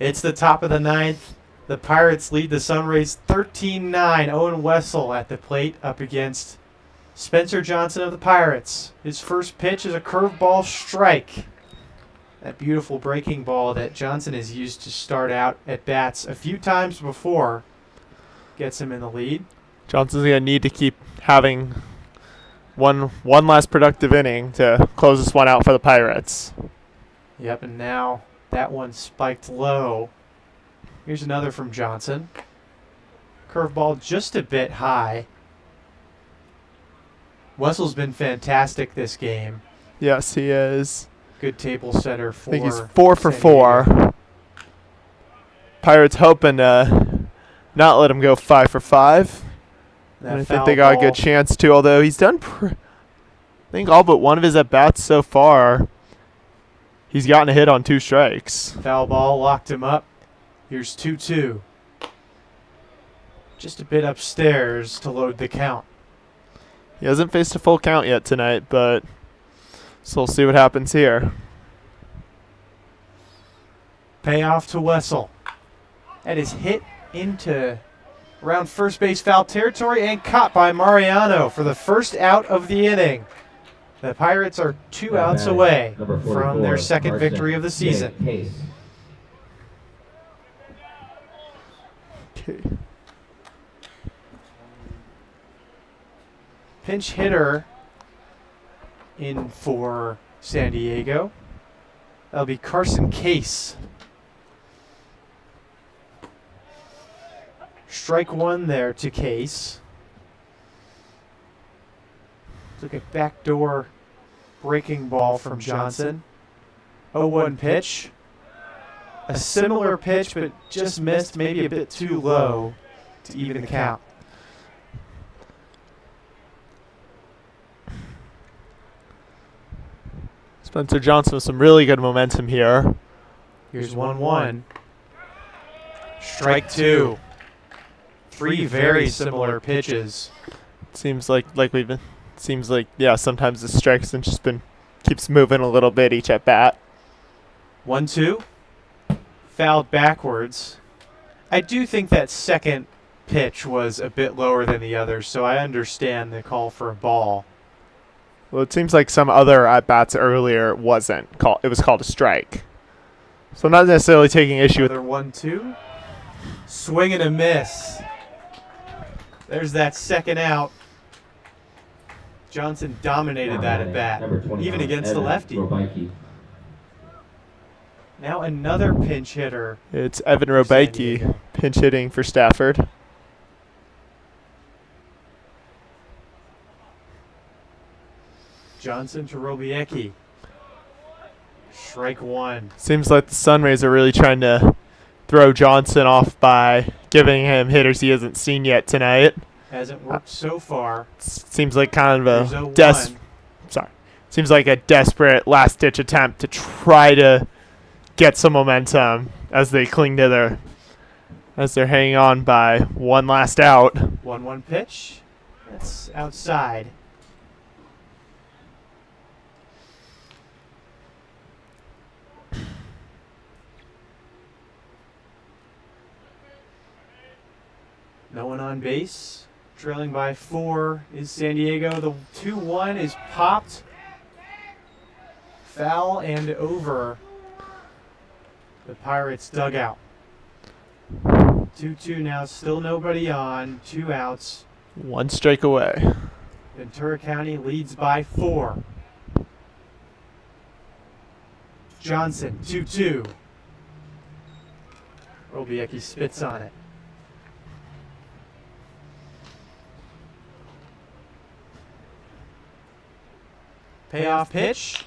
S1: It's the top of the ninth. The Pirates lead the Sunrays 13-9. Owen Wessel at the plate up against Spencer Johnson of the Pirates. His first pitch is a curveball strike. That beautiful breaking ball that Johnson has used to start out at bats a few times before gets him in the lead.
S2: Johnson's going to need to keep having one last productive inning to close this one out for the Pirates.
S1: Yep, and now that one spiked low. Here's another from Johnson. Curveball just a bit high. Wessel's been fantastic this game.
S2: Yes, he is.
S4: Good table setter for
S2: I think he's 4 for
S4: San
S2: 4.
S4: Diego.
S2: Pirates hoping to not let him go 5 for 5.
S4: That
S2: And I think
S4: foul
S2: they got a
S4: ball
S2: good chance to, although he's done, I think, all but one of his at-bats so far. He's gotten a hit on 2 strikes.
S4: Foul ball locked him up. Here's 2-2. Just a bit upstairs to load the count.
S2: He hasn't faced a full count yet tonight, but so we'll see what happens here.
S4: Payoff to Wessel. That is hit into around first base foul territory and caught by Mariano for the first out of the inning. The Pirates are 2 outs away from their second victory of the season.
S2: Okay.
S4: Pinch hitter in for San Diego. That'll be Carson Case. Strike 1 there to Case. Took a backdoor breaking ball from Johnson. 0-1 pitch. A similar pitch, but just missed, maybe a bit too low to even the count.
S2: Spencer Johnson with some really good momentum here.
S4: Here's 1-1. Strike 2. 3 very similar pitches.
S2: Seems like we've been. Seems like sometimes the strikes and just been keeps moving a little bit each at bat.
S4: 1-2. Fouled backwards. I do think that second pitch was a bit lower than the others, so I understand the call for a ball.
S2: Well, it seems like some other at bats earlier wasn't called. It was called a strike. So I'm not necessarily taking issue with.
S4: Another 1-2. Swing and a miss. There's that second out. Johnson dominated that at bat, even against the lefty. Now another pinch hitter.
S2: It's Evan
S4: for San
S2: Robaiki
S4: Diego.
S2: pinch hitting for Stafford.
S4: Johnson to Robiecki. Strike 1.
S2: Seems like the Sunrays are really trying to throw Johnson off by giving him hitters he hasn't seen yet tonight.
S4: Hasn't worked so far.
S2: Seems like kind of
S4: There's
S2: a
S4: 0-1.
S2: Seems like a desperate last-ditch attempt to try to get some momentum as they cling to as they're hanging on by one last out.
S4: 1-1 pitch. That's outside. No one on base. Trailing by 4 is San Diego. The 2-1 is popped. Foul and over the Pirates' dugout. 2-2 now. Still nobody on. 2 outs.
S2: 1 strike away.
S4: Ventura County leads by 4. Johnson, 2-2. Robiecki spits on it. Payoff pitch.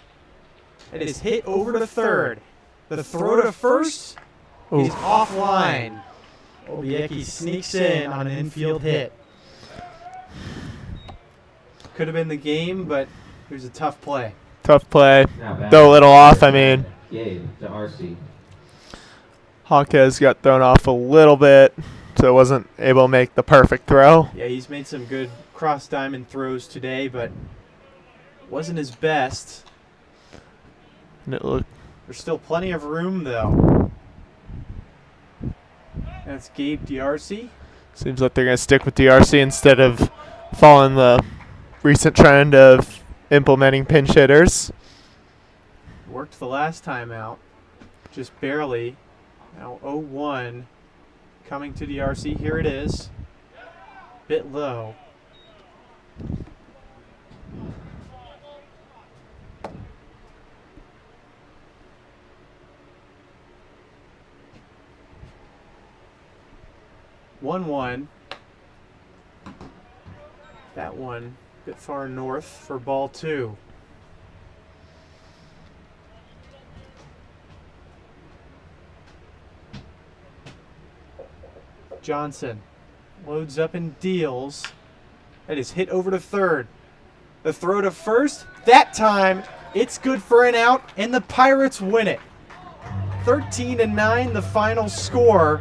S4: It is hit over to third. The throw to first is offline. Robiecki sneaks in on an infield hit. Could have been the game, but it was a tough play.
S2: Tough play. Though a little off. I mean,
S3: Gabe to RC.
S2: Jaquez got thrown off a little bit, so wasn't able to make the perfect throw.
S4: Yeah, he's made some good cross diamond throws today, but wasn't his best.
S2: And it looked
S4: There's still plenty of room, though. That's Gabe DRC.
S2: seems like they're going to stick with DRC instead of following the recent trend of implementing pinch hitters.
S4: Worked the last time out, just barely. Now 0-1 coming to DRC. Here it is. Bit low. One. That one a bit far north for ball 2.
S1: Johnson loads up and deals. That is hit over to third. The throw to first. That time, it's good for an out, and the Pirates win it. 13-9, the final score.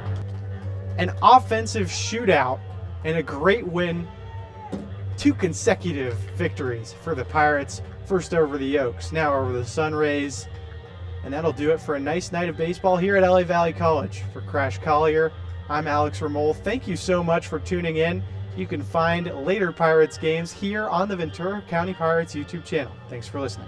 S1: An offensive shootout and a great win. 2 consecutive victories for the Pirates. First over the Oaks, now over the Sunrays. And that'll do it for a nice night of baseball here at LA Valley College. For Crash Collier, I'm Alex Ramol. Thank you so much for tuning in. You can find later Pirates games here on the Ventura County Pirates YouTube channel. Thanks for listening.